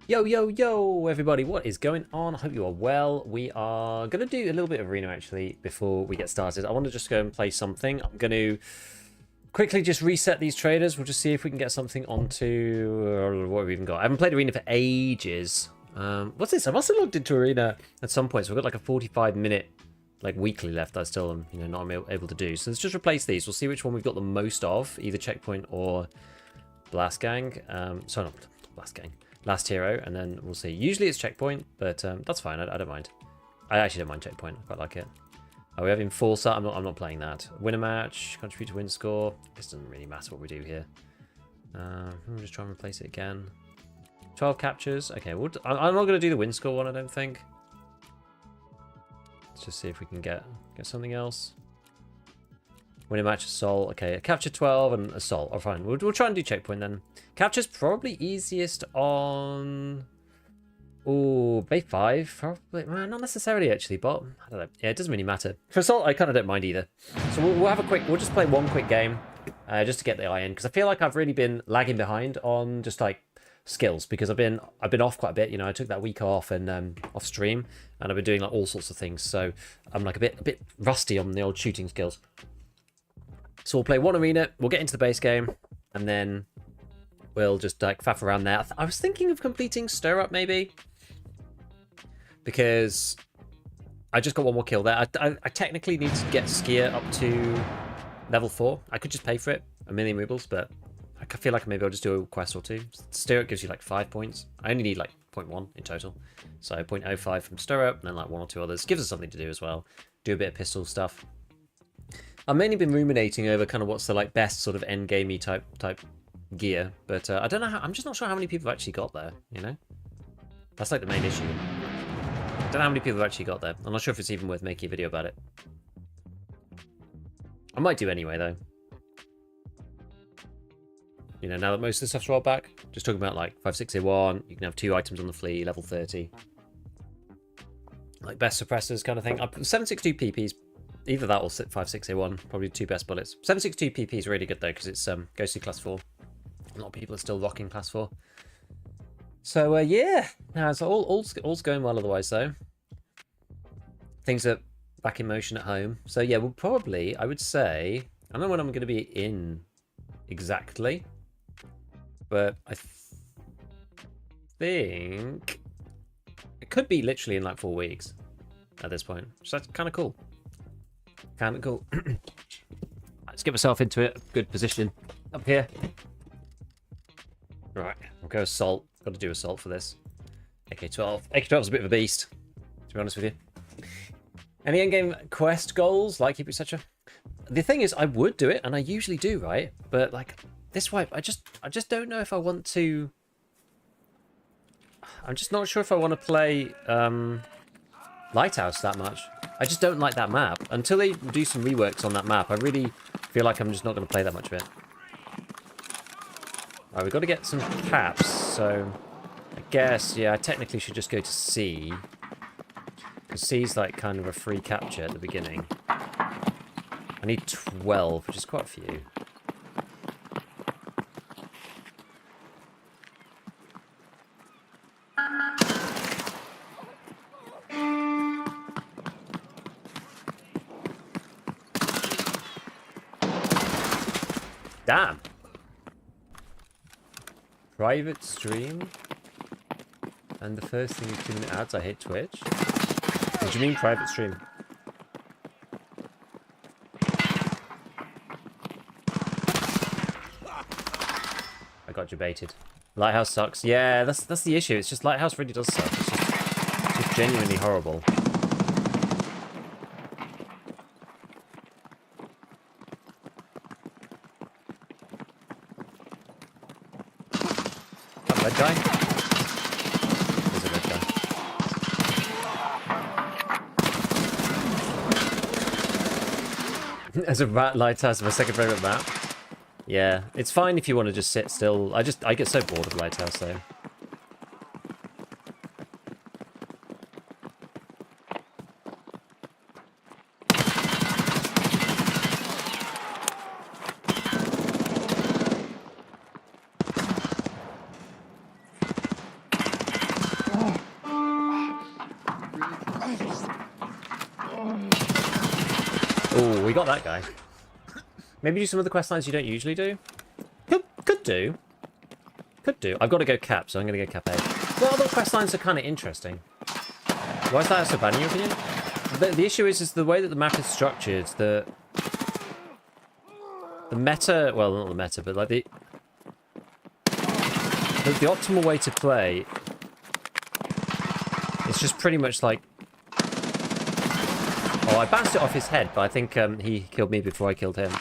Yo, yo, yo, everybody, what is going on? I hope you are well. We are going to do a little bit of arena, actually, before we get started. I want to just go and play something. I'm going to quickly just reset these traders. We'll just see if we can get something onto... what have we even got? I haven't played arena for ages. What's this? I must have logged into arena at some point, so we've got like a 45-minute like weekly left I still am, not able to do. So let's just replace these. We'll see which one we've got the most of, either Checkpoint or Blast Gang. Sorry, not Blast Gang. Last Hero, and then we'll see. Usually it's Checkpoint, but that's fine. I don't mind. I actually don't mind Checkpoint. I quite like it. Oh, we have Enforcer. I'm not playing that. Win a match, contribute to win score. This doesn't really matter what we do here. We'll just try and replace it again. 12 captures. Okay, I'm not going to do the win score one, I don't think. Let's just see if we can get something else. Win a match, assault. Okay, capture 12 and assault. Oh, fine. We'll try and do Checkpoint then. Capture's probably easiest on... Oh, Bay 5. Probably. Well, not necessarily, actually, but I don't know. Yeah, it doesn't really matter. For assault, I kind of don't mind either. So we'll have a quick... We'll just play one quick game just to get the eye in. Because I feel like I've really been lagging behind on just, like, skills. Because I've been off quite a bit. I took that week off and off stream. And I've been doing, like, all sorts of things. So I'm, like, a bit rusty on the old shooting skills. So we'll play one arena, we'll get into the base game, and then we'll just like faff around there. I was thinking of completing Stir Up maybe, because I just got one more kill there. I technically need to get Skier up to level 4. I could just pay for it, 1,000,000 rubles, but I feel like maybe I'll just do a quest or two. Stir Up gives you like 5 points. I only need like 0.1 in total. So 0.05 from Stir Up, and then like 1 or 2 others. Gives us something to do as well. Do a bit of pistol stuff. I've mainly been ruminating over kind of what's the like best sort of end gamey type gear, but I don't know how. I'm just not sure how many people have actually got there. That's like the main issue. I don't know how many people have actually got there. I'm not sure if it's even worth making a video about it. I might do anyway though. Now that most of the stuff's rolled back, just talking about like 5601, you can have 2 items on the flea, level 30, like best suppressors kind of thing. 762 PPs. Either that or 5601, probably 2 best bullets. 762 PP is really good though, because it's goes to class 4. A lot of people are still rocking class 4. So yeah, no, it's all's going well otherwise though. Things are back in motion at home. So yeah, we'll probably, I would say, I don't know when I'm going to be in exactly, but I think it could be literally in like 4 weeks at this point. So that's kind of cool. Kind of cool. Let's get myself into a good position up here. Right, we'll go assault. Got to do assault for this. AK-12. AK-12 is a bit of a beast, to be honest with you. Any endgame quest goals, like keep etc. The thing is, I would do it, and I usually do, right? But like this wipe, I just don't know if I want to. I'm just not sure if I want to play Lighthouse that much. I just don't like that map. Until they do some reworks on that map, I really feel like I'm just not going to play that much of it. Alright, we've got to get some caps, so I guess, yeah, I technically should just go to C. Because C's like kind of a free capture at the beginning. I need 12, which is quite a few. Damn. Private stream? And the first thing is 2-minute ads, I hate Twitch. What do you mean private stream? I got debated. Lighthouse sucks. Yeah, that's the issue. It's just Lighthouse really does suck. It's just genuinely horrible. Red guy? There's a red guy. As a Lighthouse, my second favourite map. Yeah, it's fine if you want to just sit still. I get so bored of Lighthouse though. we got that guy. Maybe do some of the quest lines you don't usually do. Could do. I've got to go cap, so I'm going to go cap A. What other quest lines are kind of interesting? Why is that so bad in your opinion? The issue is the way that the map is structured. The meta, well, not the meta, but like the optimal way to play. It's just pretty much like. Oh, I bounced it off his head, but I think he killed me before I killed him.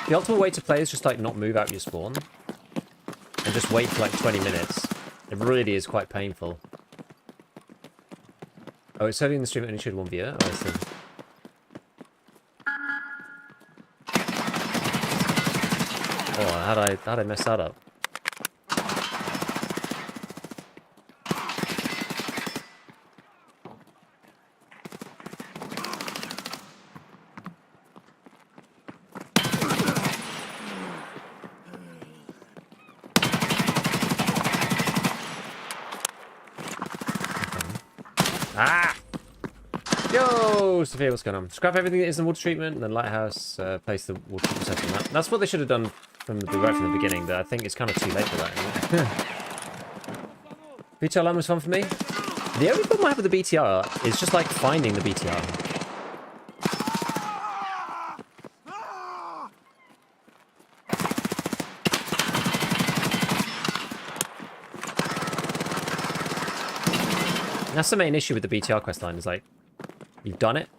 The optimal way to play is just like not move out your spawn and just wait for like 20 minutes. It really is quite painful. Oh, it's early in the stream, it only showed one viewer. Oh, I see. Oh, how'd I mess that up? Ah! Yo, Sophia, what's going on? Scrap everything that isn't water treatment, and then lighthouse, place the water treatment set on that. That's what they should have done right from the beginning, but I think it's kind of too late for that, isn't it? BTR line was fun for me. The only problem I have with the BTR is just like finding the BTR. That's the main issue with the BTR questline, is like, you've done it.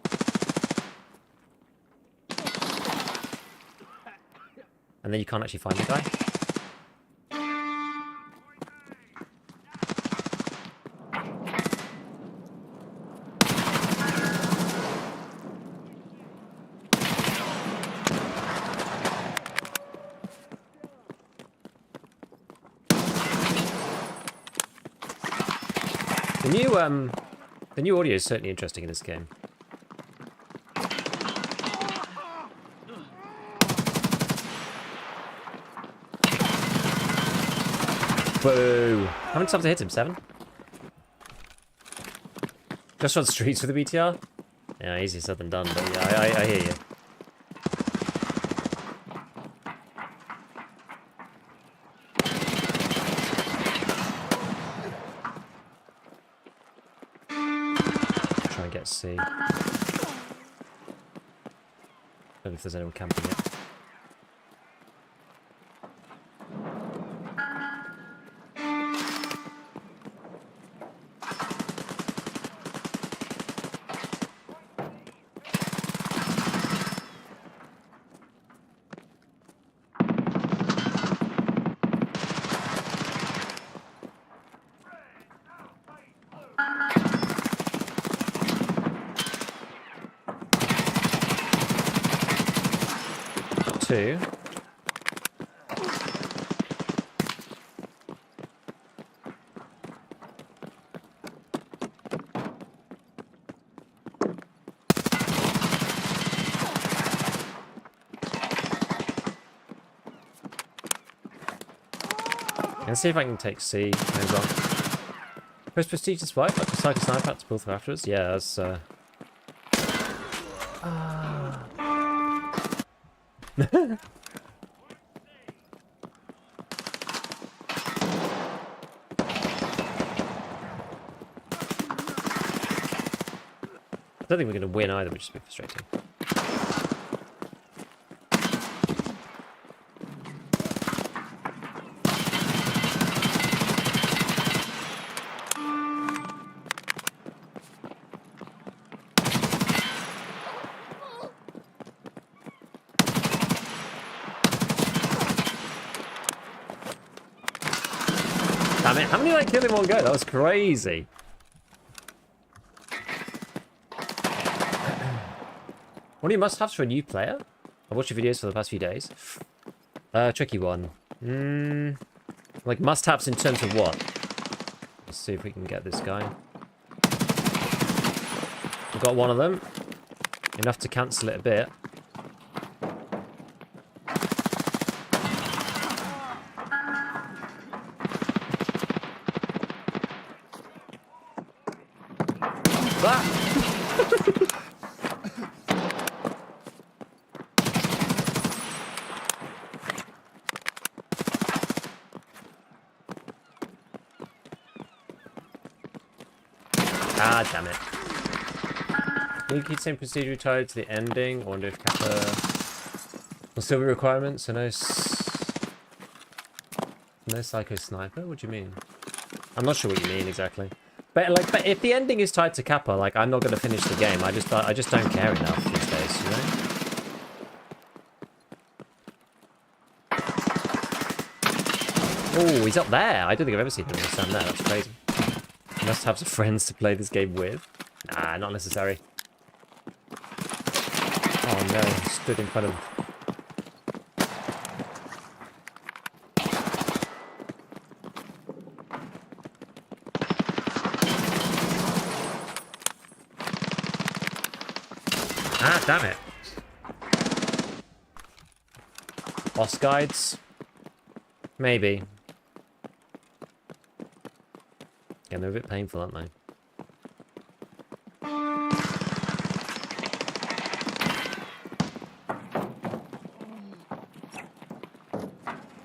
And then you can't actually find the guy. The new audio is certainly interesting in this game. Boo! How many times have I hit him? 7? Just on streets with the BTR? Yeah, easier said than done, but yeah, I hear you. Let's see. I don't know if there's anyone camping yet. Two. Let's see if I can take C as well. Post prestigious fight, like a psycho sniper to pull through afterwards. Yeah, that's I don't think we're going to win either, which is a bit frustrating. Damn it, how many did I kill in one go? That was crazy. What are your must-haves for a new player? I've watched your videos for the past few days. Tricky one. Like must-haves in terms of what? Let's see if we can get this guy. We've got one of them. Enough to cancel it a bit. Ah, damn it. Will you keep saying procedure tied to the ending? I wonder if Kappa will still be requirements. So no psycho sniper? What do you mean? I'm not sure what you mean exactly. But like, but if the ending is tied to Kappa, like I'm not going to finish the game. I just don't care enough these days, you know? Oh, he's up there. I don't think I've ever seen him stand there. That's crazy. You must have some friends to play this game with. Nah, not necessary. Oh no, he stood in front of... Ah, damn it. Boss guides? Maybe. Yeah, they're a bit painful, aren't they?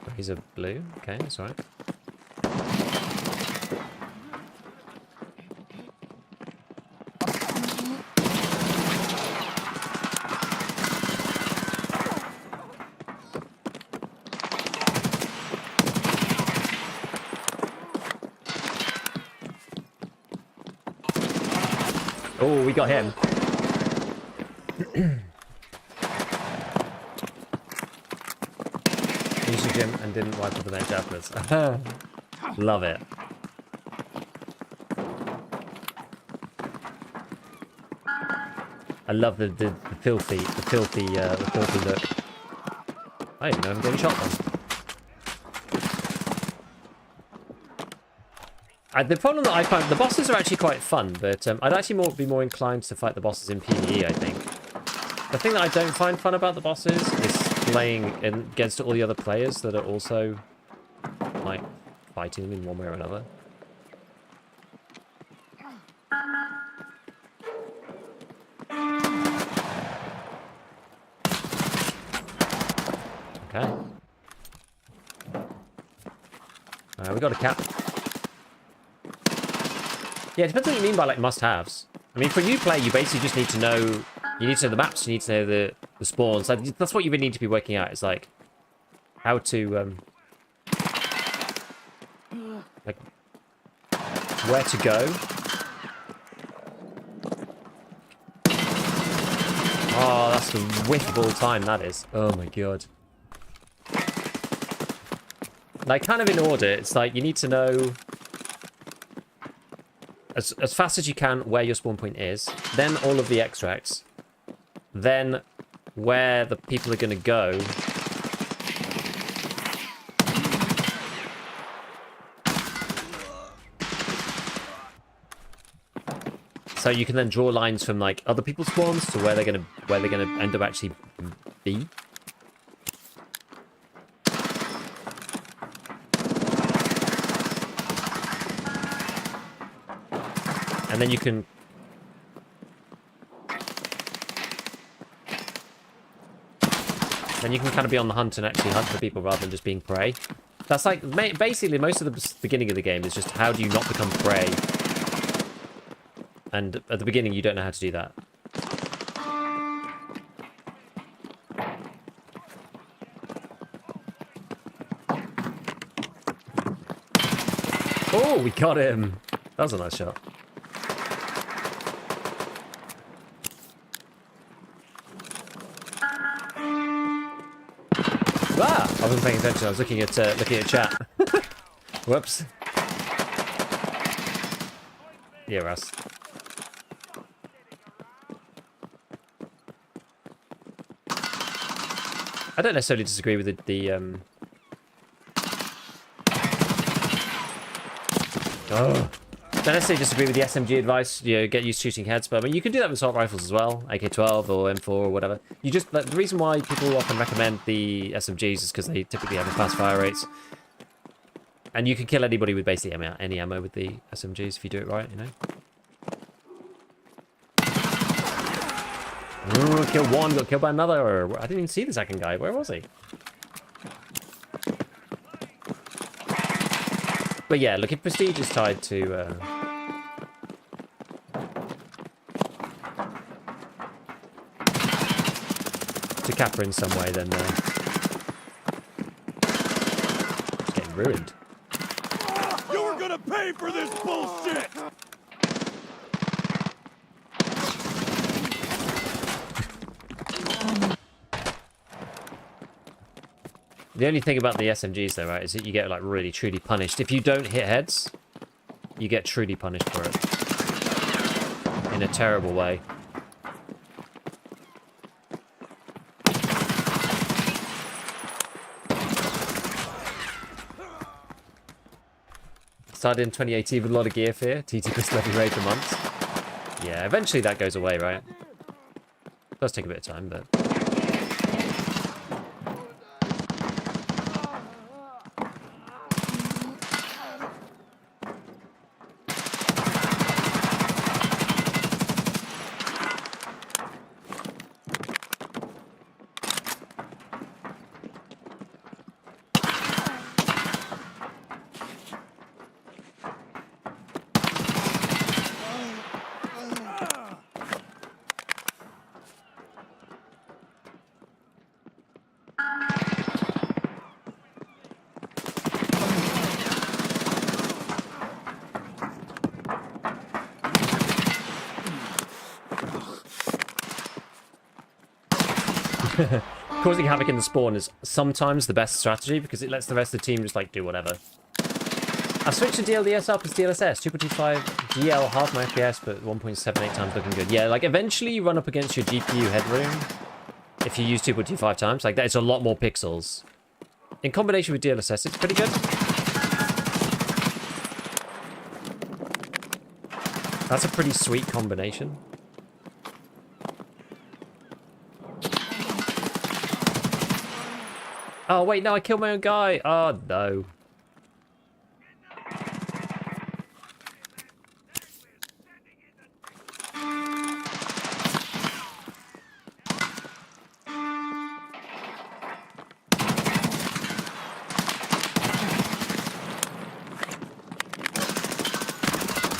Oh, he's a blue? Okay, that's alright. Oh, we got him. Used the gym and didn't wipe up the bench afterwards. Love it. I love the filthy look. I didn't know I'm getting shot on. The problem that I find, the bosses are actually quite fun, but I'd actually be more inclined to fight the bosses in PvE, I think. The thing that I don't find fun about the bosses is playing against all the other players that are also, like, fighting them in one way or another. Okay. We got a cap. Yeah, it depends on what you mean by, like, must-haves. I mean, for a new player, you basically just need to know... You need to know the maps, you need to know the spawns. Like, that's what you really need to be working out, is, like, how to, like, where to go. Oh, that's the whiff of all time, that is. Oh, my God. Like, kind of in order, it's like, you need to know... As fast as you can where your spawn point is, then all of the extracts, then where the people are going to go, so you can then draw lines from like other people's spawns to where they're gonna end up actually be. And then you can... Then you can kind of be on the hunt and actually hunt for people rather than just being prey. That's like... Basically, most of the beginning of the game is just how do you not become prey. And at the beginning, you don't know how to do that. Oh, we got him! That was a nice shot. Ah! I wasn't paying attention. I was looking at chat. Whoops. Yeah, Russ. I don't necessarily disagree with the Oh. Don't necessarily disagree with the SMG advice, you know, get used to shooting heads, but I mean, you can do that with assault rifles as well, AK-12 or M4 or whatever. You just, the reason why people often recommend the SMGs is because they typically have fast fire rates. And you can kill anybody with basically any ammo with the SMGs if you do it right, you know. Ooh, kill one, got killed by another. I didn't even see the second guy. Where was he? But yeah, look, if prestige is tied to to Kappa in some way, then it's getting ruined. You're gonna pay for this bullshit! The only thing about the SMGs though, right, is that you get like really truly punished. If you don't hit heads, you get truly punished for it. In a terrible way. Started in 2018 with a lot of gear fear. TT plus level rate a month. Yeah, eventually that goes away, right? It does take a bit of time, but... Causing havoc in the spawn is sometimes the best strategy because it lets the rest of the team just like do whatever. I've switched to DLDSR plus DLSS, 2.25 DL, half my FPS, but 1.78 times looking good. Yeah, like eventually you run up against your GPU headroom if you use 2.25 times. Like that, it's a lot more pixels. In combination with DLSS, it's pretty good. That's a pretty sweet combination. Oh, wait, no, I killed my own guy. Oh, no.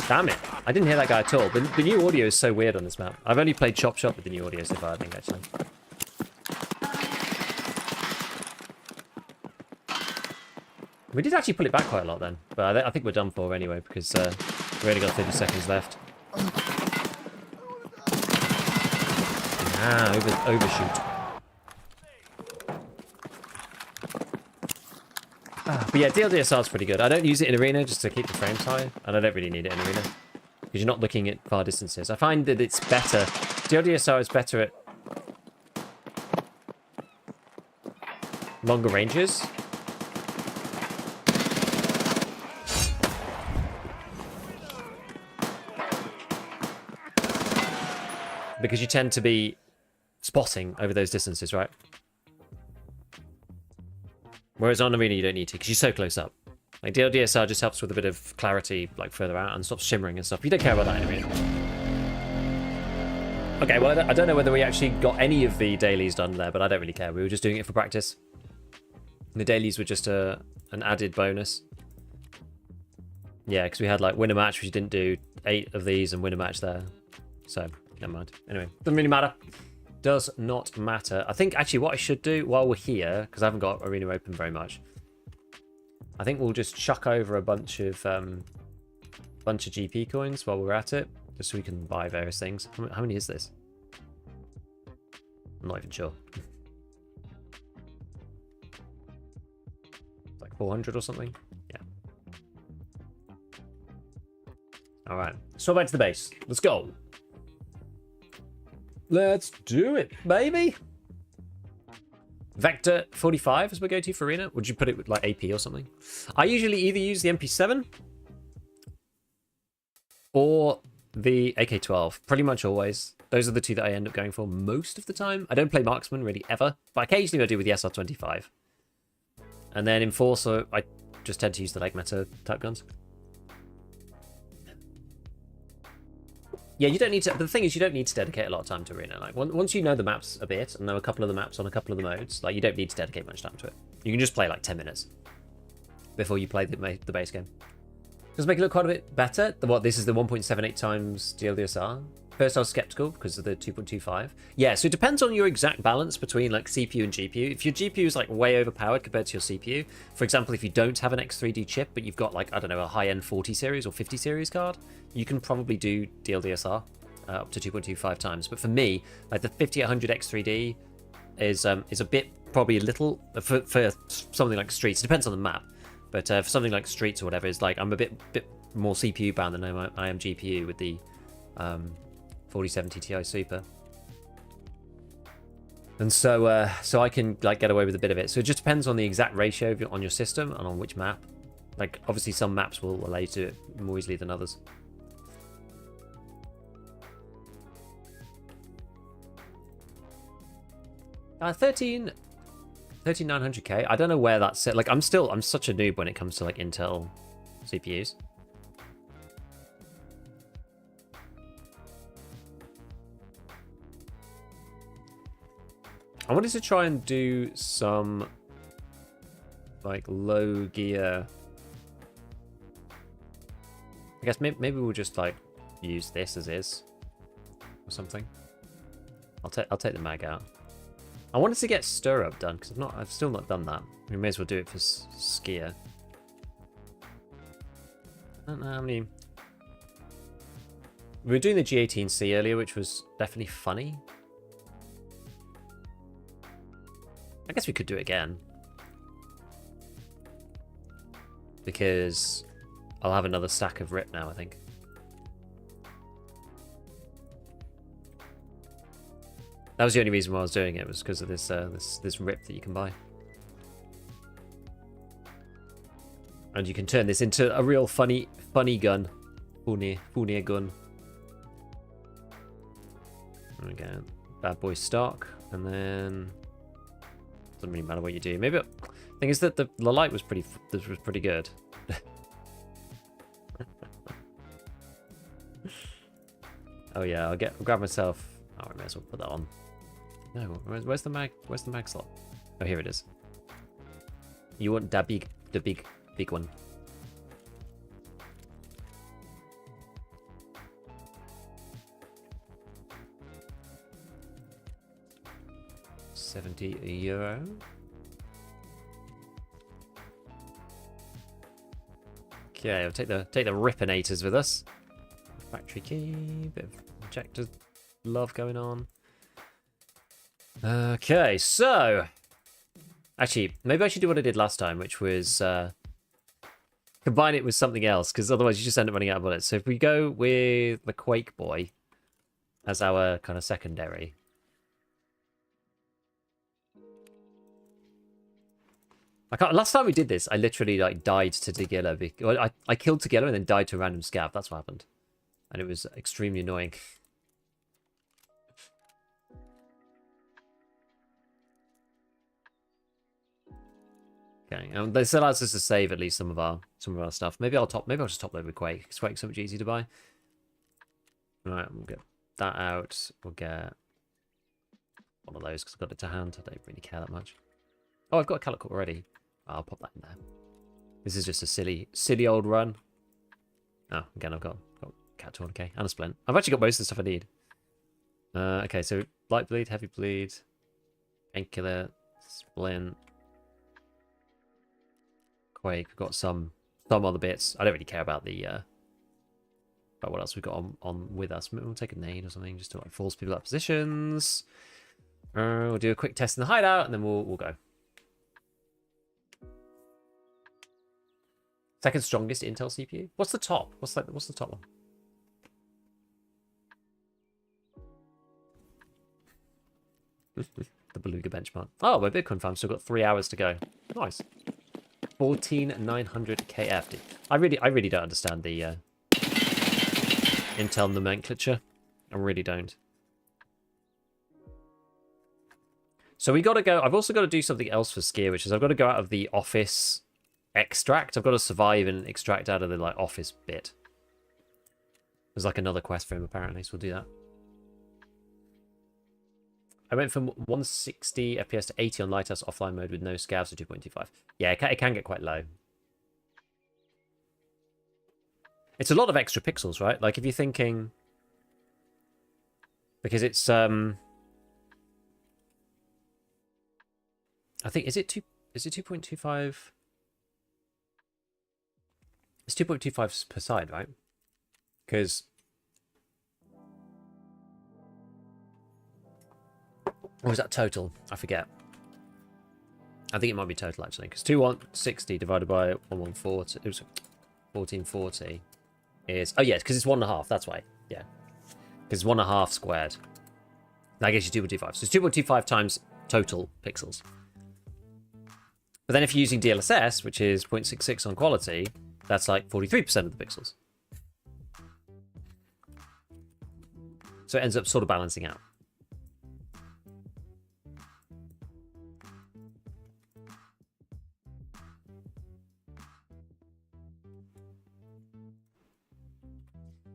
Damn it. I didn't hear that guy at all. The new audio is so weird on this map. I've only played Chop Shop with the new audio so far, I think, actually. We did actually pull it back quite a lot then, but I think we're done for anyway because we've only got 30 seconds left. Ah, overshoot. But yeah, DLDSR is pretty good. I don't use it in Arena just to keep the frames high, and I don't really need it in Arena because you're not looking at far distances. I find that it's better. DLDSR is better at longer ranges. Because you tend to be spotting over those distances, right? Whereas on Arena, you don't need to, because you're so close up. Like, DLDSR just helps with a bit of clarity, like, further out, and stops shimmering and stuff. You don't care about that in Arena. Okay, well, I don't know whether we actually got any of the dailies done there, but I don't really care. We were just doing it for practice. The dailies were just an added bonus. Yeah, because we had, like, win a match, which we didn't do 8 of these, and win a match there. So... never mind. Anyway, doesn't really matter. Does not matter. I think actually what I should do while we're here, because I haven't got Arena open very much, I think we'll just chuck over a bunch of GP coins while we're at it, just so we can buy various things. How many is this? I'm not even sure. Like 400 or something? Yeah. Alright. So back to the base. Let's go. Let's do it, baby. Vector 45 is my go-to for Arena. Would you put it with like AP or something? I usually either use the MP7 or the AK-12. Pretty much always. Those are the two that I end up going for most of the time. I don't play Marksman really ever, but occasionally I do with the SR-25. And then Enforcer, I just tend to use the Leg Meta type guns. Yeah, you don't need to... The thing is, you don't need to dedicate a lot of time to Arena. Like, once you know the maps a bit, and know a couple of the maps on a couple of the modes, like, you don't need to dedicate much time to it. You can just play, like, 10 minutes before you play the base game. Does it make it look quite a bit better? What, this is the 1.78 times DLDSR? First, I was skeptical because of the 2.25. Yeah, so it depends on your exact balance between like CPU and GPU. If your GPU is like way overpowered compared to your CPU, for example, if you don't have an X3D chip, but you've got like, I don't know, a high-end 40 series or 50 series card, you can probably do DLDSR up to 2.25 times. But for me, like the 5800 X3D is a bit, probably a little, for something like Streets. It depends on the map. But for something like Streets or whatever, it's like I'm a bit more CPU bound than I am GPU with the 4070 Ti Super, and so I can like get away with a bit of it. So it just depends on the exact ratio on your system and on which map. Like obviously some maps will allow you to do it more easily than others. Uh, 13900K. I don't know where that's set. Like I'm such a noob when it comes to like Intel CPUs. I wanted to try and do some like low gear. I guess maybe we'll just like use this as is or something. I'll take the mag out. I wanted to get stir up done because I've still not done that. We may as well do it for skier. I don't know how many. We were doing the G18C earlier, which was definitely funny. I guess we could do it again. Because I'll have another stack of RIP now, I think. That was the only reason why I was doing it, was because of this this RIP that you can buy. And you can turn this into a real funny gun. Funny gun. There we go. Bad boy stock, and then doesn't really matter what you do. Maybe thing is that the light was pretty good. Oh yeah, I'll grab myself. Oh, I may as well put that on. No, where's the mag? Where's the mag slot? Oh, here it is. You want the big one. €70. Okay, we'll take the Ripinators with us. Factory key, bit of injector love going on. Okay, so actually, maybe I should do what I did last time, which was combine it with something else, because otherwise you just end up running out of bullets. So if we go with the Quake Boy as our kind of secondary. Last time we did this, I literally like died to Tagilla. I killed Tagilla and then died to a random scav. That's what happened, and it was extremely annoying. Okay, and this allows us to save at least some of our stuff. Maybe I'll just top load with Quake. Because Quake's so much easier to buy. All right, we'll get that out. We'll get one of those because I've got it to hand. I don't really care that much. Oh, I've got a Calicut already. I'll pop that in there. This is just a silly old run. Oh, again, I've got Cat 200k and a Splint. I've actually got most of the stuff I need. Okay, so light bleed, heavy bleed, Angular, Splint, Quake. We've got some other bits. I don't really care about the about what else we've got on with us. Maybe we'll take a nade or something just to like force people out positions. We'll do a quick test in the hideout and then we'll go. Second strongest Intel CPU. What's the top? What's the top one? The Beluga benchmark. Oh, my Bitcoin farm still got 3 hours to go. Nice. 14900 KF. I really don't understand the Intel nomenclature. I really don't. So we got to go. I've also got to do something else for skier, which is I've got to go out of the office extract. I've got to survive and extract out of the like office bit. There's like another quest for him apparently, so we'll do that. I went from 160 FPS to 80 on Lighthouse offline mode with no scavs to 2.25. Yeah, it can get quite low. It's a lot of extra pixels, right? Like if you're thinking Because it's I think is it 2.25? It's 2.25 per side, right? Because or is that total? I forget. I think it might be total actually, because 2160 divided by 1140, it was 1440 is, oh yes, because it's 1.5. That's why, yeah, because it's 1.5 squared. That gives you 2.25. So it's 2.25 times total pixels. But then if you're using DLSS, which is 0.66 on quality, that's like 43% of the pixels. So it ends up sort of balancing out.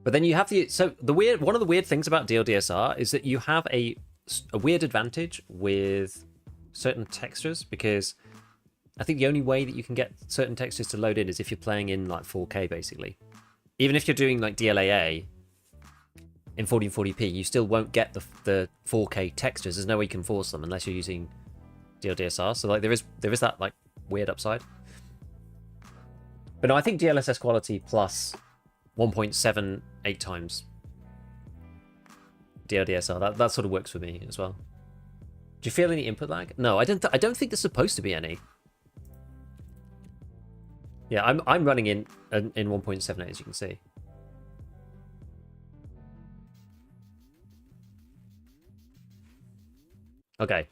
But then you have one of the weird things about DLDSR is that you have a weird advantage with certain textures, because I think the only way that you can get certain textures to load in is if you're playing in like 4K basically. Even if you're doing like DLAA in 1440p, you still won't get the 4K textures. There's no way you can force them unless you're using DLDSR. So like there is that like weird upside. But no, I think DLSS quality plus 1.78 times DLDSR, that sort of works for me as well. Do you feel any input lag? No, I don't think there's supposed to be any. Yeah, I'm running in 1.78, as you can see. Okay.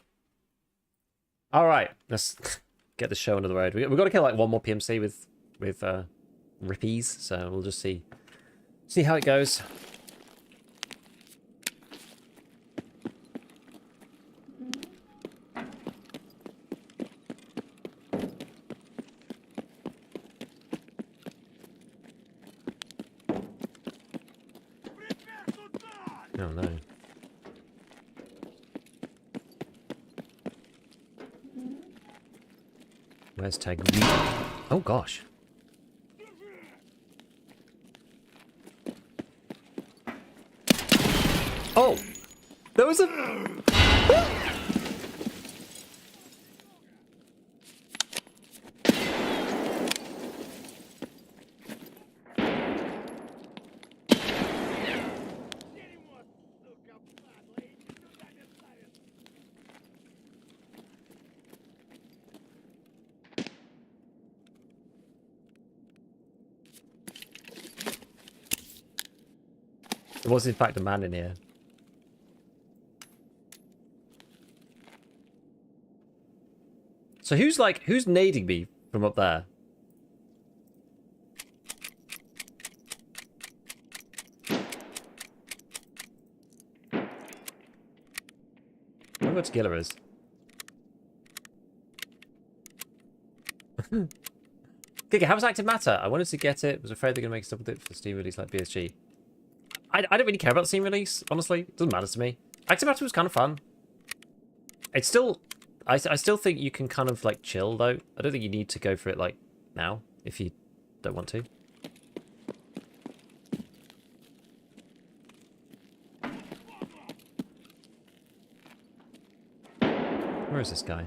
All right, let's get the show on the road. We've got to kill like one more PMC with rippies, so we'll just see how it goes. Oh no. Where's tag? Oh gosh. Oh! There was a... There was in fact a man in here. So who's nading me from up there? I wonder what Skiller is. Giga, how was Active Matter? I wanted to get it, was afraid they're going to make stuff with it for Steam release like BSG. I don't really care about the Steam release, honestly. It doesn't matter to me. Active Matter was kind of fun. It's still... I still think you can kind of, like, chill, though. I don't think you need to go for it, like, now, if you don't want to. Where is this guy?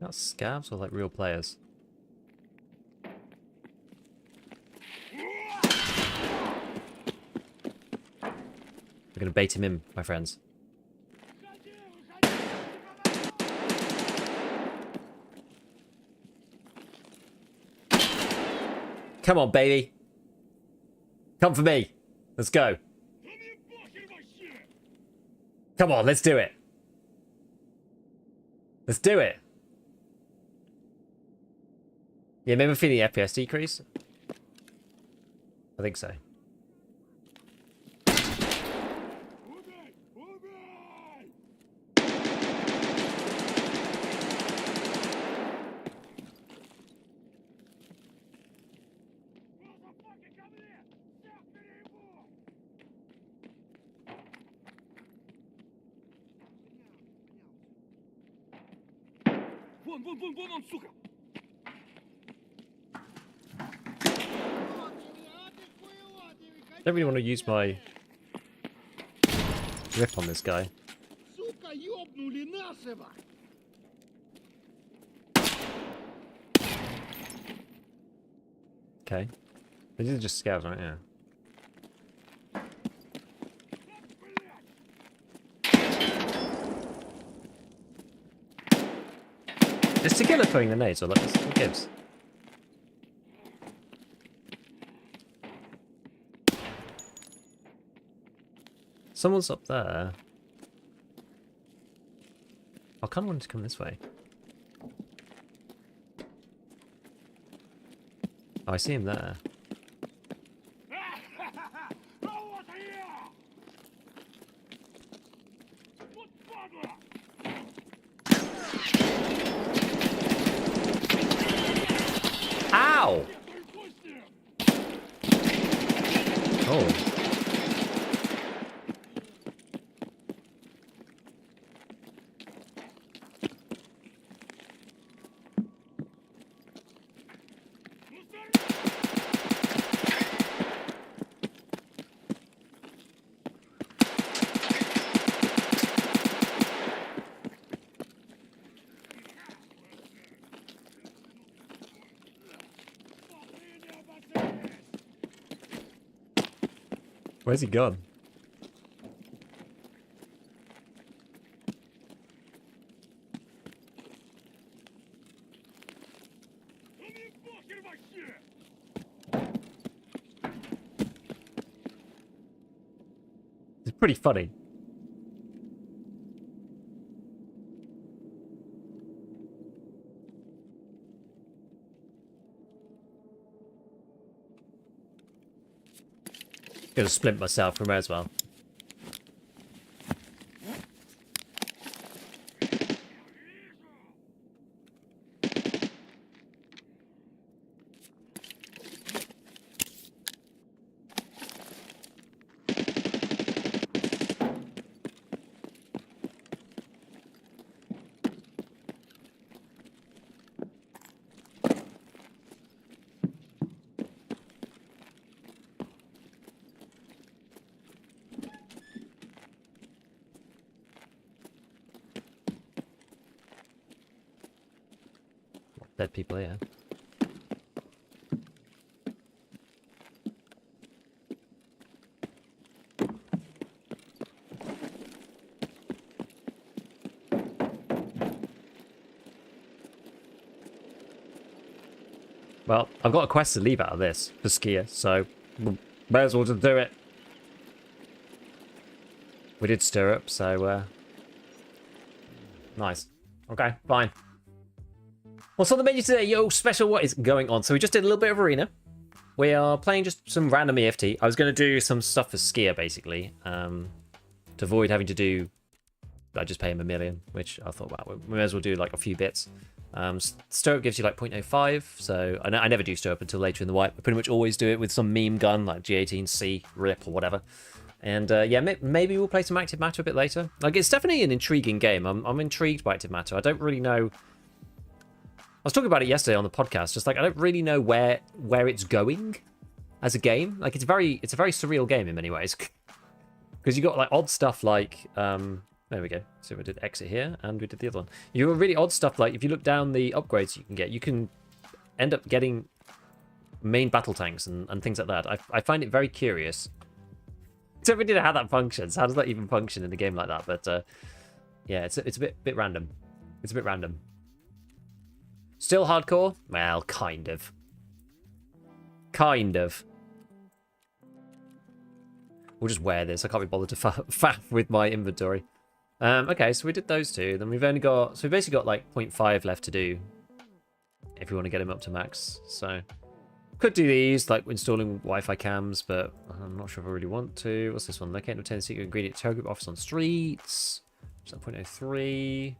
Not scavs or like real players? We're gonna bait him in, my friends. Come on, baby. Come for me. Let's go. Come on, let's do it. Let's do it. Yeah, maybe I'm feeling the FPS decrease. I think so. Вон он, сука! Don't really want to use my grip on this guy. Сука, ёбнули нашего! Okay. These are just scavs, right? Yeah. Is Tequila throwing the nades, or like, what gives? Someone's up there. I kind of wanted to come this way. Oh, I see him there. Ow! Oh. Where's he gone? It's pretty funny. Gonna splint myself from there as well. Dead people here. Well, I've got a quest to leave out of this for skier, so may as well just do it. We did stir up, so nice. Okay, fine. What's on the menu today? Yo, special, what is going on? So we just did a little bit of arena. We are playing just some random EFT. I was going to do some stuff for skier, basically, to avoid having to do... I just pay him $1 million, which I thought, wow, we may as well do like a few bits. Stir-up gives you like 0.05, so I never do stir-up until later in the wipe. I pretty much always do it with some meme gun, like G18C, RIP, or whatever. And yeah, maybe we'll play some Active Matter a bit later. Like, it's definitely an intriguing game. I'm intrigued by Active Matter. I don't really know... I was talking about it yesterday on the podcast, just like I don't really know where it's going as a game. Like it's a very surreal game in many ways. Because you got like odd stuff like there we go. So we did exit here and we did the other one. You got really odd stuff like if you look down the upgrades you can end up getting main battle tanks and things like that. I find it very curious. So we didn't know how that functions. How does that even function in a game like that? But yeah, it's a bit random. It's a bit random. Still hardcore? Well, kind of. Kind of. We'll just wear this. I can't be bothered to faff with my inventory. Okay, so we did those two. Then we've only got... So we've basically got like 0.5 left to do. If we want to get him up to max. So could do these, like installing Wi-Fi cams, but I'm not sure if I really want to. What's this one? Locate and obtain secret ingredient tow group office on streets. Is that 0.03?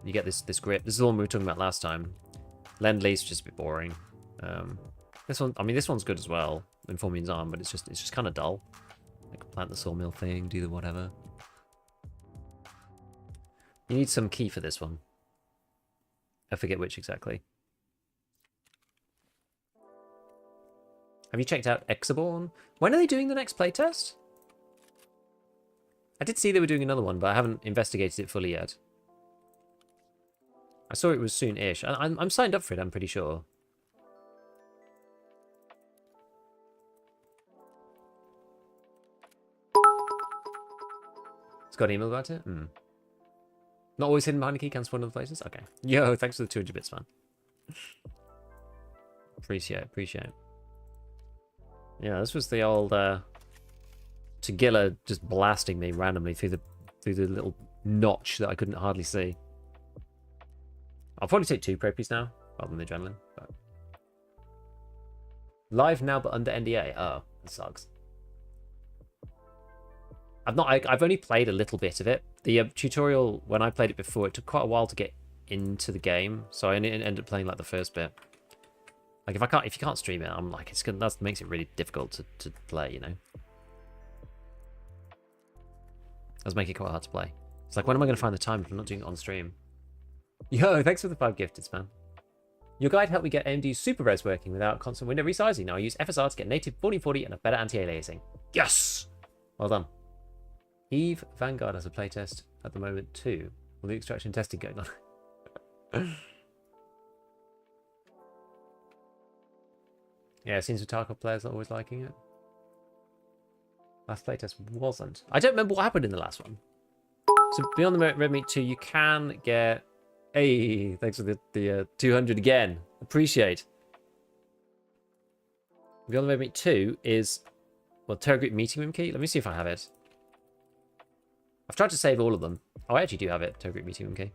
You get this grip. This is the one we were talking about last time. Lend-lease, just a bit boring. This one, I mean, this one's good as well. Informing's arm, but it's just kind of dull. Like plant the sawmill thing, do the whatever. You need some key for this one. I forget which exactly. Have you checked out Exaborn? When are they doing the next playtest? I did see they were doing another one, but I haven't investigated it fully yet. I saw it was soon-ish. I'm signed up for it, I'm pretty sure. It's got an email about it? Hmm. Not always hidden behind a key, can spawn in other places? Okay. Yo, thanks for the 200 bits, man. Appreciate it. Yeah, this was the old Tagilla just blasting me randomly through the little notch that I couldn't hardly see. I'll probably take 2 Propies now, rather than the adrenaline. But... Live now, but under NDA. Oh, that sucks. I've only played a little bit of it. The tutorial, when I played it before, it took quite a while to get into the game, so I ended up playing like the first bit. Like if you can't stream it, I'm like that makes it really difficult to play, you know. Does make it quite hard to play. It's like, when am I going to find the time if I'm not doing it on stream? Yo, thanks for the 5 gifteds, man. Your guide helped me get AMD's super res working without constant window resizing. Now I use FSR to get native 1440 and a better anti-aliasing. Yes! Well done. Eve Vanguard has a playtest at the moment too. With the extraction testing going on. Yeah, it seems with Tarkov players not always liking it. Last playtest wasn't. I don't remember what happened in the last one. So beyond the Red Meat 2, you can get... Hey, thanks for the 200 again. Appreciate. Beyond the Red Meat 2 is... Well, Terra Group meeting room key. Let me see if I have it. I've tried to save all of them. Oh, I actually do have it. Terra Group meeting room key.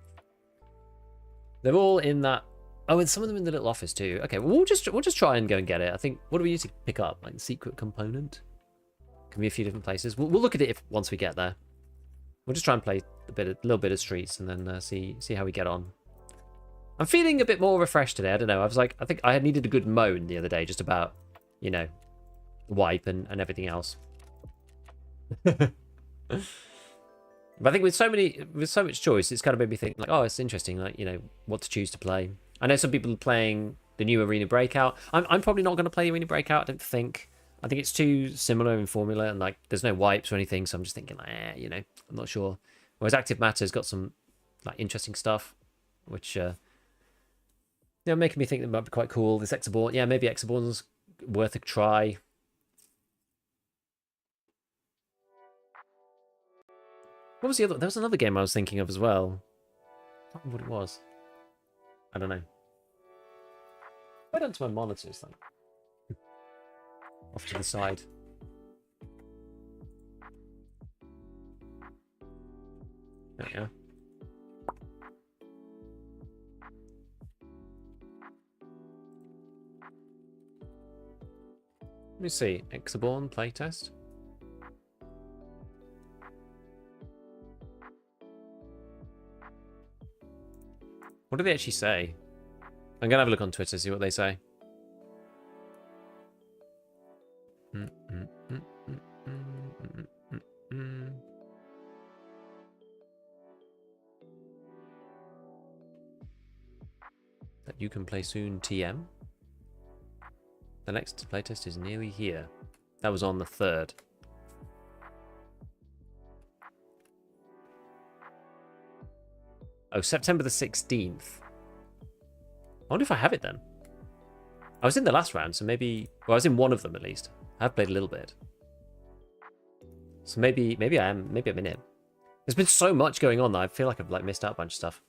They're all in that... Oh, and some of them in the little office too. Okay, well, we'll just try and go and get it. I think, what do we need to pick up? Like the secret component? Can be a few different places. We'll look at it once we get there. We'll just try and play a little bit of streets and then see how we get on. I'm feeling a bit more refreshed today. I don't know. I think I had needed a good moan the other day, just about, you know, wipe and everything else. But I think with so much choice, it's kind of made me think like, oh, it's interesting, like, you know, what to choose to play. I know some people are playing the new Arena Breakout. I'm probably not going to play Arena Breakout, I don't think. I think it's too similar in formula, and like there's no wipes or anything, so I'm just thinking like, you know, I'm not sure. Whereas Active Matter's got some like interesting stuff, which you know, making me think that might be quite cool. This Exaborn, yeah, maybe Exaborn's worth a try. What was the other? There was another game I was thinking of as well. I can't remember what it was. I don't know. Why down to my monitors then? Off to the side. There we go. Let me see. Exaborn playtest. What do they actually say? I'm going to have a look on Twitter, see what they say. That you can play soon, TM. The next playtest is nearly here. That was on the 3rd. Oh, September the 16th. I wonder if I have it then. I was in the last round, so maybe... Well, I was in one of them at least. I have played a little bit. So maybe I'm in it. There's been so much going on that I feel like I've like missed out a bunch of stuff.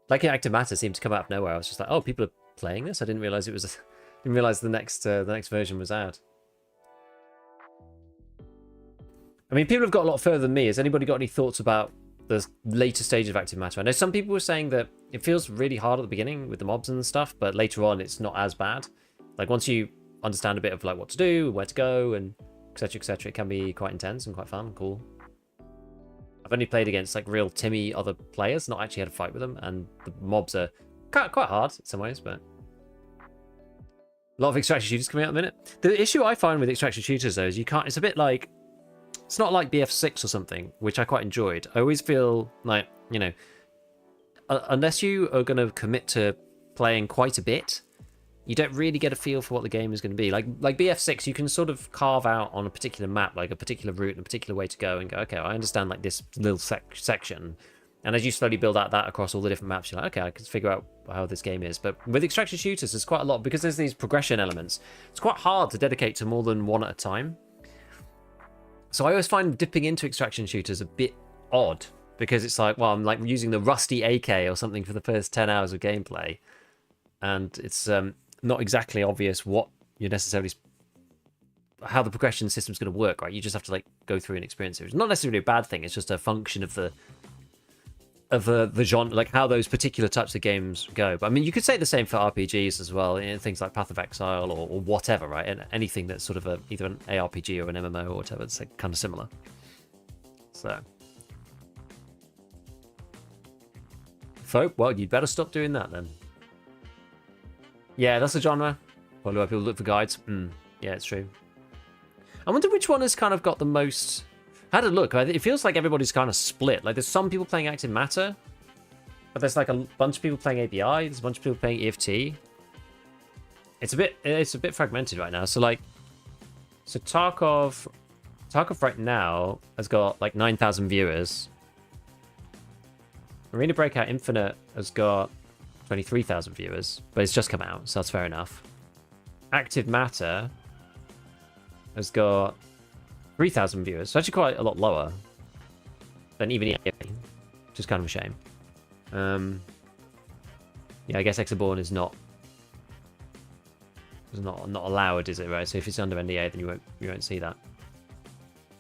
Like Active Matter seemed to come out of nowhere. I was just like, oh, people are playing this? I didn't realize it was... didn't realize the next version was out. I mean, people have got a lot further than me. Has anybody got any thoughts about the later stage of Active Matter? I know some people were saying that it feels really hard at the beginning with the mobs and stuff, but later on it's not as bad. Like once you understand a bit of like what to do, where to go, and etc., it can be quite intense and quite fun and cool. I've only played against like real Timmy other players, not actually had a fight with them, and the mobs are quite hard in some ways, but a lot of extraction shooters coming out in a minute. The issue I find with extraction shooters though is you can't. It's a bit like, it's not like BF6 or something, which I quite enjoyed. I always feel like, you know, unless you are going to commit to playing quite a bit, you don't really get a feel for what the game is going to be. Like BF6, you can sort of carve out on a particular map, like a particular route and a particular way to go, and go, okay, I understand like this little section. And as you slowly build out that across all the different maps, you're like, okay, I can figure out how this game is. But with extraction shooters, there's quite a lot, because there's these progression elements. It's quite hard to dedicate to more than one at a time. So I always find dipping into extraction shooters a bit odd, because it's like, well, I'm like using the rusty AK or something for the first 10 hours of gameplay, and it's not exactly obvious what you're necessarily, how the progression system's going to work, right? You just have to like go through and experience it. It's not necessarily a bad thing. It's just a function of the genre, like how those particular types of games go. But I mean, you could say the same for RPGs as well, in things like Path of Exile or whatever, right? And anything that's sort of either an ARPG or an MMO or whatever, it's like kind of similar. So, folk, well, you'd better stop doing that then. Yeah, that's a genre. Probably why people look for guides. Yeah, it's true. I wonder which one has kind of got the most... I had a look. It feels like everybody's kind of split. Like, there's some people playing Active Matter, but there's like a bunch of people playing API. There's a bunch of people playing EFT. It's a bit fragmented right now. So like, Tarkov right now has got like 9,000 viewers. Arena Breakout Infinite has got 23,000 viewers, but it's just come out, so that's fair enough. Active Matter has got 3,000 viewers, so actually quite a lot lower than even EA, which is kind of a shame. Yeah, I guess Exaborn is not allowed, is it, right? So if it's under NDA, then you won't see that.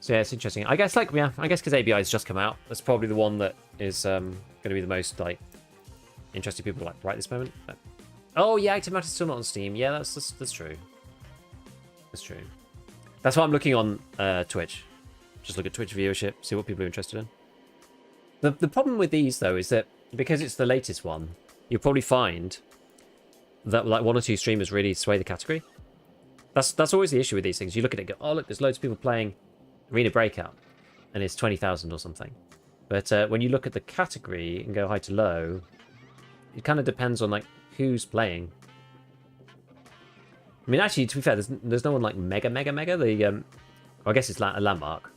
So yeah, it's interesting. I guess because ABI has just come out, that's probably the one that is going to be the most like interesting people like right this moment. But... oh yeah, Active Matter's still not on Steam. Yeah, that's true. That's true. That's why I'm looking on Twitch. Just look at Twitch viewership, see what people are interested in. The problem with these though is that because it's the latest one, you'll probably find that like one or two streamers really sway the category. That's always the issue with these things. You look at it and go, oh look, there's loads of people playing Arena Breakout, and it's 20,000 or something. But when you look at the category and go high to low, it kind of depends on like who's playing. I mean, actually, to be fair, there's no one like mega. The well, I guess it's a Landmark.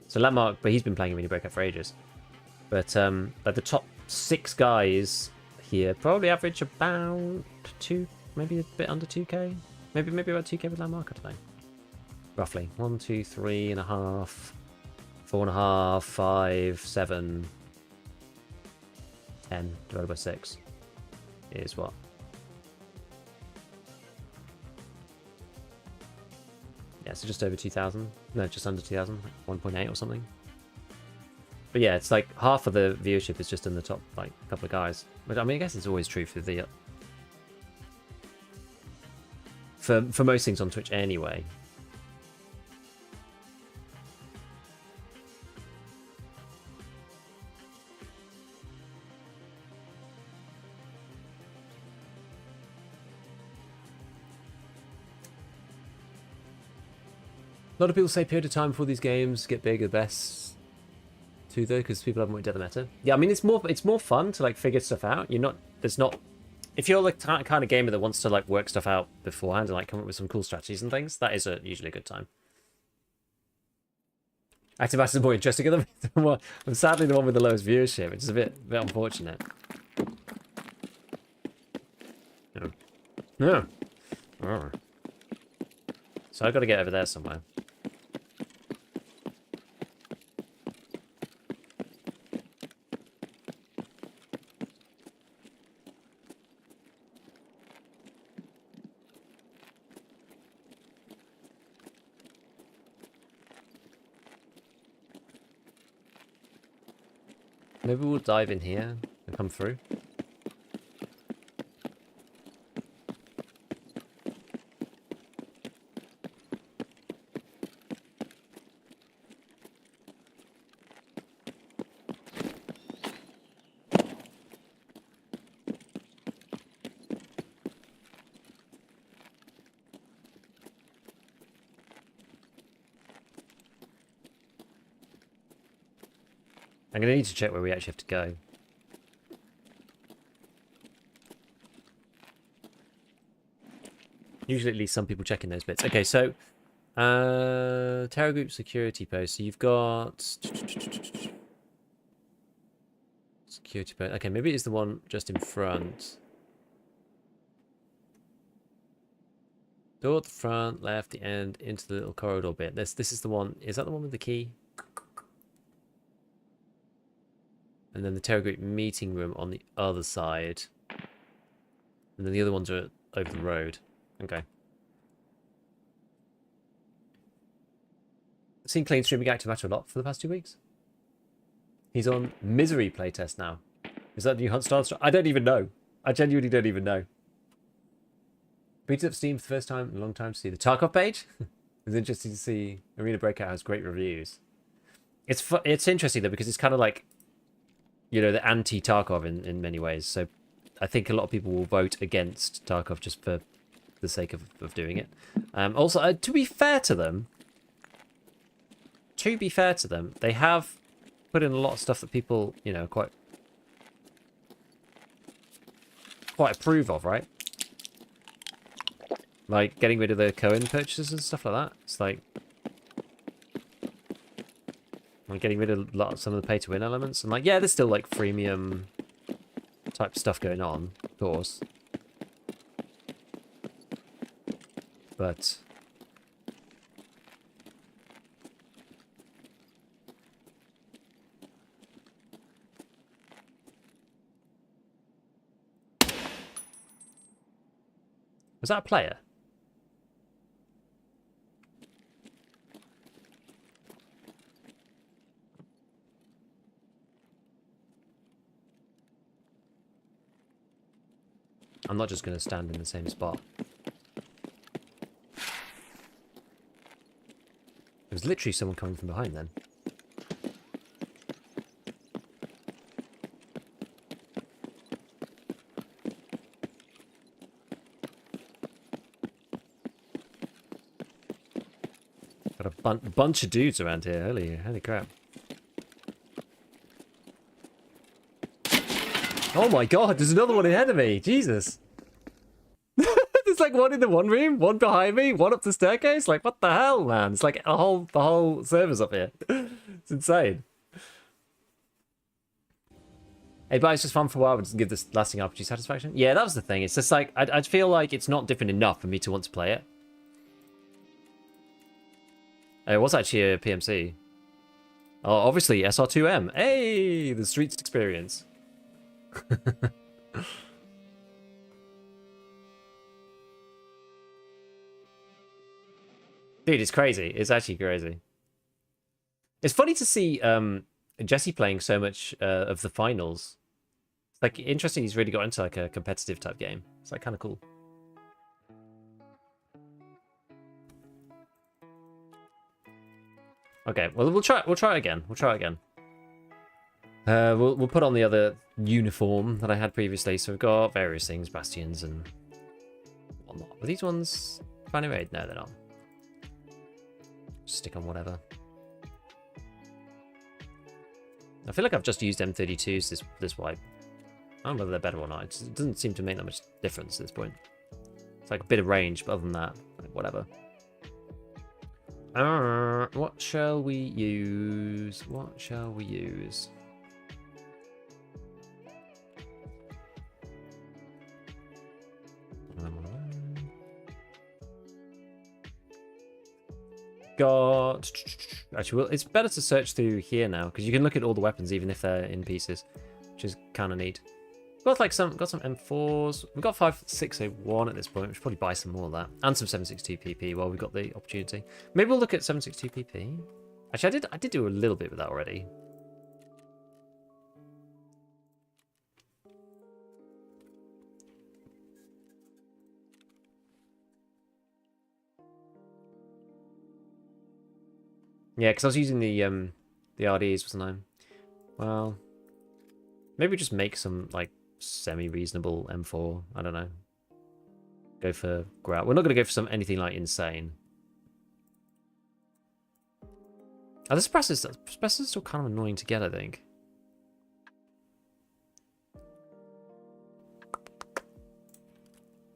So Landmark, but he's been playing Arena Breakout for ages. But like the top 6 guys here probably average about 2, maybe a bit under 2k, maybe about 2k with Landmark. I don't know. Roughly 1, 2, 3.5, 4.5, 5, 7, 10 divided by 6 is what? Yeah, so just over 2,000. No, just under 2,000, like 1.8 or something. But yeah, it's like half of the viewership is just in the top like couple of guys. But I mean, I guess it's always true for the for most things on Twitch anyway. A lot of people say period of time before these games get big are best too, though, because people haven't worked out the meta. Yeah, I mean it's more fun to like figure stuff out. If you're the kind of gamer that wants to like work stuff out beforehand and like come up with some cool strategies and things, that is usually a good time. Active Matter is more interesting than I'm sadly the one with the lowest viewership, which is a bit unfortunate. Yeah. Oh. So I've got to get over there somewhere. Maybe we'll dive in here and come through. I'm going to need to check where we actually have to go. Usually at least some people checking those bits. Okay, so Terror Group security post. So you've got security post. Okay, maybe it's the one just in front. Door at the front, left, the end, into the little corridor bit. This is the one. Is that the one with the key? And then the Terror Group meeting room on the other side. And then the other ones are over the road. Okay. I've seen Clean streaming active matter a lot for the past 2 weeks. He's on Misery playtest now. Is that the new Hunt style? I don't even know. I genuinely don't even know. Beat up Steam for the first time in a long time to see the Tarkov page. It's interesting to see Arena Breakout has great reviews. It's interesting though because it's kind of like, you know, the anti-Tarkov in many ways. So I think a lot of people will vote against Tarkov just for the sake of doing it. Also, to be fair to them, they have put in a lot of stuff that people, you know, quite approve of, right? Like getting rid of the Cohen purchases and stuff like that. It's like getting rid of some of the pay-to-win elements. And like, yeah, there's still like freemium type stuff going on, of course. But was that a player? I'm not just going to stand in the same spot. There was literally someone coming from behind then. Got a bunch of dudes around here. Holy crap. Oh my god, there's another one ahead of me. Jesus. There's like one in the one room, one behind me, one up the staircase. Like, what the hell, man? It's like the whole server's up here. It's insane. Hey, but it's just fun for a while, but doesn't give this lasting RPG satisfaction. Yeah, that was the thing. It's just like, I feel like it's not different enough for me to want to play it. It was actually a PMC. Oh, obviously, SR2M. Hey, the Streets experience. Dude, it's crazy. It's actually crazy. It's funny to see Jesse playing so much of the finals. It's like interesting he's really got into like a competitive type game. It's like kind of cool. Okay, well we'll try it again. We'll put on the other uniform that I had previously. So we've got various things, bastions and whatnot. Are these ones finally made? No, they're not. Stick on whatever. I feel like I've just used M32s this wipe. I don't know whether they're better or not. It doesn't seem to make that much difference at this point. It's like a bit of range, but other than that, like whatever. What shall we use? Got... Actually, well, it's better to search through here now, because you can look at all the weapons, even if they're in pieces, which is kind of neat. Got some M4s. We've got 5.601 at this point. We should probably buy some more of that. And some 7.62 PP while we've got the opportunity. Maybe we'll look at 7.62 PP. Actually, I did do a little bit with that already. Yeah, because I was using the RDs, wasn't I? Well, maybe just make some like semi-reasonable M4. I don't know. Go for grout. We're not going to go for anything like insane. Oh, the suppressors still kind of annoying to get, I think.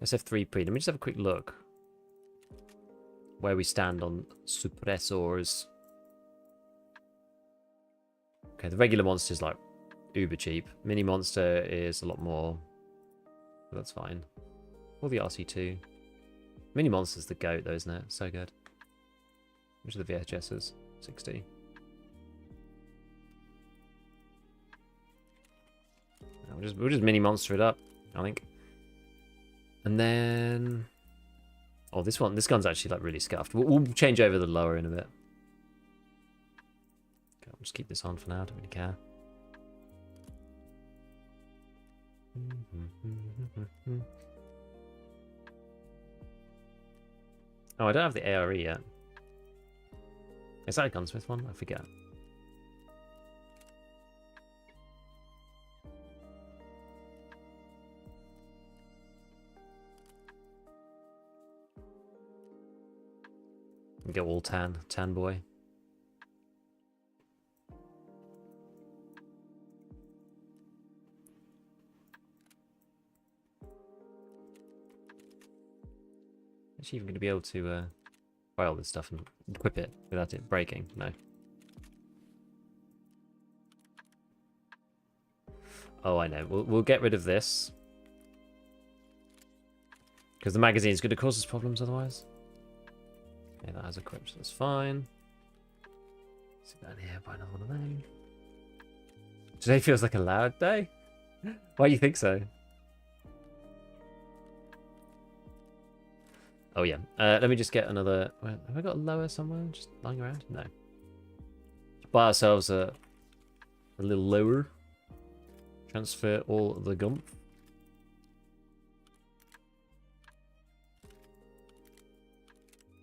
SF3 pre. Let me just have a quick look. where we stand on suppressors. Okay, the regular monster is like uber cheap. Mini monster is a lot more. But that's fine. Or the RC2. Mini monster's the goat though, isn't it? So good. Which are the VHSs? 60. We'll just mini monster it up, I think. And then, oh, this gun's actually like really scuffed. We'll change over the lower in a bit. Okay, I'll just keep this on for now. Don't really care. Oh, I don't have the ARE yet. Is that a gunsmith one? I forget. Go all tan boy. Actually, even going to be able to buy all this stuff and equip it without it breaking? No. Oh, I know. We'll get rid of this because the magazine's going to cause us problems otherwise. Okay, that has equipped, so that's fine. Sit down here, buy another one of those. Today feels like a loud day. Why do you think so? Oh yeah. Let me just get another. Have I got a lower somewhere just lying around? No. Buy ourselves a little lower. Transfer all the gump.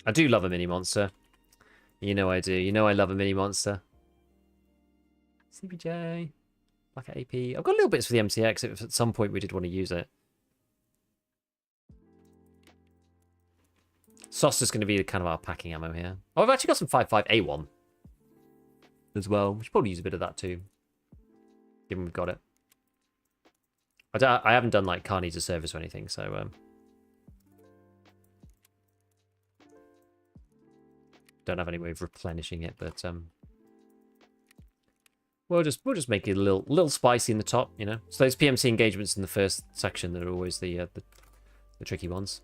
I do love a mini monster. You know I do. You know I love a mini monster. CBJ. Black AP. I've got little bits for the MCX if at some point we did want to use it. SOS is going to be kind of our packing ammo here. Oh, I've actually got some 5.5A1 as well. We should probably use a bit of that too, given we've got it. I haven't done like car needs a service or anything, so don't have any way of replenishing it, but we'll just make it a little spicy in the top, you know. So those PMC engagements in the first section that are always the tricky ones.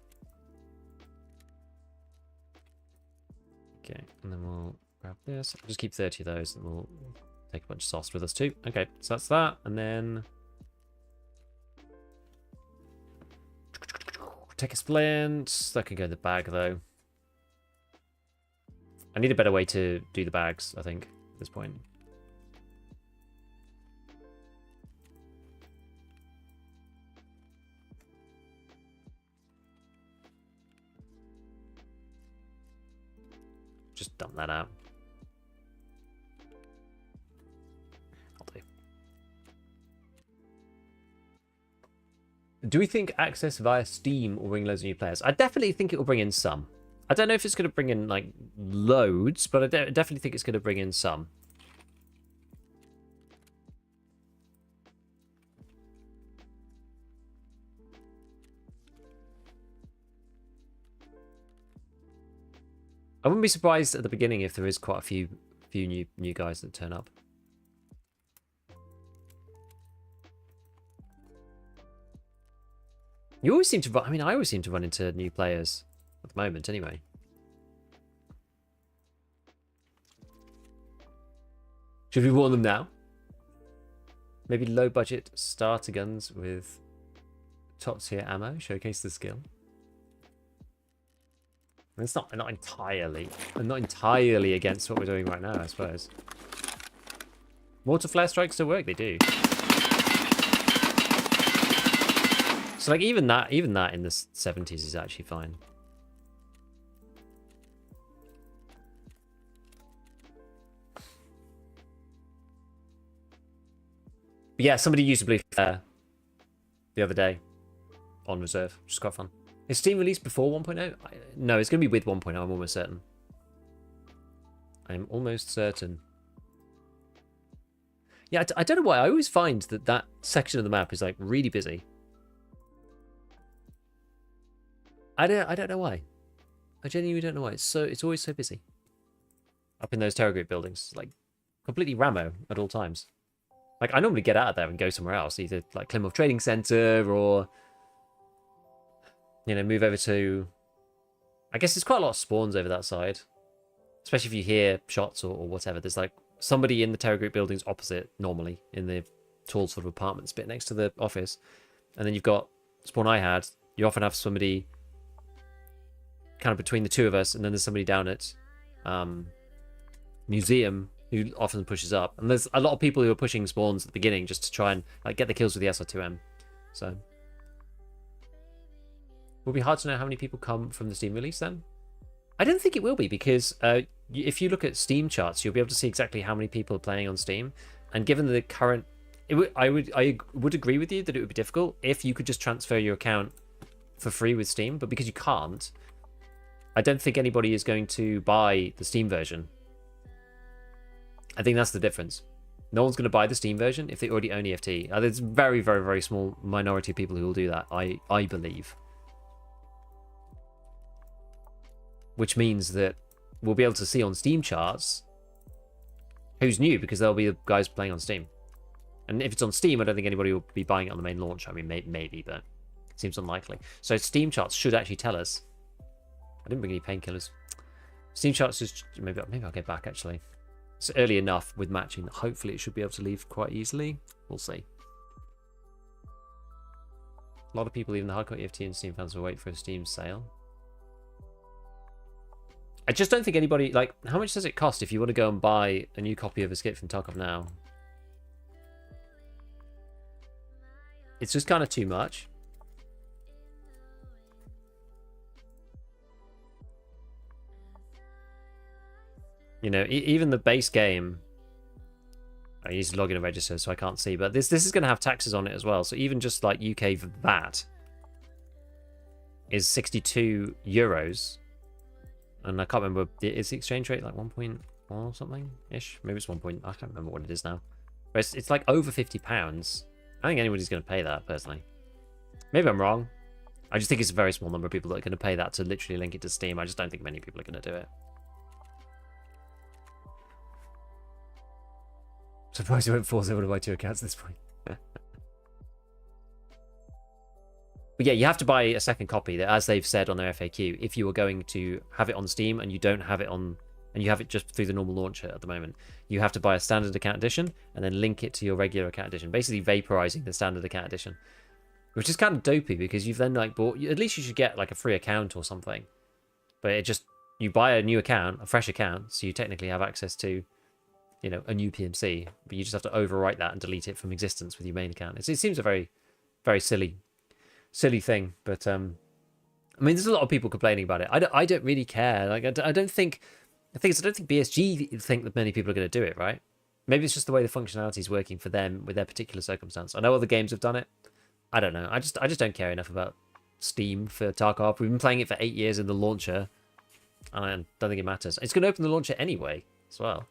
Okay, and then we'll grab this. I'll just keep 30 of those, and we'll take a bunch of sauce with us too. Okay, so that's that, and then take a splint. That can go in the bag though. I need a better way to do the bags, I think, at this point. Just dump that out. I'll do. Do we think access via Steam will bring loads of new players? I definitely think it will bring in some. I don't know if it's going to bring in like loads, but I definitely think it's going to bring in some. I wouldn't be surprised at the beginning if there is quite a few new guys that turn up. You always seem to run, I mean, I always seem to run into new players at the moment anyway. Should we warn them now? Maybe low budget starter guns with top tier ammo, showcase the skill. It's not entirely. I'm not entirely against what we're doing right now, I suppose. Mortar flare strikes still work, they do. So like even that in the 70s is actually fine. But yeah, somebody used a blue flare the other day on reserve, which is quite fun. Is Steam released before 1.0? No, it's going to be with 1.0, I'm almost certain. I'm almost certain. Yeah, I don't know why. I always find that section of the map is like really busy. I don't know why. I genuinely don't know why. It's always so busy. Up in those Terror Group buildings. Like, completely ramo at all times. Like, I normally get out of there and go somewhere else. Either, like, Plymouth Trading Center or... You know, move over to... I guess there's quite a lot of spawns over that side. Especially if you hear shots or whatever. There's, like, somebody in the Terror Group buildings opposite, normally, in the tall sort of apartments bit next to the office. And then you've got spawn I had. You often have somebody kind of between the two of us, and then there's somebody down at museum who often pushes up. And there's a lot of people who are pushing spawns at the beginning just to try and like get the kills with the SR2M. So it will be hard to know how many people come from the Steam release then. I don't think it will be, because if you look at Steam charts, you'll be able to see exactly how many people are playing on Steam. And given the current, I would agree with you that it would be difficult if you could just transfer your account for free with Steam, but because you can't, I don't think anybody is going to buy the Steam version. I think that's the difference. No one's going to buy the Steam version if they already own EFT. There's very, very, very small minority of people who will do that, I believe. Which means that we'll be able to see on Steam charts who's new, because there'll be guys playing on Steam. And if it's on Steam, I don't think anybody will be buying it on the main launch. I mean, maybe, but it seems unlikely. So Steam charts should actually tell us. I didn't bring any painkillers. Steam charts is maybe I'll get back actually. It's early enough with matching that hopefully it should be able to leave quite easily. We'll see. A lot of people, even the hardcore EFT and Steam fans, will wait for a Steam sale. I just don't think anybody, like, how much does it cost if you want to go and buy a new copy of Escape from Tarkov now? It's just kind of too much. You know, even the base game, I use login and register, so I can't see, but this is going to have taxes on it as well. So even just like UK VAT is 62 euros. And I can't remember, is the exchange rate like 1.1 or something ish? Maybe it's 1. I can't remember what it is now. But it's like over £50. I think anybody's going to pay that, personally. Maybe I'm wrong. I just think it's a very small number of people that are going to pay that to literally link it to Steam. I just don't think many people are going to do it. Surprised you won't force everyone to buy 2 accounts at this point. But yeah, you have to buy a second copy, that, as they've said on their FAQ, if you are going to have it on Steam and you don't have it on, and you have it just through the normal launcher at the moment, you have to buy a standard account edition and then link it to your regular account edition, basically vaporizing the standard account edition, which is kind of dopey because you've then like bought, at least you should get like a free account or something, but it just, you buy a new account, a fresh account, so you technically have access to, you know, a new PMC, but you just have to overwrite that and delete it from existence with your main account. It seems a very, very silly thing, but I mean, there's a lot of people complaining about it. I don't really care. Like, I don't think, the thing is, I don't think BSG think that many people are going to do it, right? Maybe it's just the way the functionality is working for them with their particular circumstance. I know other games have done it. I don't know. I just don't care enough about Steam for Tarkov. We've been playing it for 8 years in the launcher, and I don't think it matters. It's going to open the launcher anyway as well,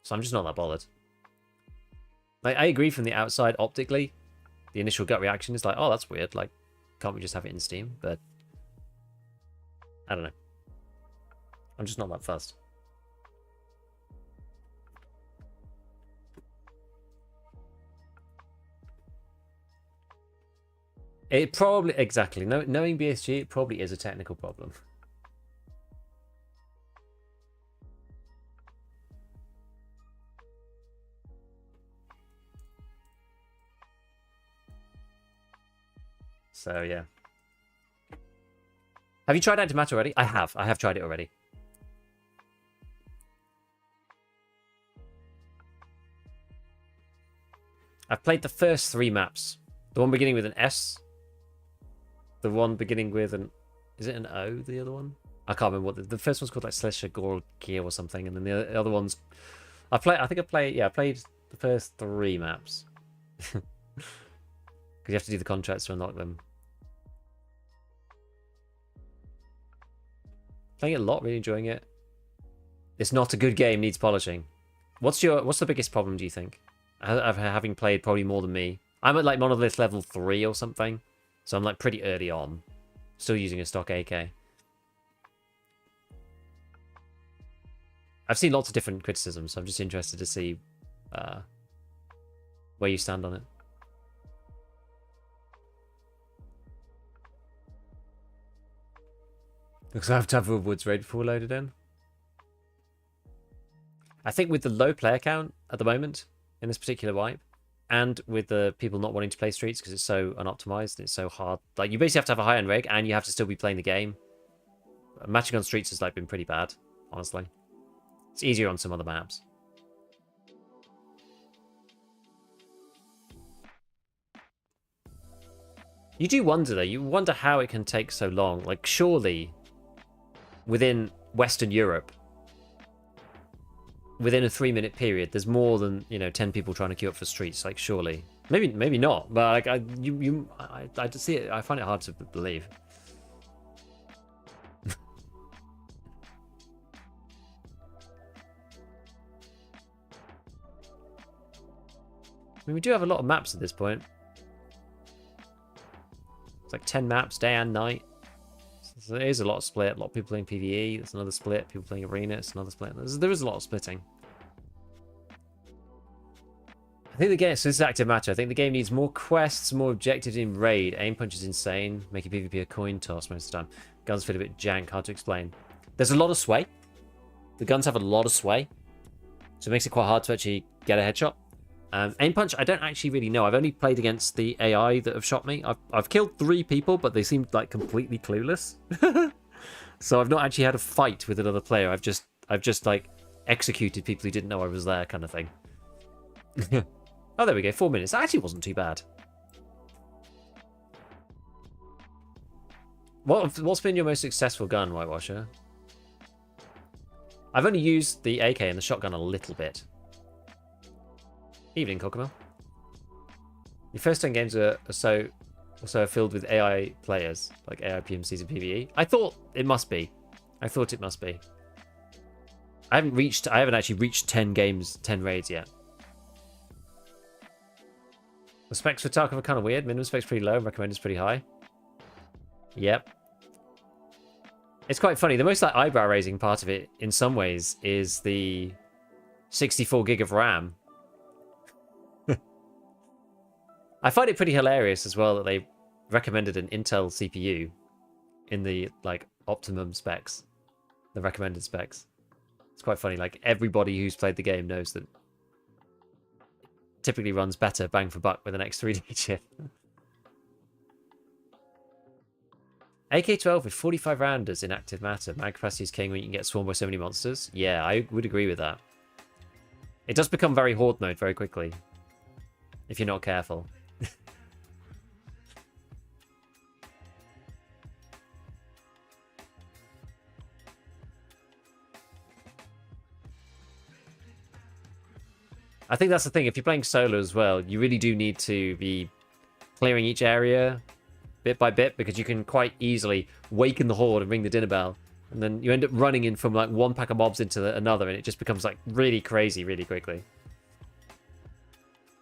so I'm just not that bothered. Like, I agree from the outside optically. The initial gut reaction is like, oh, that's weird. Like, can't we just have it in Steam? But I don't know. I'm just not that fussed. It probably, exactly. Knowing BSG, it probably is a technical problem. So, yeah. Have you tried Antimatter already? I have tried it already. I've played the first 3 maps. The one beginning with an S. The one beginning with an... Is it an O, the other one? I can't remember what... The first one's called like Slesha Gorgia or something. And then the other one's... I played the first 3 maps. Because you have to do the contracts to unlock them. Playing it a lot, really enjoying it. It's not a good game, needs polishing. What's the biggest problem, do you think? Having played probably more than me. I'm at like Monolith level 3 or something. So I'm like pretty early on. Still using a stock AK. I've seen lots of different criticisms, so I'm just interested to see where you stand on it. Looks like I have to have a Woods Raid before loaded in. I think with the low player count at the moment in this particular wipe, and with the people not wanting to play streets because it's so unoptimized, it's so hard. Like, you basically have to have a high-end rig, and you have to still be playing the game. Matching on streets has like been pretty bad, honestly. It's easier on some other maps. You do wonder, though. You wonder how it can take so long. Like, surely, within Western Europe, within a 3-minute period, there's more than 10 people trying to queue up for streets. Like, surely, maybe not. But like, I just see it. I find it hard to believe. I mean, we do have a lot of maps at this point. It's like 10 maps, day and night. So there is a lot of split. A lot of people playing PvE. There's another split. People playing Arena. It's another split. There is a lot of splitting. I think the game, so this is active matter. I think the game needs more quests, more objectives in raid. Aim punch is insane, making PvP a coin toss most of the time. Guns feel a bit jank, hard to explain. There's a lot of sway. The guns have a lot of sway, so it makes it quite hard to actually get a headshot. Aim punch, I don't actually really know. I've only played against the AI that have shot me. I've killed 3 people, but they seemed like completely clueless. So I've not actually had a fight with another player. I've just like executed people who didn't know I was there, kind of thing. Oh, there we go. 4 minutes. That actually wasn't too bad. What's been your most successful gun, Whitewasher? I've only used the AK and the shotgun a little bit. Evening, Cockamel. Your first 10 games are so filled with AI players, like AI PMCs and PvE. I thought it must be. I haven't actually reached 10 games, 10 raids yet. The specs for Tarkov are kind of weird. Minimum specs pretty low, recommended is pretty high. Yep. It's quite funny. The most like eyebrow raising part of it, in some ways, is the 64 gig of RAM. I find it pretty hilarious as well that they recommended an Intel CPU in the like optimum specs, the recommended specs. It's quite funny. Like, everybody who's played the game knows that it typically runs better bang for buck with an X3D chip. AK-12 with 45 rounders in active matter. Mag capacity is king when you can get swarmed by so many monsters. Yeah, I would agree with that. It does become very horde mode very quickly if you're not careful. I think that's the thing. If you're playing solo as well, you really do need to be clearing each area bit by bit, because you can quite easily waken the horde and ring the dinner bell, and then you end up running in from like one pack of mobs into another, and it just becomes like really crazy really quickly.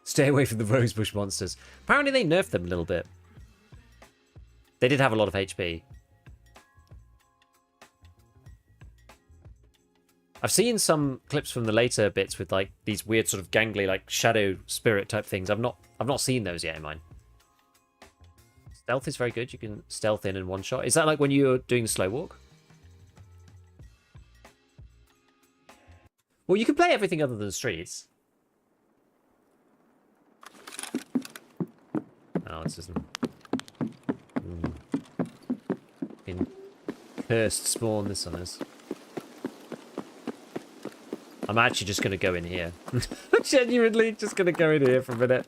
Stay away from the rosebush monsters. Apparently they nerfed them a little bit. They did have a lot of HP. I've seen some clips from the later bits with like these weird sort of gangly like shadow spirit type things. I've not seen those yet in mine. Stealth is very good. You can stealth in one shot. Is that like when you're doing the slow walk? Well, you can play everything other than streets. Oh, this isn't. In cursed spawn, this one is. I'm actually just going to go in here. I'm genuinely just going to go in here for a minute.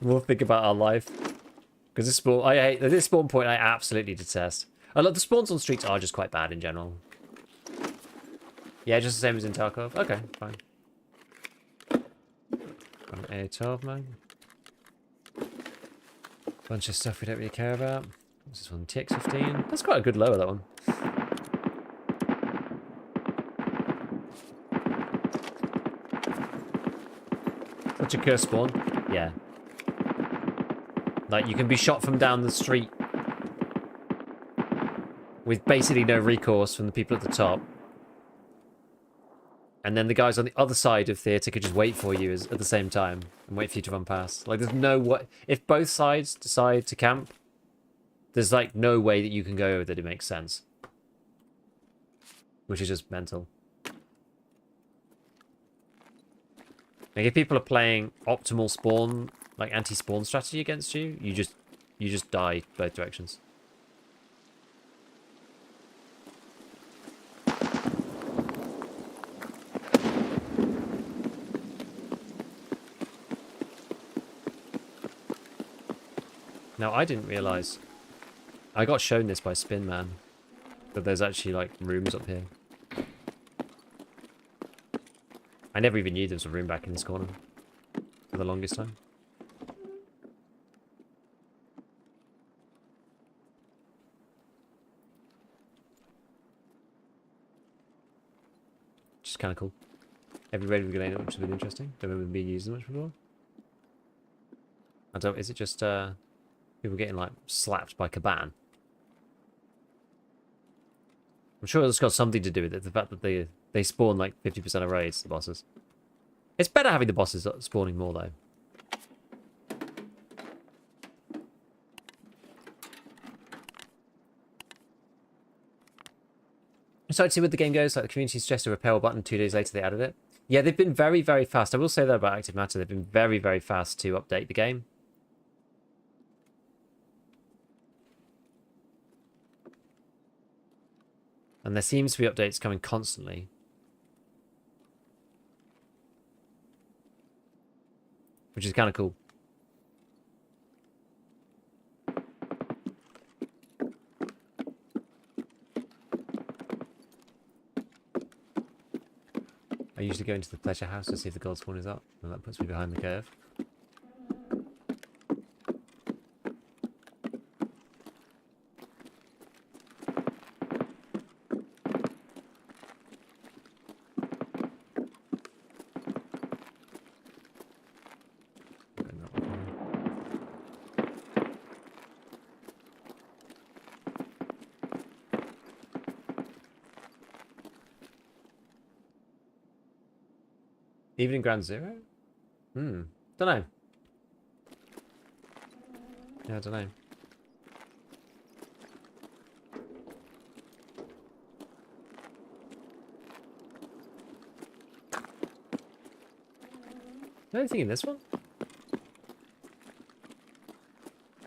We'll think about our life. Because this spawn, I hate this spawn point. I absolutely detest. The spawns on streets are just quite bad in general. Yeah, just the same as in Tarkov. Okay, fine. Got an A12, man. Bunch of stuff we don't really care about. This is one TX15. That's quite a good lower, that one. Such a cursed spawn. Yeah. Like, you can be shot from down the street with basically no recourse from the people at the top. And then the guys on the other side of theatre could just wait for you at the same time and wait for you to run past. Like, there's no way. If both sides decide to camp, there's like no way that you can go that it makes sense. Which is just mental. Like, if people are playing optimal spawn, like anti-spawn strategy against you, you just die both directions. Now, I didn't realise. I got shown this by Spin Man. That there's actually, like, rooms up here. I never even knew there was a room back in this corner. For the longest time. Which is kind of cool. Every raid we've gone, which has been interesting. Don't remember being used as much before. I don't. Is it just people getting like slapped by Caban? I'm sure it's got something to do with it. The fact that they spawn like 50% of raids, the bosses. It's better having the bosses spawning more though. I'm starting to see where the game goes. Like, the community suggested a repair button. 2 days later, they added it. Yeah, they've been very, very fast. I will say that about Active Matter. They've been very, very fast to update the game. And there seems to be updates coming constantly. Which is kind of cool. I usually go into the pleasure house to see if the gold spawn is up, and that puts me behind the curve. Even in Ground Zero? Don't know. Yeah, I don't know. Anything in this one?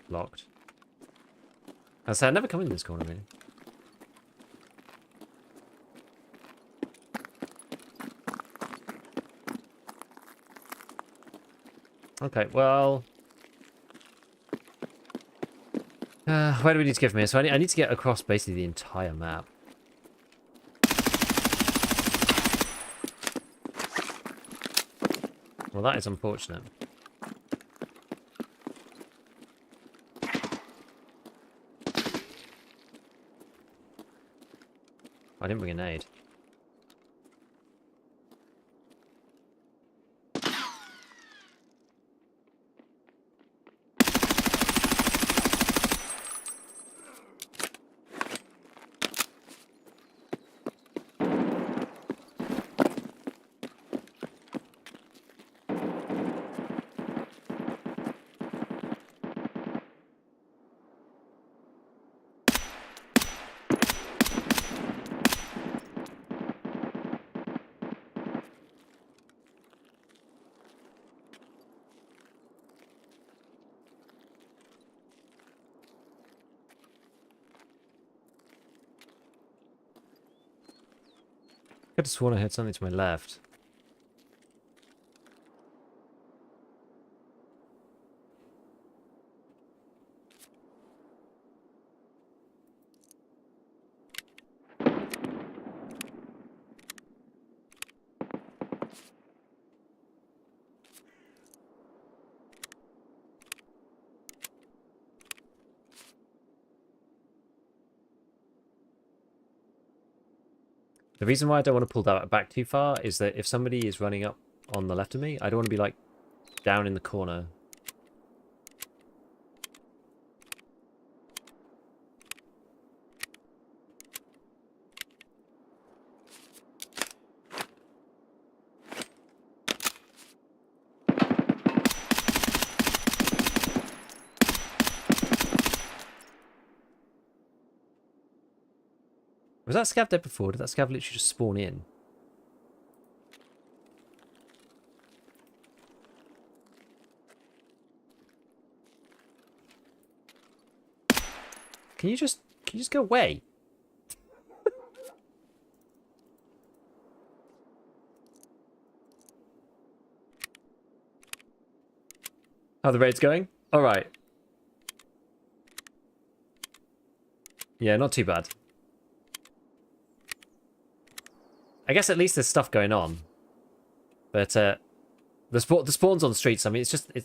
Locked. I say I never come in this corner really. Okay, well... where do we need to get from here? So I need to get across basically the entire map. Well, that is unfortunate. I didn't bring a nade. I could have sworn I heard something to my left. The reason why I don't want to pull that back too far is that if somebody is running up on the left of me, I don't want to be like down in the corner. Was that scav dead before? Did that scav literally just spawn in? Can you just go away? How the raid's going? All right. Yeah, not too bad. I guess at least there's stuff going on. But the spawns on the streets, I mean, to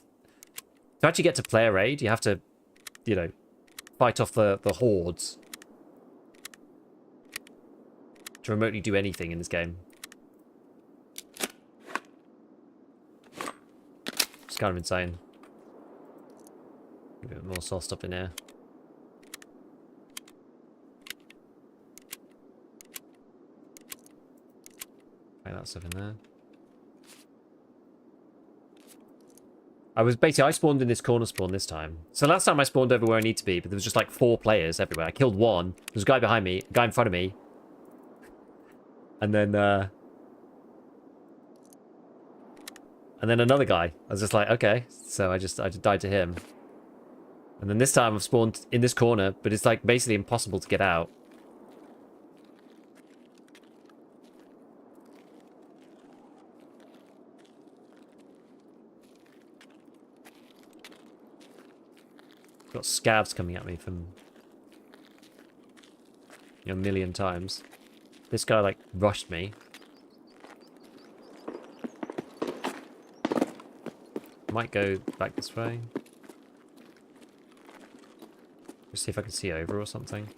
actually get to player raid, you have to, you know, fight off the hordes to remotely do anything in this game. It's kind of insane. A bit more sauced up in here. Hang that stuff in there. I spawned in this corner spawn this time. So last time I spawned over where I need to be, but there was just like 4 players everywhere. I killed one. There was a guy behind me, a guy in front of me. And then another guy. I was just like, okay. So I just died to him. And then this time I've spawned in this corner, but it's like basically impossible to get out. Got scavs coming at me from, you know, a million times. This guy like rushed me. Might go back this way. Just see if I can see over or something.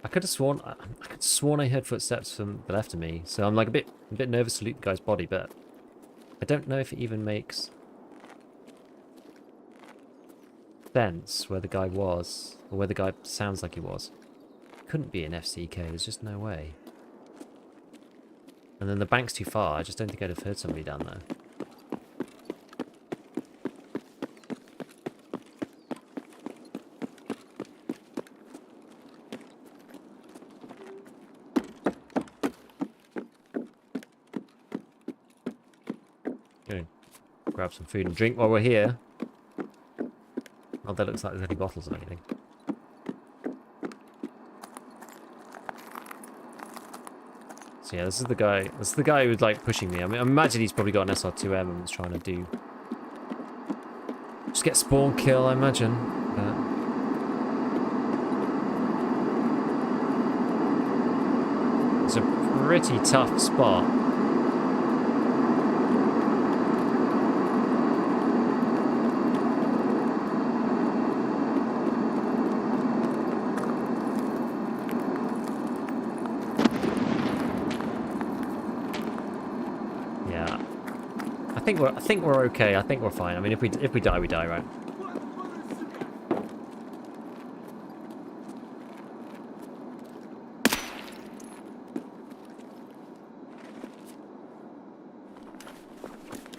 I could have sworn I heard footsteps from the left of me, so I'm like a bit nervous to loot the guy's body, but I don't know if it even makes sense where the guy was, or where the guy sounds like he was. Couldn't be an FCK, there's just no way. And then the bank's too far, I just don't think I'd have heard somebody down there. Gonna grab some food and drink while we're here. Oh, that looks like there's any bottles or anything. So yeah, this is the guy. This is the guy who's like pushing me. I mean, I imagine he's probably got an SR2M and is trying to do just get spawn kill. I imagine. But it's a pretty tough spot. I think we're okay. I think we're fine. I mean, if we die, we die, right?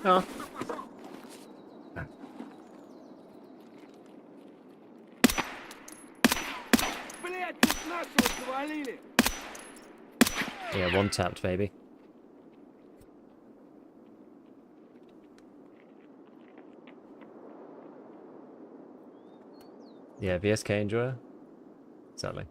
Oh. Yeah, one tapped, baby. Yeah, VSK enjoyer. Exactly.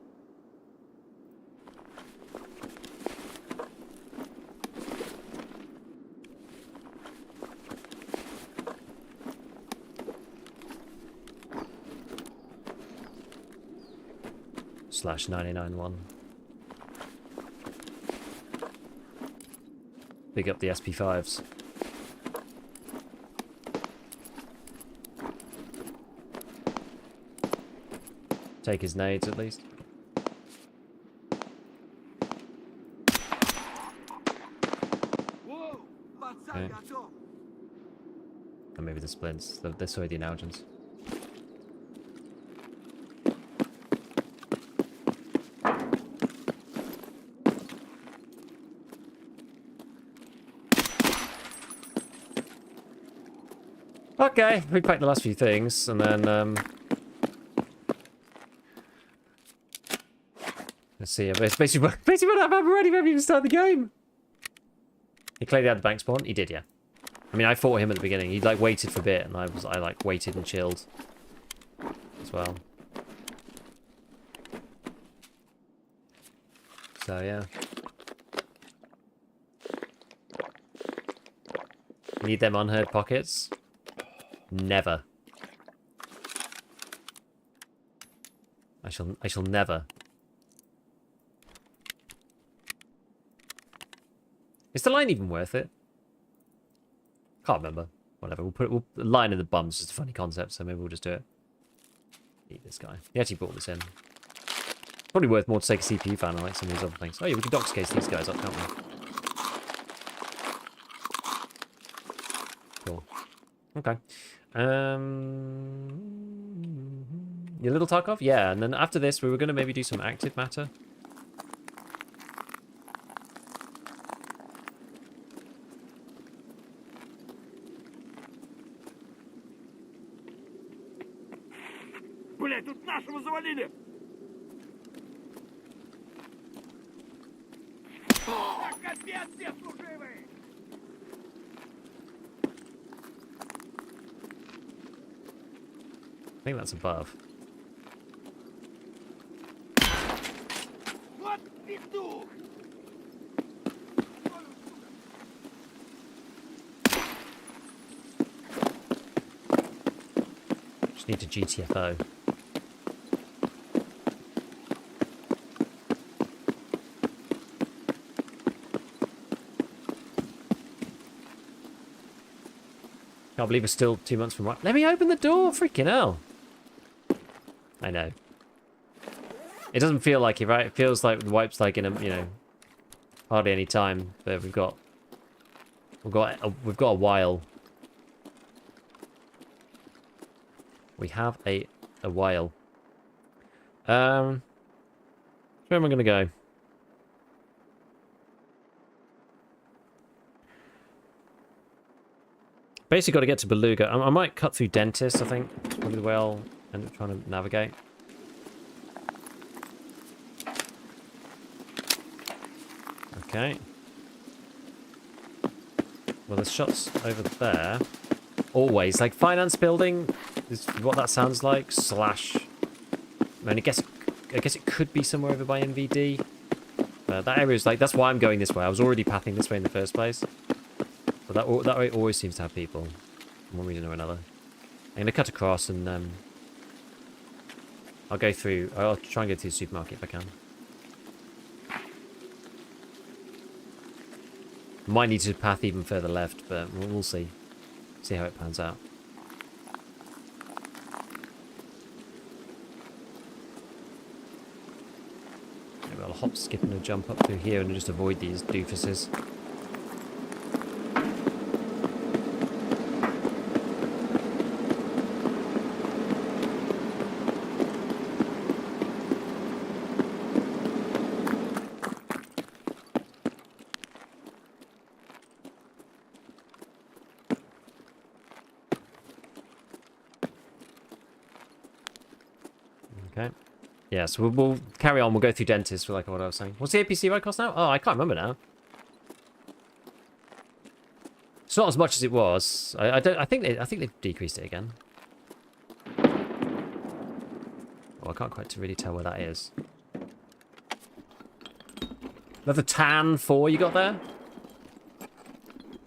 /991. Big up the SP5s. Take his nades at least. Okay. Or maybe the splints. This way the Inalgins. Okay, we packed the last few things, and then let's see. It's basically what I've already. We haven't even started the game. He clearly had the bank spawn. He did, yeah. I mean, I fought him at the beginning. He like waited for a bit, and I like waited and chilled as well. So yeah. Need them unheard pockets? Never. I shall never. Is the line even worth it? Can't remember. Whatever. We'll line in the bums. It's just a funny concept, so maybe we'll just do it. Eat this guy. He actually brought this in. Probably worth more to take a CPU fan, I like some of these other things. Oh yeah, we can dox case these guys up, can't we? Cool. Okay. Your little Tarkov? Yeah, and then after this, we were going to maybe do some active matter. Блять, тут нашего завалили! Так, капец, все служивые! I think that's above. Вот петух! Just need to GTFO. Can't believe we're still 2 months from what? Let me open the door! Freaking hell! I know. It doesn't feel like it, right? It feels like the wipe's like in a, you know, hardly any time. But we've got a while. We have a while. Where am I gonna go? Basically, got to get to Beluga. I might cut through Dentist. I think it's probably the way I'll end up trying to navigate. Okay. Well, there's shots over there. Always like finance building is what that sounds like. Slash. I mean, I guess it could be somewhere over by MVD. That area is like, that's why I'm going this way. I was already pathing this way in the first place. But that way always seems to have people, for one reason or another. I'm going to cut across and I'll go through. I'll try and go through the supermarket if I can. Might need to path even further left, but we'll see. See how it pans out. Maybe I'll hop, skip, and a jump up through here and just avoid these doofuses. Okay. Yeah, so we'll carry on. We'll go through Dentist for like what I was saying. What's the APC ride cost now? Oh, I can't remember now. It's not as much as it was. I think they've decreased it again. Oh, I can't quite really tell where that is. Another tan 4 you got there?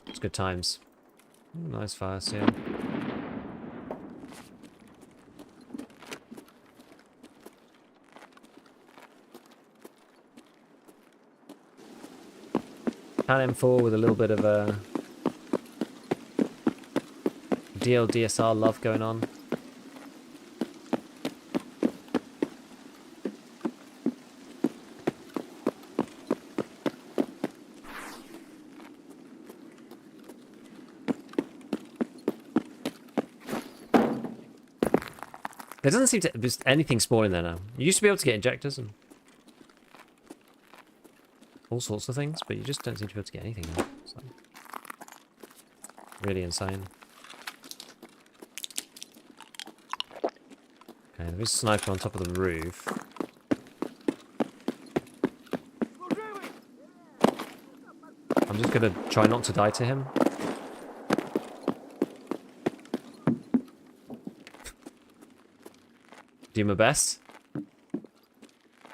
It's good times. Ooh, nice fire seal. Tan M4 with a little bit of a DSR love going on. There doesn't seem to be anything spawning there now. You used to be able to get injectors and all sorts of things, but you just don't seem to be able to get anything now. So, really insane. Okay, there is a sniper on top of the roof. I'm just gonna try not to die to him. Do my best.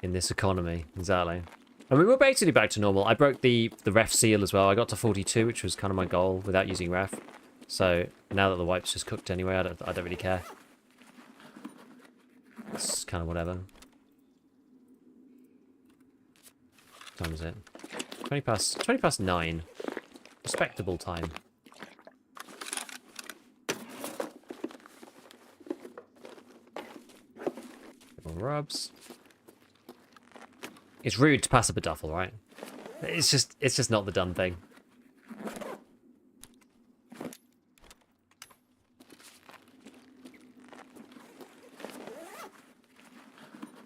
In this economy, exactly. I mean, we're basically back to normal. I broke the ref seal as well. I got to 42, which was kind of my goal without using ref. So now that the wipe's just cooked anyway, I don't really care. It's kind of whatever. What time is it? 20 past 9. Respectable time. More rubs. It's rude to pass up a duffel, right? It's just not the done thing.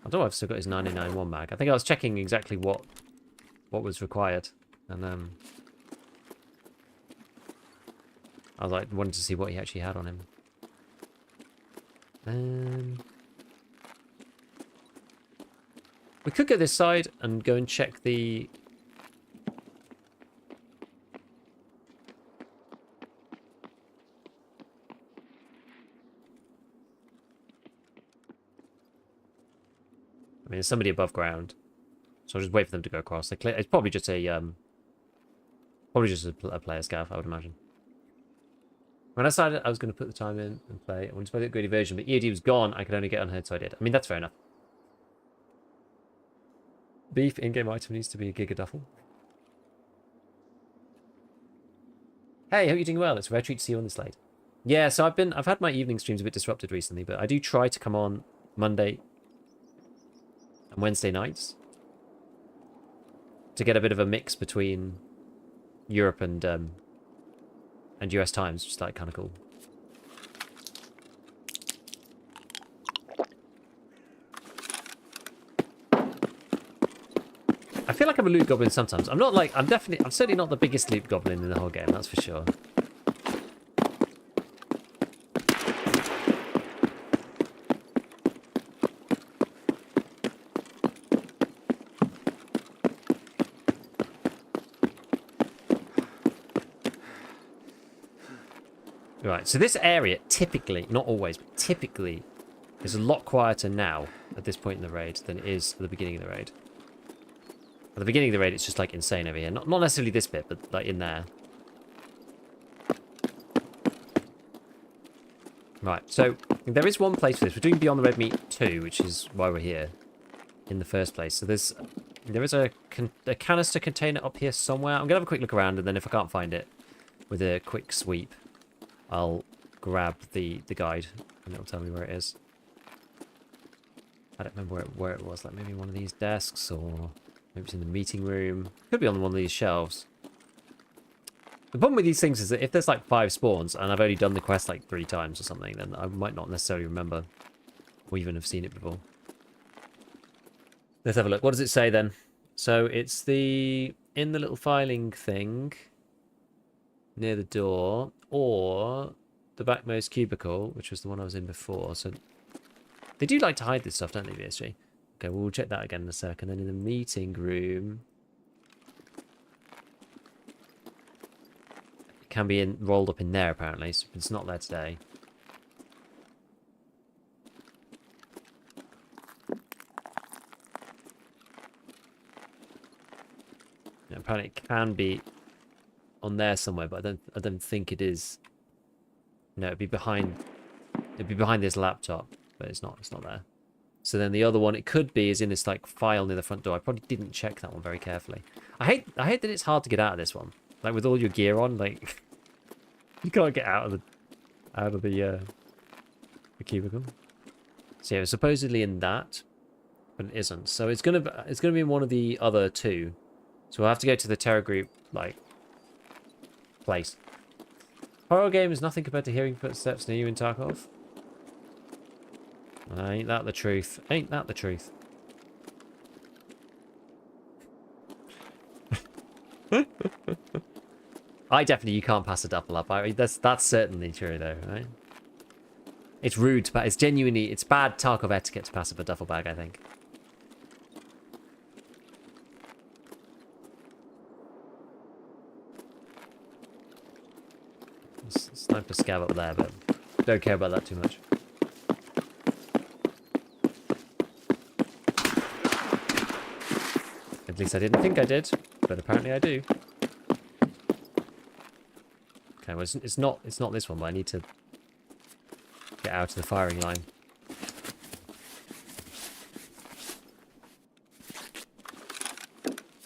I don't know if I've still got his 991 mag. I think I was checking exactly what was required, and I was like wanted to see what he actually had on him. We could go this side and go and check the... I mean, there's somebody above ground, so I'll just wait for them to go across. It's probably just a player scav, I would imagine. When I decided I was going to put the time in and play, I wanted to play the upgraded version, but EOD was gone. I could only get unheard, so I did. I mean, that's fair enough. Beef in-game item needs to be a Giga Duffel. Hey, hope you're doing well. It's a rare treat to see you on this late. Yeah, so I've had my evening streams a bit disrupted recently, but I do try to come on Monday and Wednesday nights to get a bit of a mix between Europe and US times, which is like kind of cool. I feel like I'm a loot goblin sometimes. I'm certainly not the biggest loot goblin in the whole game, that's for sure. Right, so this area typically, not always, but typically is a lot quieter now at this point in the raid than it is at the beginning of the raid. At the beginning of the raid, it's just like insane over here. Not necessarily this bit, but like in there. Right, so there is one place for this. We're doing Beyond the Red Meat 2, which is why we're here in the first place. So there is a canister container up here somewhere. I'm going to have a quick look around, and then if I can't find it with a quick sweep, I'll grab the guide, and it'll tell me where it is. I don't remember where it was. Like maybe one of these desks, or maybe it's in the meeting room. Could be on one of these shelves. The problem with these things is that if there's like 5 spawns and I've only done the quest like 3 times or something, then I might not necessarily remember or even have seen it before. Let's have a look. What does it say then? So it's in the little filing thing near the door, or the backmost cubicle, which was the one I was in before. So they do like to hide this stuff, don't they, VSG? Okay, we'll check that again in a sec. And then in the meeting room, it can be rolled up in there, apparently. So it's not there today. Yeah, apparently it can be on there somewhere, but I don't think it is. No, it'd be behind this laptop, but it's not there. So then the other one it could be is in this like file near the front door. I probably didn't check that one very carefully. I hate that it's hard to get out of this one. Like with all your gear on, like you can't get out of the cubicle. So yeah, it's supposedly in that, but it isn't. So it's gonna be in one of the other 2. So we'll have to go to the Terror Group like place. Horror game is nothing compared to hearing footsteps near you in Tarkov. Ain't that the truth? Ain't that the truth? You can't pass a duffel up. That's certainly true though, right? It's rude, but it's genuinely, it's bad Tarkov etiquette to pass up a duffel bag, I think. Sniper scav up there, but don't care about that too much. At least I didn't think I did, but apparently I do. Okay, well it's not this one, but I need to get out of the firing line.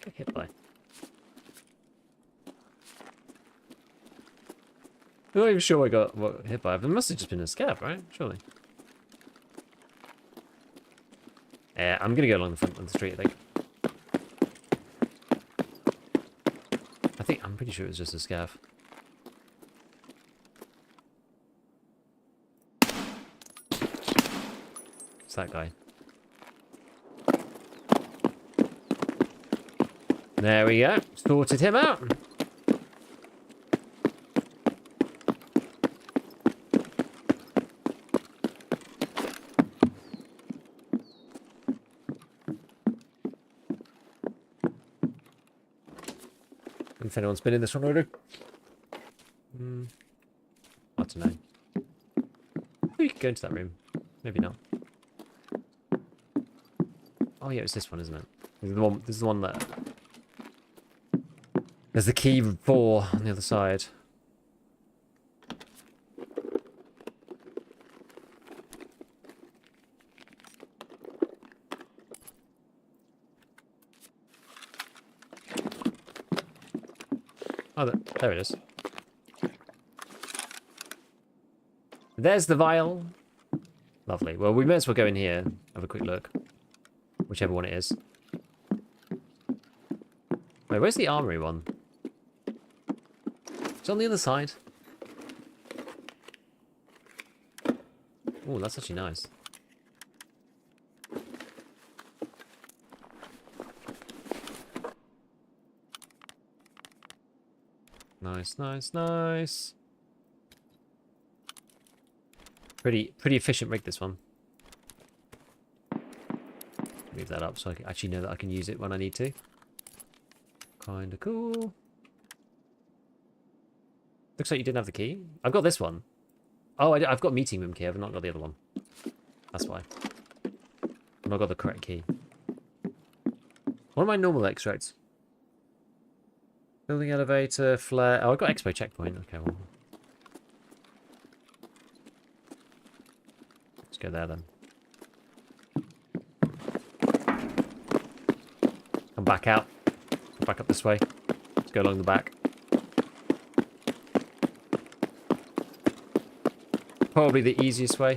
Get hit by. I'm not even sure I got what hit by. It must have just been a scav, right? Surely. Yeah, I'm gonna go along the front of the street, I think. I'm pretty sure it was just a scav. It's that guy. There we go. Sorted him out. If anyone's been in this one already. I don't know. Maybe you could go into that room. Maybe not. Oh yeah, it's this one, isn't it? This is the one that... There's the key 4 on the other side. Oh, there it is. There's the vial. Lovely. Well, we may as well go in here, have a quick look. Whichever one it is. Wait, where's the armory one? It's on the other side. Oh, that's actually nice. Nice, nice, nice. Pretty efficient rig, this one. Move that up so I can actually know that I can use it when I need to. Kinda cool. Looks like you didn't have the key. I've got this one. Oh, I've got meeting room key. I've not got the other one. That's why. I've not got the correct key. What are my normal extracts? Building elevator, flare. Oh, I've got expo checkpoint. Okay, well. Let's go there then. Come back out. Come back up this way. Let's go along the back. Probably the easiest way.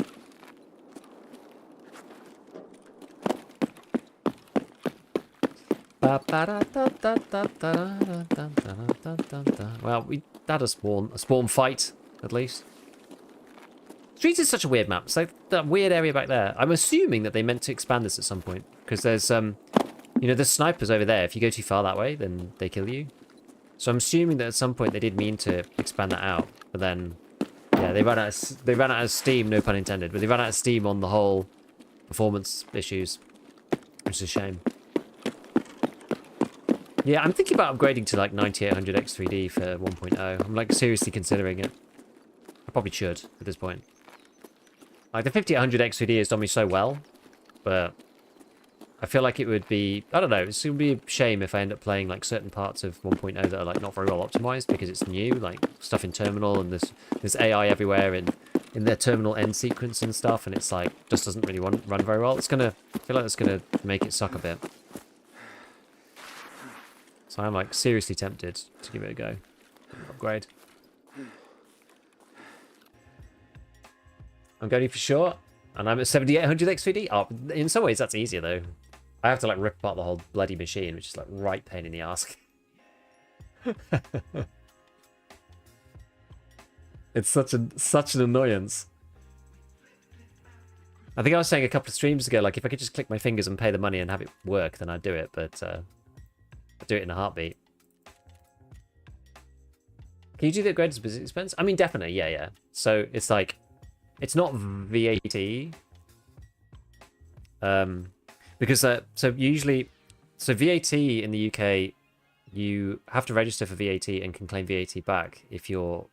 Well, we had a spawn fight, at least. Streets is such a weird map. It's like that weird area back there. I'm assuming that they meant to expand this at some point. Because there's, you know, there's snipers over there. If you go too far that way, then they kill you. So I'm assuming that at some point they did mean to expand that out. But then, yeah, they ran out of steam, no pun intended. But they ran out of steam on the whole performance issues. Which is a shame. Yeah, I'm thinking about upgrading to like 9800 X3D for 1.0. I'm like seriously considering it. I probably should at this point. Like the 5800 X3D has done me so well, but I feel like it would be, I don't know, it would be a shame if I end up playing like certain parts of 1.0 that are like not very well optimized because it's new, like stuff in terminal and there's AI everywhere in their terminal end sequence and stuff, and it's like just doesn't really run very well. It's gonna, I feel like it's gonna make it suck a bit. So I'm like seriously tempted to give it a go. Upgrade. I'm going for sure, and I'm at 7800 X3D. Oh, in some ways that's easier though. I have to like rip apart the whole bloody machine, which is like right pain in the ass. It's such an annoyance. I think I was saying a couple of streams ago, like if I could just click my fingers and pay the money and have it work, then I'd do it. But I'd do it in a heartbeat. Can you do the upgrades at business expense? I mean, definitely, yeah. So it's like, It's not VAT. Because so usually, so VAT in the UK, you have to register for VAT and can claim VAT back if your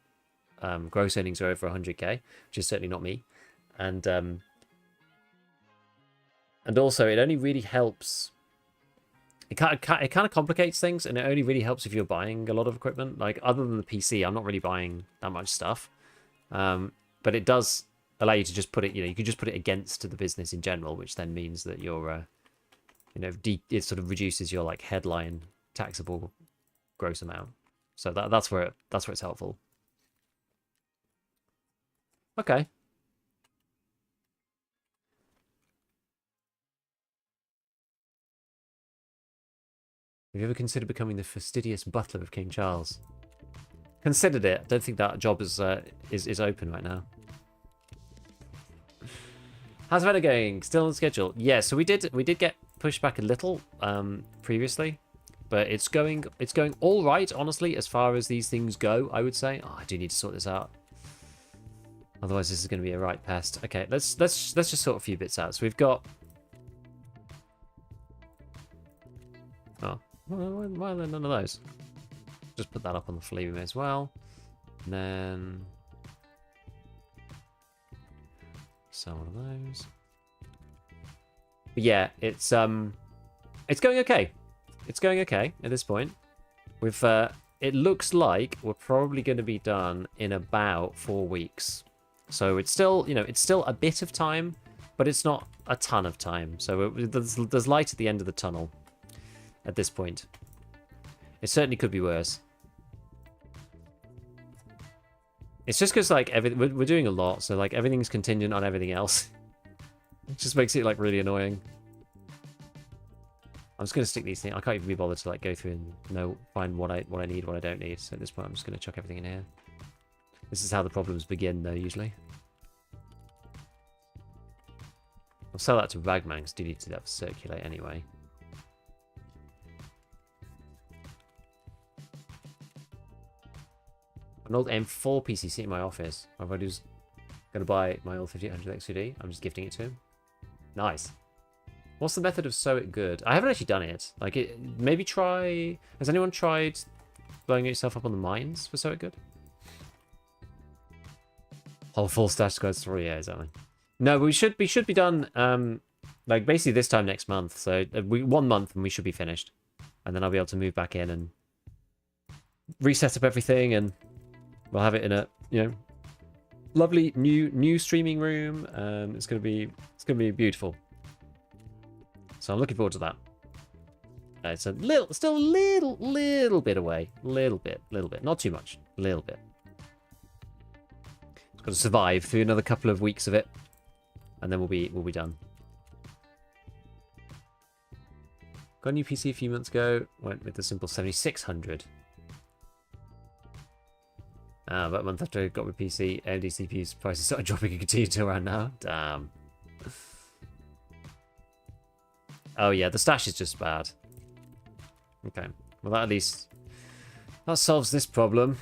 gross earnings are over 100k, which is certainly not me. And also it only really helps. It kind of complicates things, and it only really helps if you're buying a lot of equipment. Like, other than the PC, I'm not really buying that much stuff. But it does allow you to just put it, you can just put it against the business in general, which then means that you're, it sort of reduces your like headline taxable gross amount. So that's where it's helpful. Okay. Have you ever considered becoming the fastidious butler of King Charles? Considered it. I don't think that job is open right now. How's Veda going? Still on schedule? Yeah, so we did get pushed back a little previously, but it's going all right, honestly, as far as these things go, I would say. Oh, I do need to sort this out. Otherwise this is going to be a right pest. Okay, let's just sort a few bits out. So we've got, oh, why are there none of those? Just put that up on the flea as well. And then sell one of those. But yeah, it's going okay. It's going okay at this point. We've it looks like we're probably going to be done in about 4 weeks. So it's still, it's still a bit of time, but it's not a ton of time. So there's light at the end of the tunnel at this point. It certainly could be worse. It's just because like we're doing a lot, so like everything's contingent on everything else. It just makes it like really annoying. I'm just gonna stick these things. I can't even be bothered to like go through and find what I need, what I don't need. So at this point, I'm just gonna chuck everything in here. This is how the problems begin, though. Usually, I'll sell that to Ragman because I do need to do that for circulate anyway. An old M4 PC sitting in my office. My buddy's going to buy my old 5800 XUD. I'm just gifting it to him. Nice. What's the method of sew it good? I haven't actually done it. Like, maybe try... Has anyone tried blowing yourself up on the mines for sew it good? Whole full stash squads 3 years, aren't we? No, we should be done, like, basically this time next month. So, 1 month and we should be finished. And then I'll be able to move back in and reset up everything, and we'll have it in a, lovely new streaming room. It's gonna be beautiful. So I'm looking forward to that. It's still a little bit away, little bit, not too much, a little bit. It's got to survive through another couple of weeks of it, and then we'll be done. Got a new PC a few months ago. Went with the simple 7600. About a month after I got my PC, AMD CPU's prices started dropping and continue to around now. Damn. Oh yeah, the stash is just bad. Okay, well that solves this problem.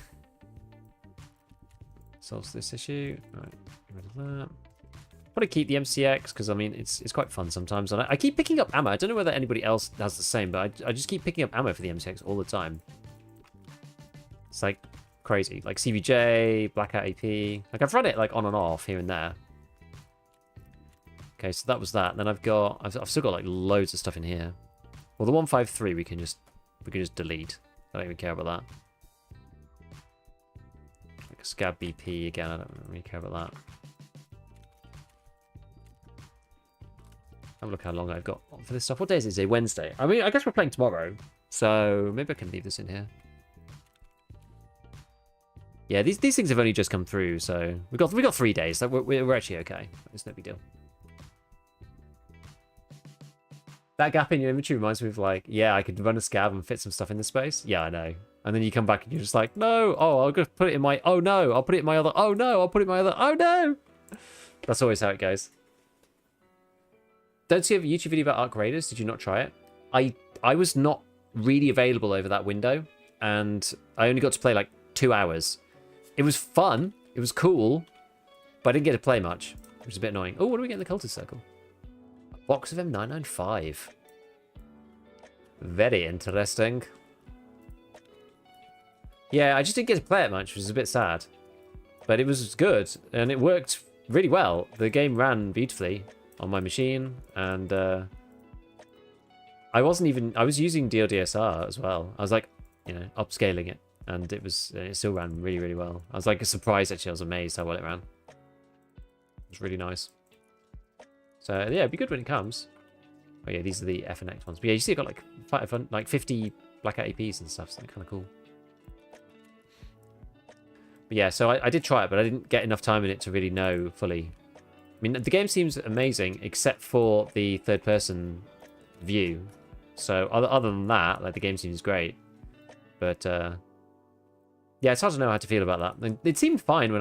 Solves this issue. Alright, get rid of that. Probably keep the MCX, because I mean it's quite fun sometimes. And I keep picking up ammo. I don't know whether anybody else has the same, but I just keep picking up ammo for the MCX all the time. It's like crazy. Like CVJ, Blackout AP. Like I've run it like on and off here and there. Okay, so that was that. And then I've still got like loads of stuff in here. Well, the 153 we can just delete. I don't even care about that. Like a Scav BP again. I don't really care about that. Have a look how long I've got for this stuff. What day is it today? Wednesday. I mean, I guess we're playing tomorrow, so maybe I can leave this in here. Yeah, these things have only just come through, so we got 3 days. So we're actually okay. It's no big deal. That gap in your inventory reminds me of like, yeah, I could run a scav and fit some stuff in the space. Yeah, I know. And then you come back and you're just like, no, oh, I'll just put it in my, oh no, I'll put it in my other, oh no, I'll put it in my other, oh no. That's always how it goes. Don't see a YouTube video about Arc Raiders. Did you not try it? I was not really available over that window, and I only got to play like 2 hours. It was fun. It was cool. But I didn't get to play much, which is a bit annoying. Oh, what do we get in the cultist circle? A box of M995. Very interesting. Yeah, I just didn't get to play it much, which is a bit sad. But it was good, and it worked really well. The game ran beautifully on my machine, and I was using DLDSR as well. I was like, you know, upscaling it, and it still ran really, really well. I was like surprised, actually. I was amazed how well it ran. It was really nice. So yeah, it'd be good when it comes. Oh yeah, these are the F and X ones. But yeah, you see, it got like 50 Blackout APs and stuff. So kind of cool. But yeah, so I did try it, but I didn't get enough time in it to really know fully. I mean, the game seems amazing, except for the third-person view. So other than that, like, the game seems great. But yeah, it's hard to know how to feel about that. And it seemed fine when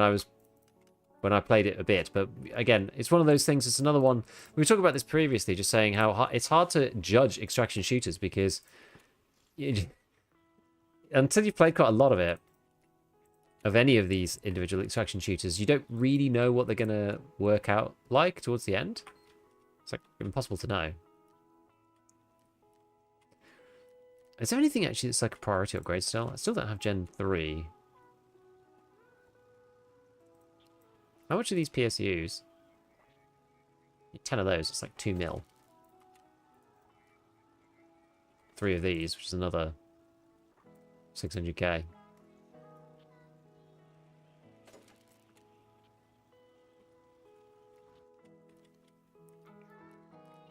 I played it a bit, but again, it's one of those things. It's another one. We were talking about this previously, just saying how it's hard to judge extraction shooters because until you've played quite a lot of any of these individual extraction shooters, you don't really know what they're going to work out like towards the end. It's like impossible to know. Is there anything actually that's like a priority upgrade still? I still don't have Gen 3. How much are these PSUs? 10 of those, it's like 2 mil. 3 of these, which is another 600k.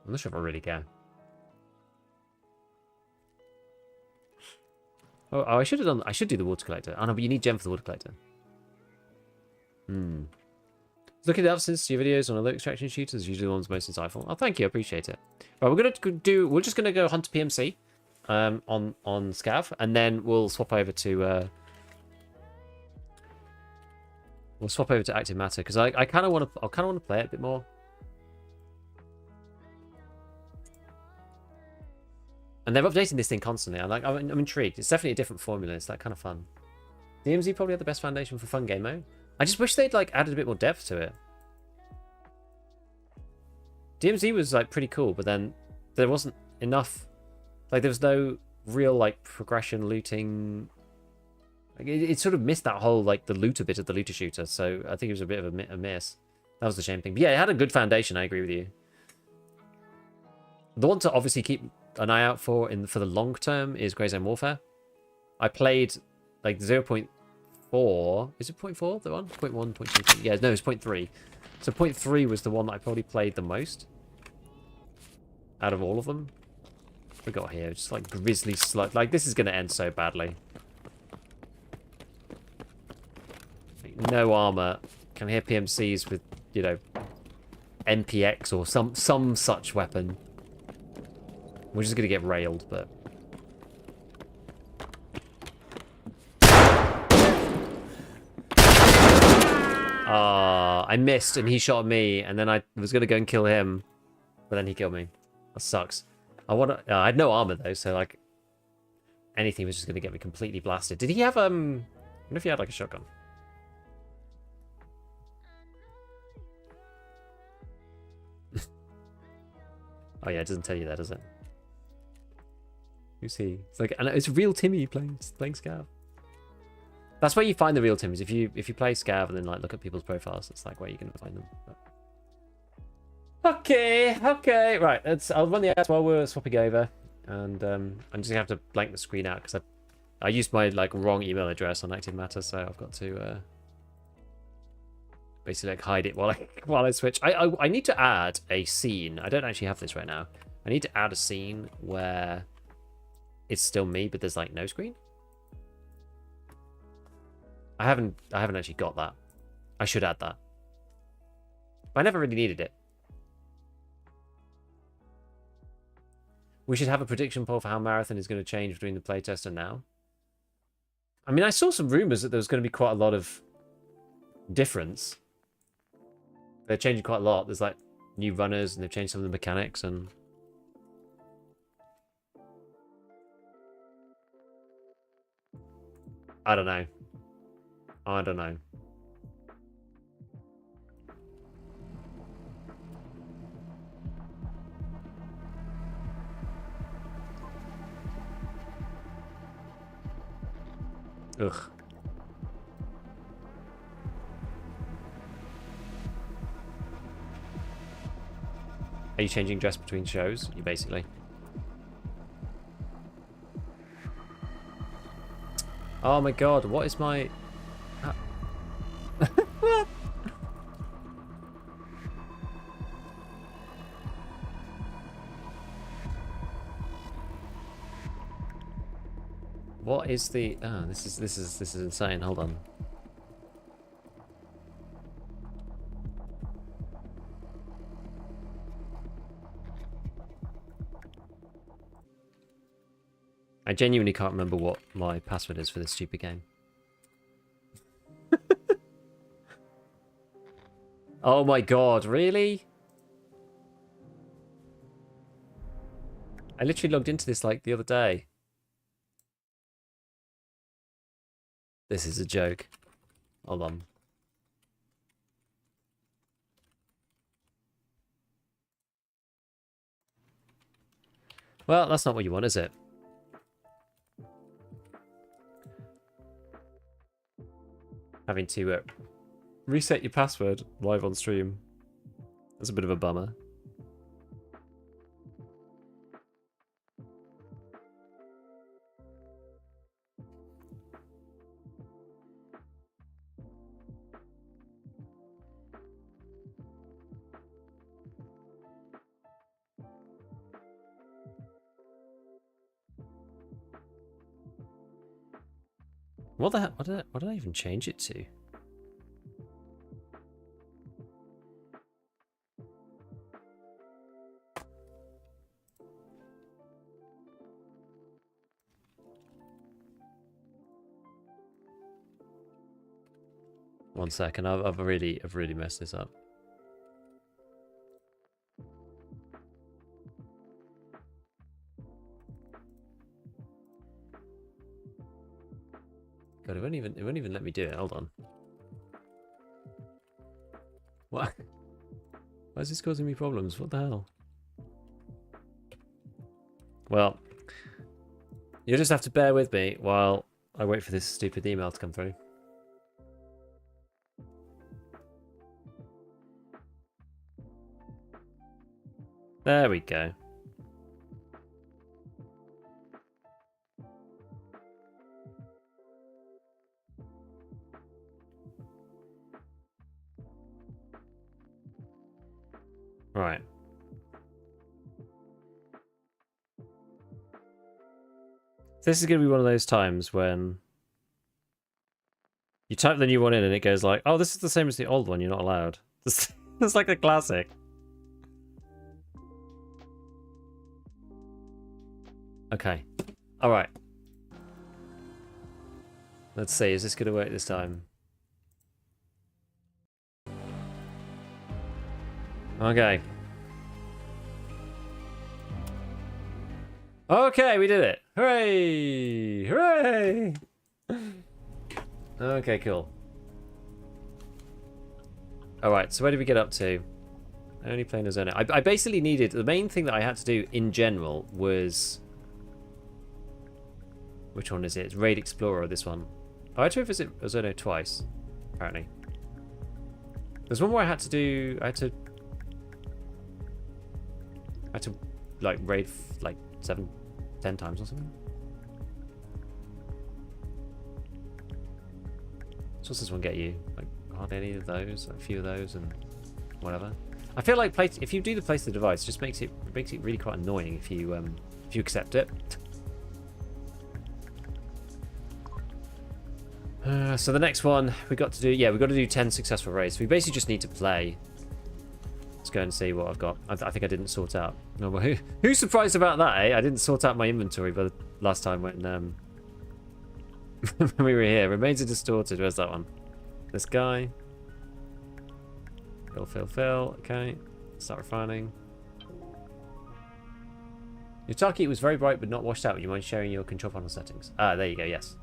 I'm not sure if I really care. Oh, I should have done. I should do the water collector. Oh no, but you need gem for the water collector. Looking at since your videos on other extraction shooters, usually the ones most insightful. Oh, thank you, I appreciate it. Right, we're just gonna go hunt PMC, on Scav, and then we'll swap over to active matter because I kind of want to play it a bit more. And they're updating this thing constantly. I'm intrigued. It's definitely a different formula. It's that kind of fun. DMZ probably had the best foundation for fun game mode. I just wish they'd like added a bit more depth to it. DMZ was like pretty cool, but then there wasn't enough. Like there was no real like progression looting. Like, it sort of missed that whole like the looter bit of the looter shooter. So I think it was a bit of a miss. That was the shame thing. But yeah, it had a good foundation. I agree with you. The one to obviously keep an eye out for the long term is Grey Zone Warfare. I played like 0.4. Is it 0.4 the one? 0.1, 0.2? Yeah, no, it's 0.3. So 0.3 was the one that I probably played the most out of all of them. What we got here? Just like Grizzly Slug. Like this is going to end so badly. Like, no armor. Can hear PMCs with, you know, MPX or some such weapon. We're just going to get railed, but... I missed, and he shot me, and then I was going to go and kill him, but then he killed me. That sucks. I had no armor, though, so, like, anything was just going to get me completely blasted. Did he have, I wonder if he had, like, a shotgun. Oh, yeah, it doesn't tell you that, does it? Who's he? It's like, and it's real Timmy playing Scav. That's where you find the real Timmys. If you play Scav and then like look at people's profiles, it's like where you're gonna find them. But... Okay, right. I'll run the ads while we're swapping over, and I'm just gonna have to blank the screen out because I used my like wrong email address on Active Matter, so I've got to basically like hide it while I switch. I need to add a scene. I don't actually have this right now. I need to add a scene where it's still me, but there's like no screen. I haven't actually got that. I should add that. But I never really needed it. We should have a prediction poll for how Marathon is going to change between the playtest and now. I mean, I saw some rumors that there was going to be quite a lot of difference. They're changing quite a lot. There's like new runners and they've changed some of the mechanics and... I don't know. Ugh. Are you changing dress between shows? You basically. Oh my god, what is my... What is the... Oh, this is insane. Hold on. I genuinely can't remember what my password is for this stupid game. Oh my god, really? I literally logged into this like the other day. This is a joke. Hold on. Well, that's not what you want, is it? Having to reset your password live on stream. That's a bit of a bummer. What the heck? What did I even change it to? One second, I've really messed this up. God, it won't even let me do it. Hold on. What? Why is this causing me problems? What the hell? Well, you'll just have to bear with me while I wait for this stupid email to come through. There we go. Right. This is going to be one of those times when you type the new one in and it goes like, oh, this is the same as the old one, you're not allowed. It's like a classic. Okay. Alright. Let's see, is this going to work this time? Okay. Okay, we did it. Hooray! Hooray! Okay, cool. Alright, so where did we get up to? Only playing as owner. I basically needed... The main thing that I had to do in general was... Which one is it? It's Raid Explorer, this one. Oh, I had to visit Ozono twice, apparently. There's one where I had to do... I had to like raid like 7-10 times or something. So what's this one get you? Like hardly any of those, a few of those, and whatever. I feel like if you do the place the device, it just makes it really quite annoying if you accept it. So the next one we got to do, yeah, we got to do 10 successful raids. So we basically just need to play. Let's go and see what I've got. I think I didn't sort out. No, well, who's surprised about that, eh? I didn't sort out my inventory by the last time when when we were here. Remains are distorted. Where's that one? This guy. Fill. Okay. Start refining. Your target was very bright but not washed out. Would you mind sharing your control panel settings? Ah, there you go. Yes.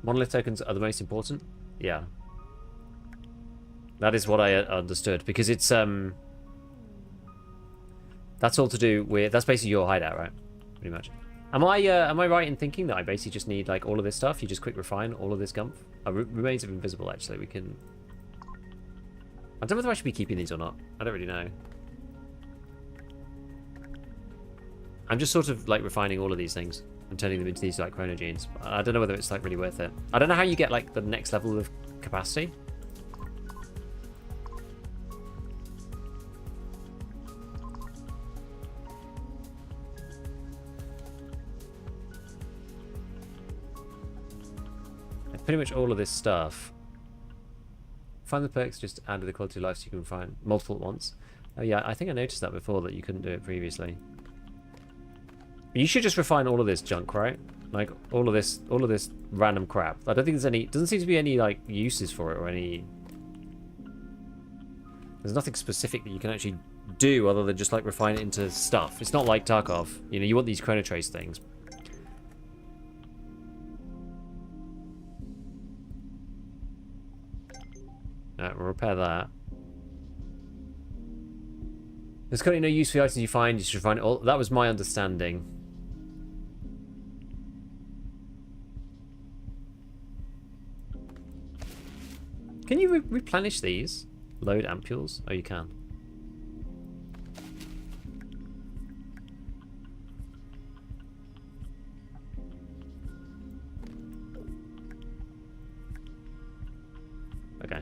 Monolith tokens are the most important? Yeah. That is what I understood, because it's that's all to do with... That's basically your hideout, right? Pretty much. Am I right in thinking that I basically just need like all of this stuff? You just quick refine all of this gump. Remains of invisible. Actually, we can. I don't know whether I should be keeping these or not. I don't really know. I'm just sort of like refining all of these things and turning them into these like chronogenes. I don't know whether it's like really worth it. I don't know how you get like the next level of capacity. Pretty much all of this stuff. Find the perks, just add to the quality of life so you can find multiple at once. Oh yeah, I think I noticed that before, that you couldn't do it previously. You should just refine all of this junk, right? Like all of this random crap. I don't think there's any, doesn't seem to be any like uses for it or any. There's nothing specific that you can actually do other than just like refine it into stuff. It's not like Tarkov. You know, you want these chronotrace things. Alright, we'll repair that. There's currently no use for the items you find. You should find it all. That was my understanding. Can you replenish these? Load ampules? Oh, you can. Okay.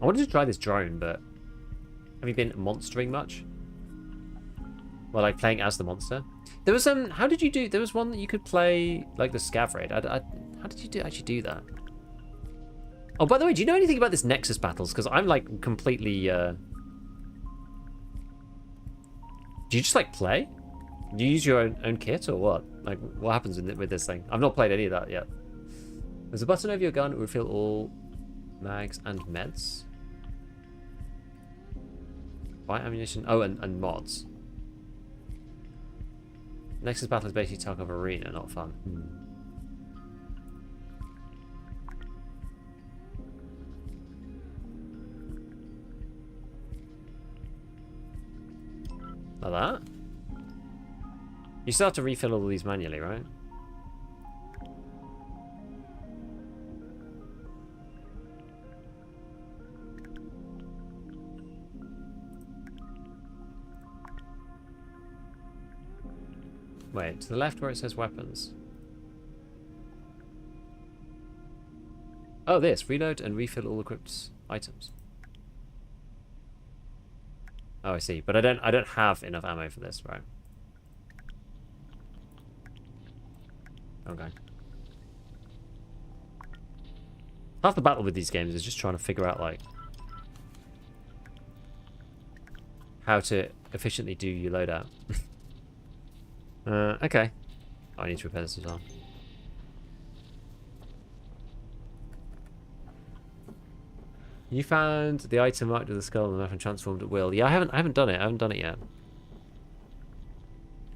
I wanted to try this drone, but have you been monstering much? Well, like playing as the monster. There was how did you do? There was one that you could play like the scav raid. How did you actually do that? Oh, by the way, do you know anything about this Nexus battles? Because I'm like completely. Do you just like play? Do you use your own kit or what? Like, what happens with this thing? I've not played any of that yet. There's a button over your gun that will refill all mags and meds. Buy ammunition. Oh, and mods. Nexus battle is basically Tarkov Arena, not fun. Like that? You still have to refill all of these manually, right? Wait, to the left where it says weapons. Oh, this. Reload and refill all equipped items. Oh, I see. But I don't have enough ammo for this, right? Okay. Half the battle with these games is just trying to figure out, like, how to efficiently do your loadout. Okay. Oh, I need to repair this as well. You found the item marked with the skull and the weapon transformed at will. Yeah, I haven't done it. I haven't done it yet.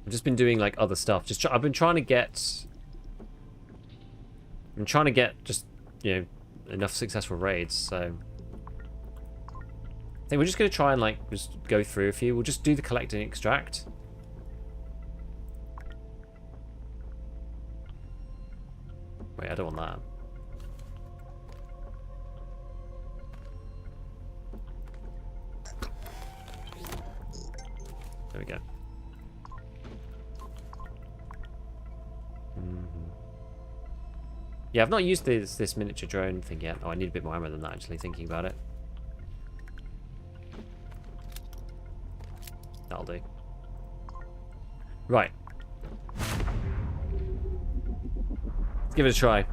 I've just been doing like other stuff. I've been trying to get. I'm trying to get just, you know, enough successful raids. So I think we're just gonna try and like just go through a few. We'll just do the collect and extract. Wait, I don't want that. There we go. Yeah, I've not used this miniature drone thing yet. Oh, I need a bit more ammo than that, actually, thinking about it. That'll do. Right. Let's give it a try.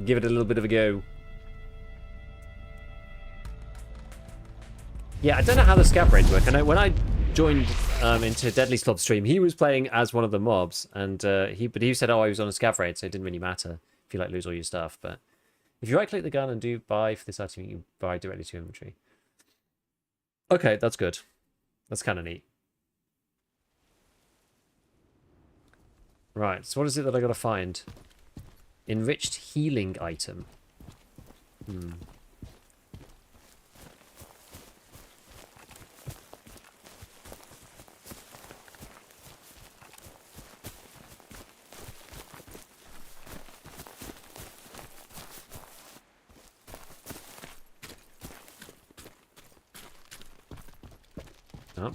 Give it a little bit of a go. Yeah, I don't know how the scav raids work. I know when I joined into Deadly's Club stream, he was playing as one of the mobs, and he said, "Oh, I was on a scav raid, so it didn't really matter if you like lose all your stuff." But if you right-click the gun and do buy for this item, you can buy directly to inventory. Okay, that's good. That's kind of neat. Right, so what is it that I gotta find? Enriched healing item. Oh.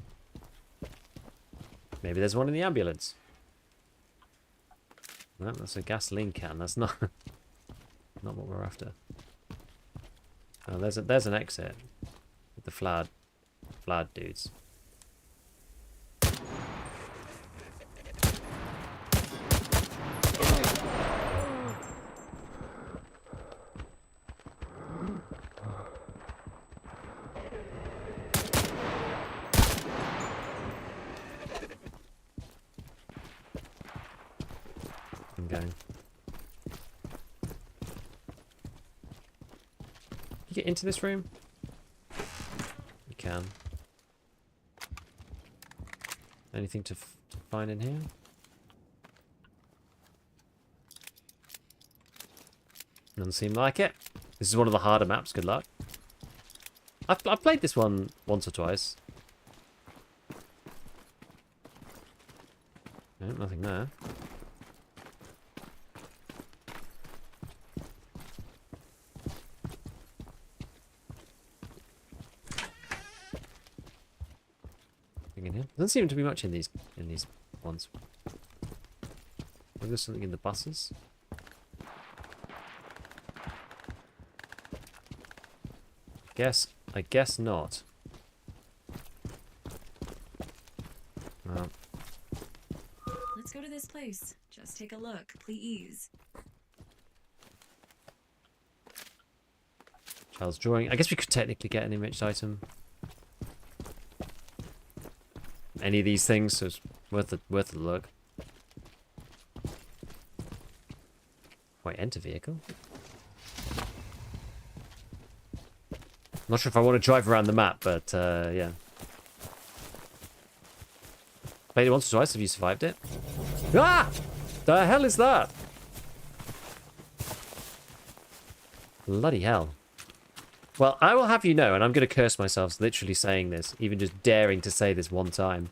Maybe there's one in the ambulance. No, that's a gasoline can. That's not not what we're after. Oh, there's an exit with the flood dudes. I'm going. You get into this room? You can. Anything to find in here? Doesn't seem like it. This is one of the harder maps. Good luck. I've played this one once or twice. No, nothing there. In here. Doesn't seem to be much in these ones. Maybe there's something in the buses. I guess not. Oh. Let's go to this place. Just take a look, please. Child's drawing. I guess we could technically get an enriched item. Any of these things, so it's worth a look. Wait, enter vehicle? Not sure if I want to drive around the map, but yeah. Played it once or twice. Have you survived it? Ah! The hell is that? Bloody hell. Well, I will have you know, and I'm going to curse myself literally saying this, even just daring to say this one time.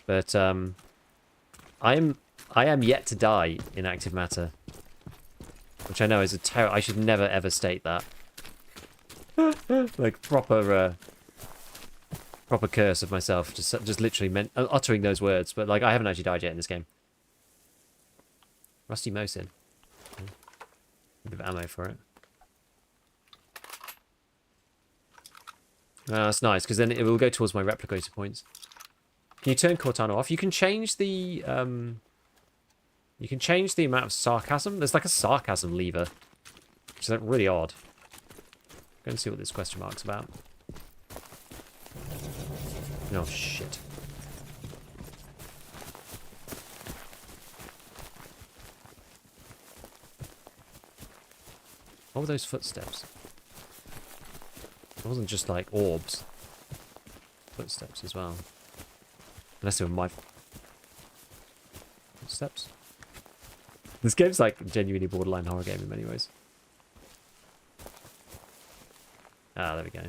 But I am yet to die in active matter, which I know is a terror. I should never ever state that. Like proper curse of myself, just literally uttering those words. But like I haven't actually died yet in this game. Rusty Mosin. A bit of ammo for it. That's nice, because then it will go towards my replicator points. Can you turn Cortana off? You can change the amount of sarcasm. There's like a sarcasm lever, which is like really odd. Go and see what this question mark's about. Oh shit. What were those footsteps? It wasn't just like orbs. Footsteps as well. Unless they were my footsteps. This game's like genuinely borderline horror game in many ways. Ah, there we go.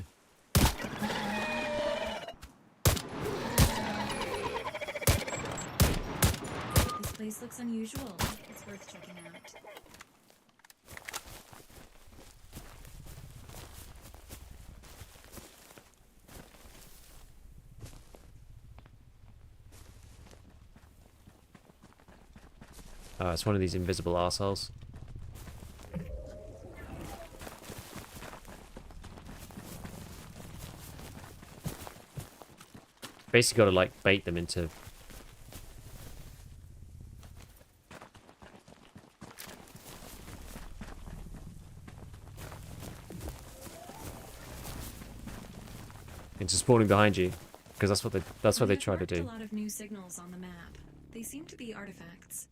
This place looks unusual. It's worth checking out. Oh, it's one of these invisible arseholes. Basically got to like bait them into... into spawning behind you, because that's what they try to do. A lot of new signals on the map. They seem to be artifacts.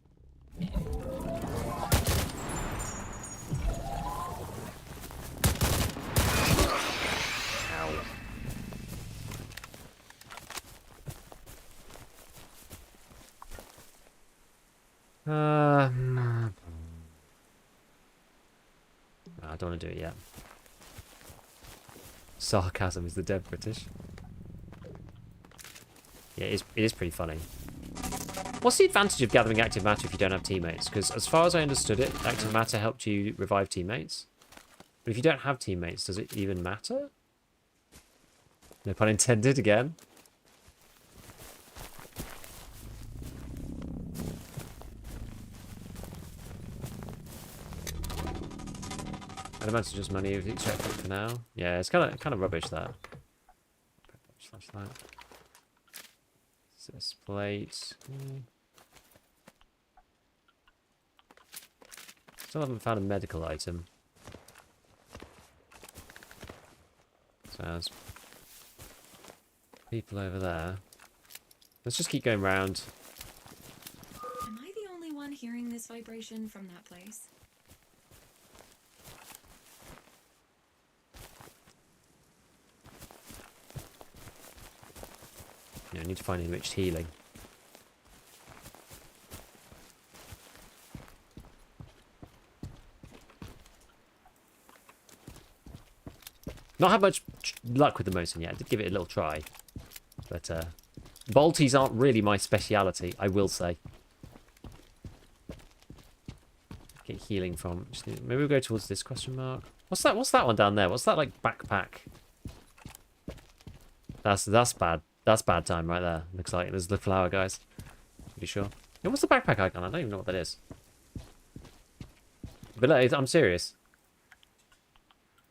I don't want to do it yet. Sarcasm is the dead British. Yeah, it is pretty funny. What's the advantage of gathering active matter if you don't have teammates? Because as far as I understood it, active matter helped you revive teammates. But if you don't have teammates, does it even matter? No pun intended again. I'd imagine just money if you check it for now. Yeah, it's kind of rubbish that. Flashlight. This plate. Still haven't found a medical item. So there's people over there. Let's just keep going round. Am I the only one hearing this vibration from that place? Yeah, I need to find enriched healing. Not had much luck with the Mosin yet. I did give it a little try. But bolties aren't really my speciality, I will say. Get healing from... Maybe we'll go towards this question mark. What's that one down there? What's that, like, backpack? That's bad. That's bad time right there. Looks like there's the flower, guys. Pretty sure. Yeah, what's the backpack icon? I don't even know what that is. But look, I'm serious.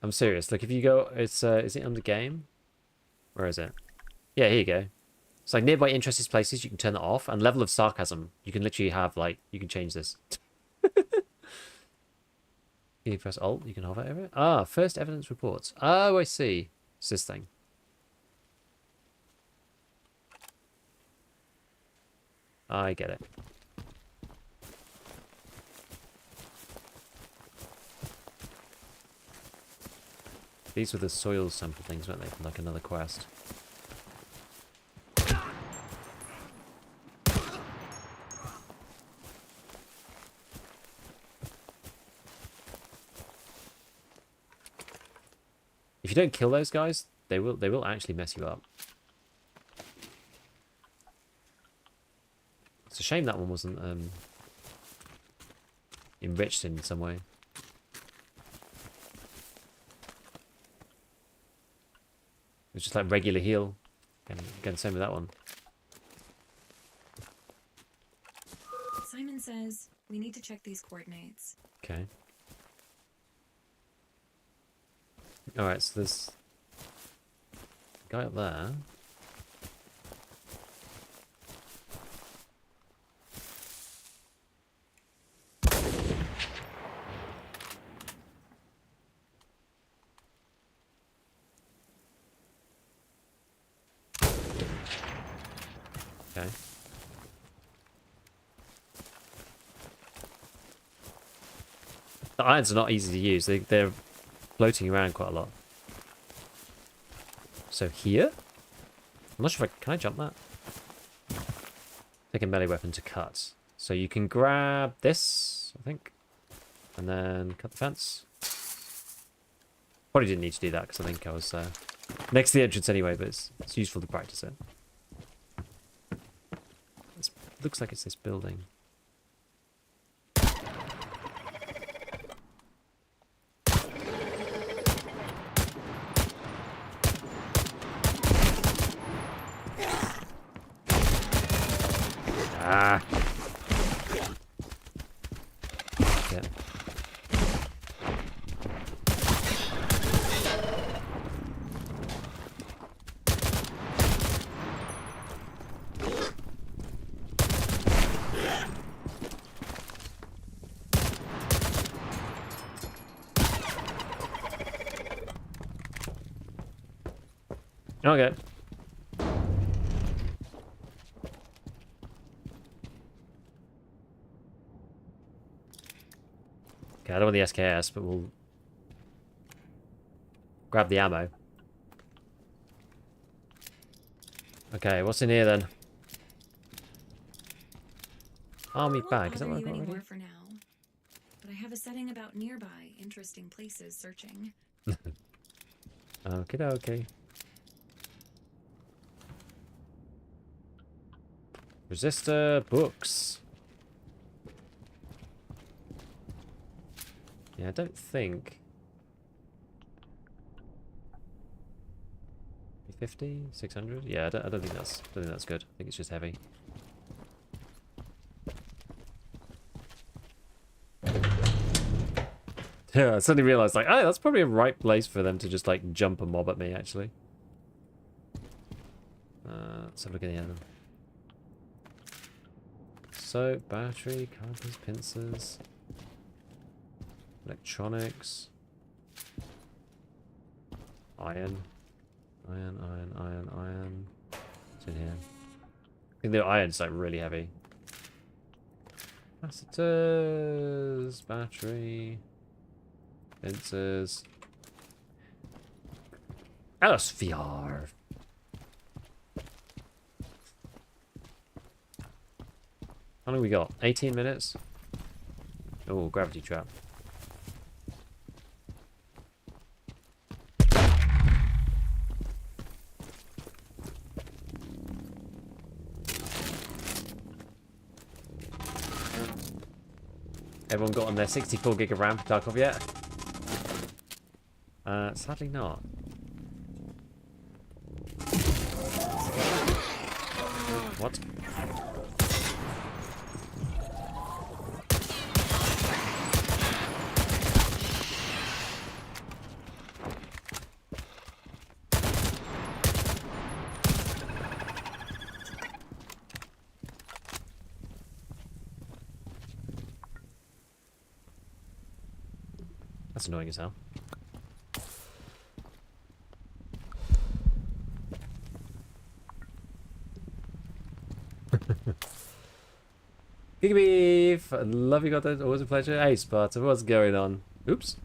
I'm serious. Look, if you go... It's is it under game? Where is it? Yeah, here you go. It's like nearby interested places, you can turn that off. And level of sarcasm, you can literally have, like... You can change this. You press Alt, you can hover over it. Ah, first evidence reports. Oh, I see. It's this thing. I get it. These were the soil sample things, weren't they? From like another quest. If you don't kill those guys, they will actually mess you up. It's a shame that one wasn't enriched in some way. It was just like regular heal. Again, same with that one. Simon says we need to check these coordinates. Okay. Alright, so there's a guy up there. Okay. The irons are not easy to use. They're floating around quite a lot. So here? I'm not sure if can I jump that? Take a melee weapon to cut. So you can grab this, I think. And then cut the fence. Probably didn't need to do that because I think I was next to the entrance anyway, but it's useful to practice it. Looks like it's this building. Ah. Yeah. Okay. Okay, I don't want the SKS, but we'll grab the ammo. Okay, what's in here then? Army I won't bag. Is that bother what I you got anymore already? for now. But I have a setting about nearby interesting places searching. Okay, okay. Resistor books. Yeah, I don't think. 50, 600. Yeah, I don't think that's good. I think it's just heavy. Yeah, I suddenly realized, like, oh, that's probably a right place for them to just, like, jump a mob at me, actually. Let's have a look at the end. Soap, battery, calipers, pincers, electronics, iron. Iron. What's in here? I think the iron's, like, really heavy. Capacitors, battery, pincers. LSVR. How long we got? 18 minutes? Oh, gravity trap. Everyone got on their 64 gig of RAM for Tarkov yet? Sadly not. What? That's annoying as hell. Giga Beef! I love you, got that. Always a pleasure. Hey, Sparta, what's going on? Oops.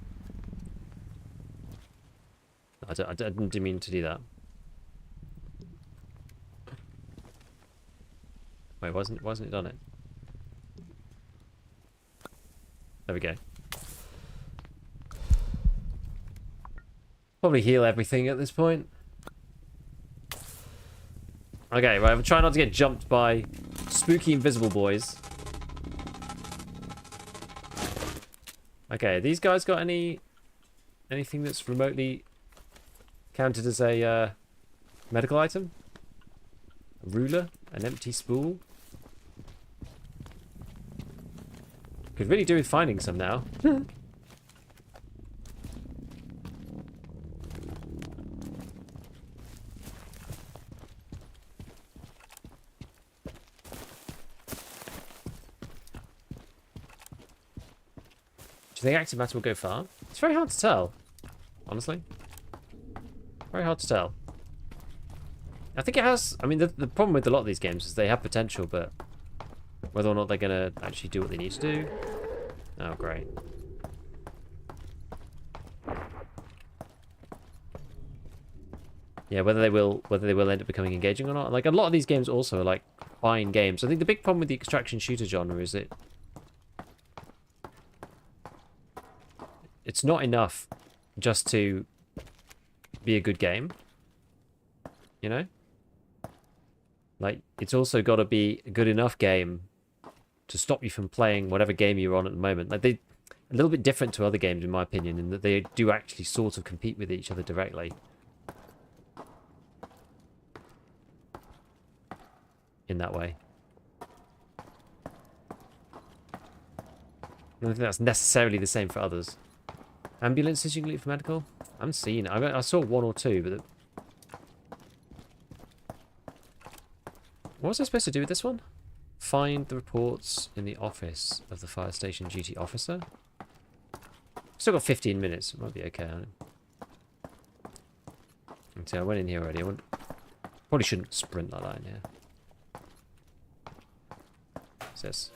I didn't mean to do that. Wait, wasn't it on it? There we go. Probably heal everything at this point. Okay, right, I'm trying not to get jumped by spooky invisible boys. Okay, these guys got anything that's remotely counted as a medical item? A ruler? An empty spool? Could really do with finding some now. Do you think active matter will go far? It's very hard to tell, honestly. Very hard to tell. I think it has... I mean, the problem with a lot of these games is they have potential, but whether or not they're going to actually do what they need to do... Oh, great. Yeah, whether they will end up becoming engaging or not. Like, a lot of these games also are, like, fine games. I think the big problem with the extraction shooter genre is that it's not enough just to be a good game, you know? Like, it's also got to be a good enough game to stop you from playing whatever game you're on at the moment. Like, they a little bit different to other games, in my opinion, in that they do actually sort of compete with each other directly. In that way. I don't think that's necessarily the same for others. Ambulances you can loot for medical? I haven't seen it. I saw one or two, but... What was I supposed to do with this one? Find the reports in the office of the fire station duty officer. Still got 15 minutes. It might be okay. See, I went in here already. Probably shouldn't sprint like that in here. What's this?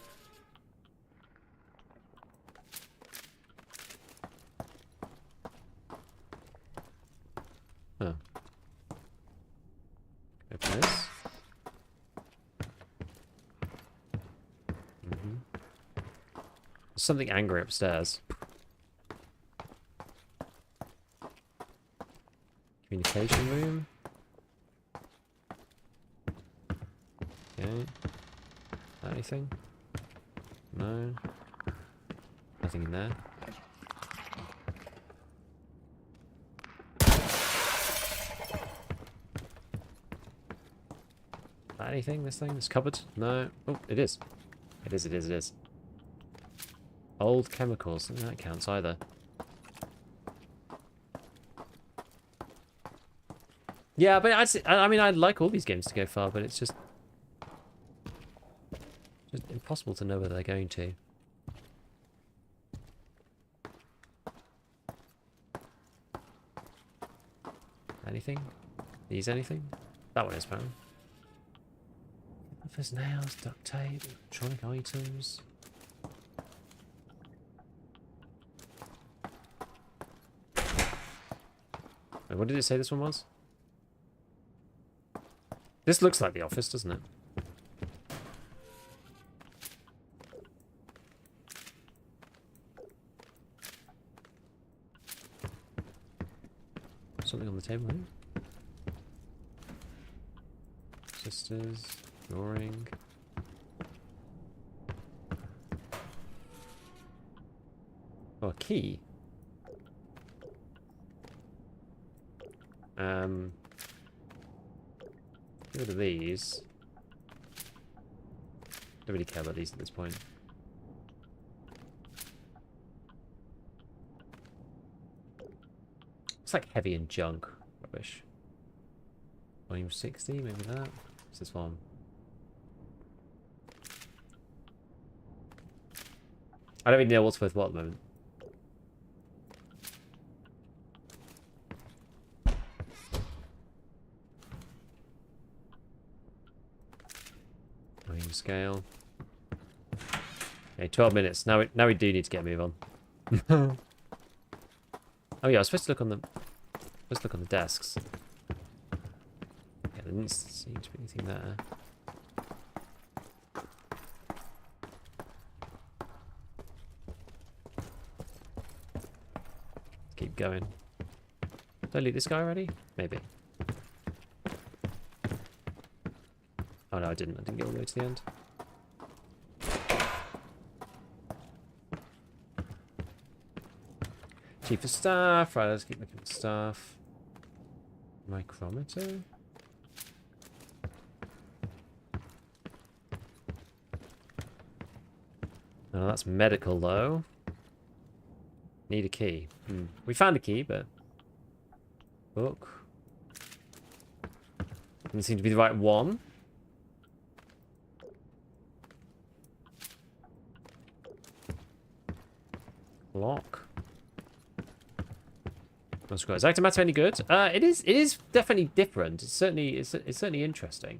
Oh. Open this. There's something angry upstairs. Communication room. Okay. Anything? No. Nothing in there. Anything? This thing? This cupboard? No. Oh, it is. It is, it is, it is. Old chemicals. I don't think that counts either. Yeah, but I mean, I'd like all these games to go far, but it's just impossible to know where they're going to. Anything? These anything? That one is apparently. There's nails, duct tape, electronic items. Wait, what did it say this one was? This looks like the office, doesn't it? Something on the table here. Sisters, drawing. Oh, a key. Get rid of these. Don't really care about these at this point. It's like heavy and junk. Rubbish. Volume 60, maybe that. What's this one? I don't even know what's worth what at the moment. Volume scale. Okay, 12 minutes. Now we do need to get a move on. Oh yeah, I was supposed to look on the desks. Yeah, there didn't seem to be anything there. Let's keep going. Did I loot this guy already? Maybe. Oh no, I didn't. I didn't get all the way to the end. Chief of staff. Right, let's keep looking at stuff. Micrometer. Oh, that's medical though. Need a key. We found a key, but book. Doesn't seem to be the right one. Lock. Is Actomatter any good? It is definitely different. It's certainly interesting.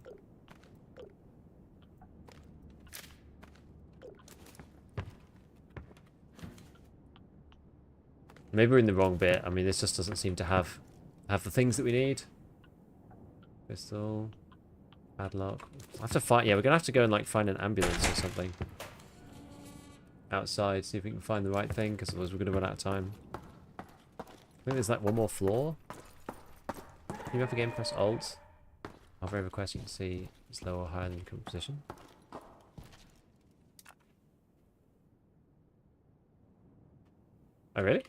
Maybe we're in the wrong bit. I mean, this just doesn't seem to have the things that we need. Pistol, padlock. I have to find. Yeah, we're gonna have to go and like find an ambulance or something outside. See if we can find the right thing, because otherwise we're gonna run out of time. I think there's like one more floor. Can you ever game press Alt? After every quest you can see it's lower or higher than your current position. Oh really?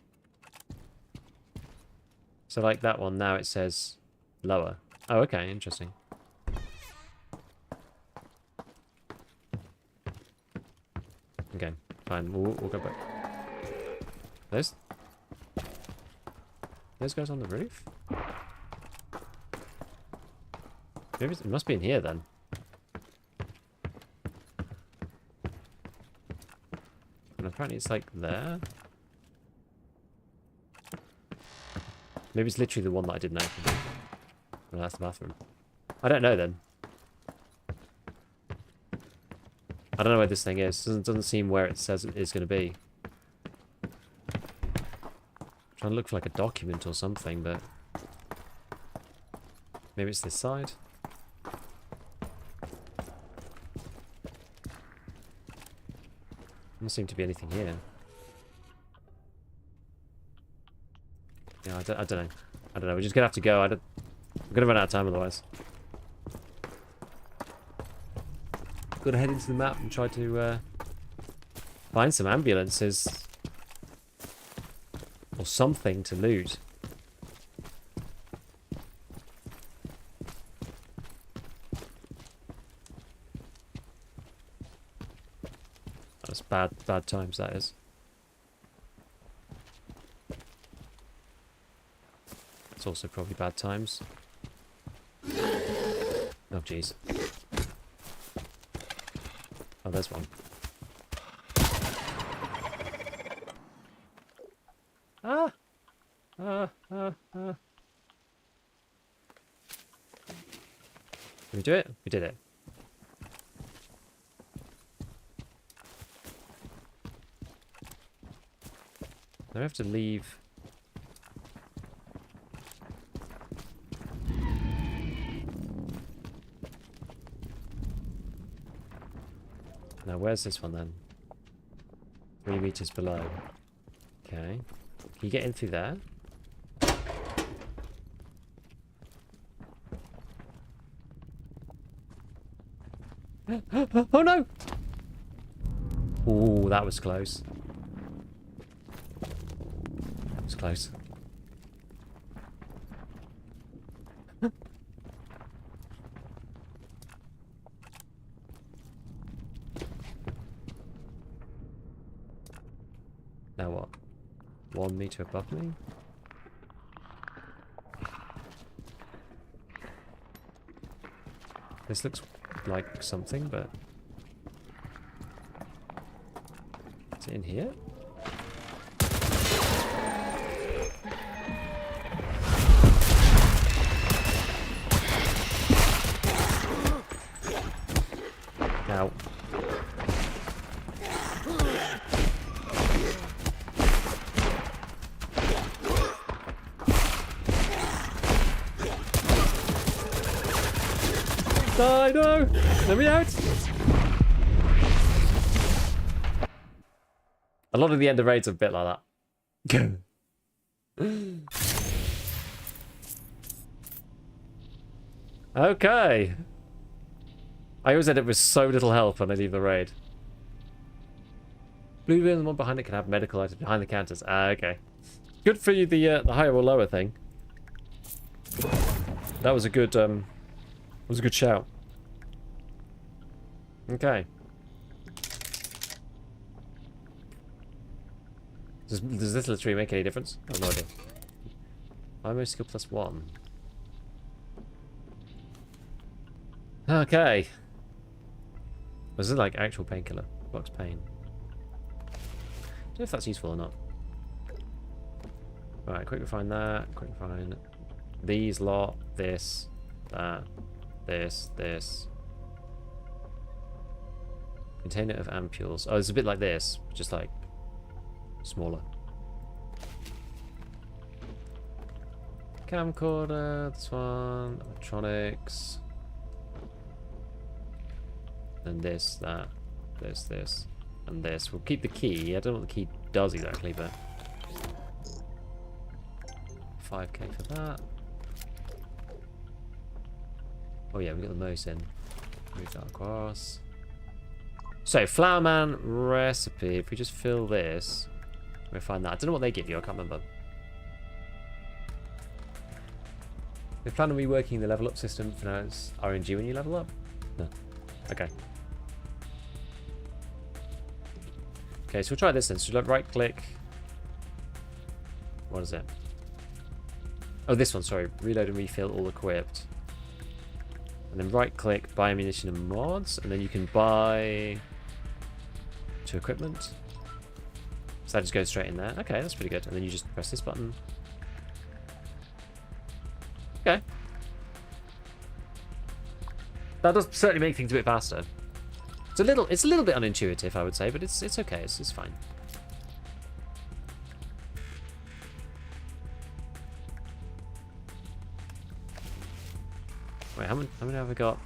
So like that one now it says lower. Oh okay, interesting. Okay, fine. We'll go back. Those guys on the roof? Maybe it must be in here then. And apparently it's like there. Maybe it's literally the one that I didn't open. Well, that's the bathroom. I don't know then. I don't know where this thing is. Doesn't seem where it says it is going to be. Trying to look for like a document or something, but maybe it's this side. Doesn't seem to be anything here. Yeah, I don't know. I don't know. We're just gonna have to go. I'm gonna run out of time otherwise. Gotta head into the map and try to find some ambulances or something to loot. That's bad times, that is. It's also probably bad times. Oh, jeez. Oh, there's one. Ah! Did we do it? We did it. Now we have to leave. Now, where's this one then? 3 meters below. Okay. Can you get in through there? Oh no! Ooh, that was close. That was close. Now what? 1 meter above me? This looks like something, but... Is it in here? Now. Die, no! Let me out! A lot of the end of raids are a bit like that. Okay. I always end up with so little health when I leave the raid. Blue bin and the one behind it can have medical items behind the counters. Okay. Good for you, the higher or lower thing. That was a good shout. Okay. Does this literally make any difference? I have no idea. IMO skill +1. Okay. Was it like actual painkiller? Blocks pain. Don't know if that's useful or not. Right, quick refine that. Quick refine these lot. This. That. This. Container of ampules. Oh, it's a bit like this, just like smaller. Camcorder, this one, electronics. And this, that, this, and this. We'll keep the key. I don't know what the key does exactly, but 5k for that. Oh yeah, we got the most in. Move that across. So, Flowerman recipe. If we just fill this, we'll find that. I don't know what they give you. I can't remember. We plan on reworking the level up system for now. It's RNG when you level up. No. Okay. Okay, so we'll try this then. So right click. What is it? Oh, this one. Sorry. Reload and refill all equipped. And then right click, buy ammunition and mods, and then you can buy 2 equipment. So that just goes straight in there. Okay, that's pretty good. And then you just press this button. Okay. That does certainly make things a bit faster. It's a little bit unintuitive, I would say, but it's okay. It's fine. Wait, how many have I got?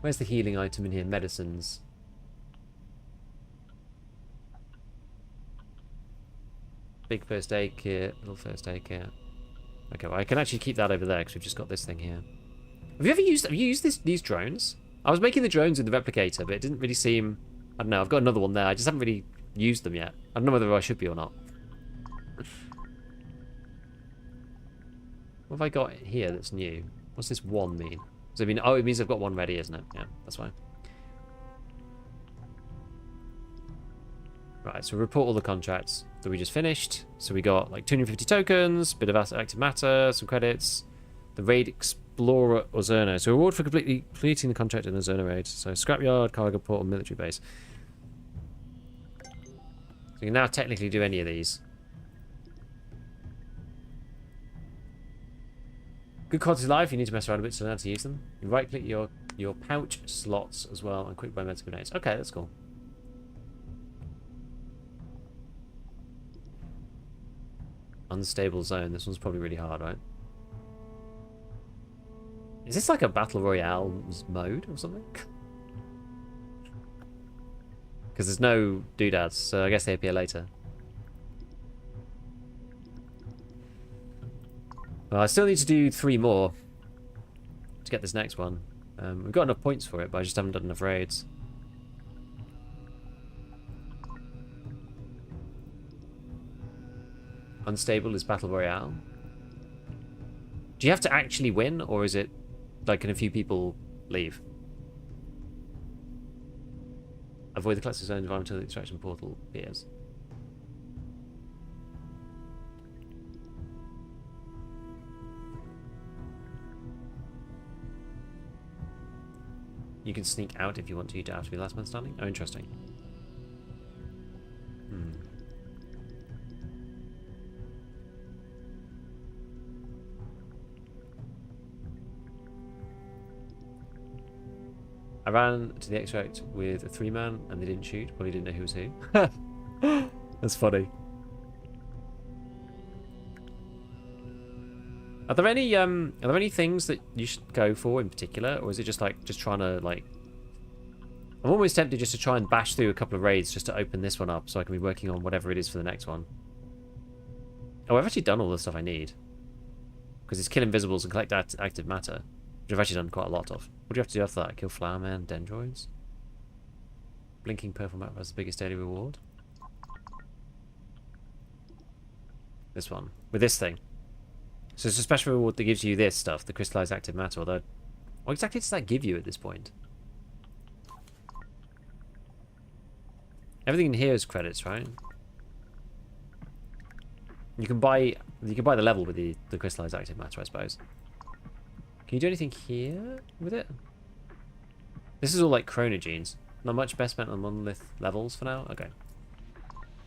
Where's the healing item in here? Medicines. Big first aid kit, little first aid kit. Okay, well, I can actually keep that over there because we've just got this thing here. Have you used these drones? I was making the drones in the replicator, but it didn't really seem... I don't know, I've got another one there. I just haven't really used them yet. I don't know whether I should be or not. What have I got here that's new? What's this one mean? Does it mean... Oh, it means I've got one ready, isn't it? Yeah, that's fine. Right, so report all the contracts that we just finished. So we got like 250 tokens, bit of active matter, some credits, the raid explorer Ozerno. So reward for completing the contract in the Ozerno raid. So scrapyard, cargo port, and military base. So you can now technically do any of these. Good quality life. You need to mess around a bit to learn how to use them. You right click your pouch slots as well and quick buy medical grenades. Okay, that's cool. Unstable zone. This one's probably really hard, right? Is this like a battle royale mode or something? Because there's no doodads, so I guess they appear later. Well, I still need to do 3 more to get this next one. We've got enough points for it, but I just haven't done enough raids. Unstable is battle royale. Do you have to actually win, or is it like can a few people leave? Avoid the cluster zone environment until the extraction portal appears. You can sneak out if you want to. You don't have to be last man standing. Oh, interesting. I ran to the extract with a 3-man and they didn't shoot. Well, he didn't know who was who. That's funny. Are there any things that you should go for in particular, or is it just like trying to like? I'm almost tempted just to try and bash through a couple of raids just to open this one up so I can be working on whatever it is for the next one. Oh, I've actually done all the stuff I need because it's kill invisibles and collect active matter, which I've actually done quite a lot of. What do you have to do after that? Kill flowerman, dendroids. Blinking purple map has the biggest daily reward. This one with this thing. So it's a special reward that gives you this stuff, the crystallized active matter, although... What exactly does that give you at this point? Everything in here is credits, right? You can buy the level with the crystallized active matter, I suppose. Can you do anything here with it? This is all like chronogenes. Not much best spent on monolith levels for now? Okay.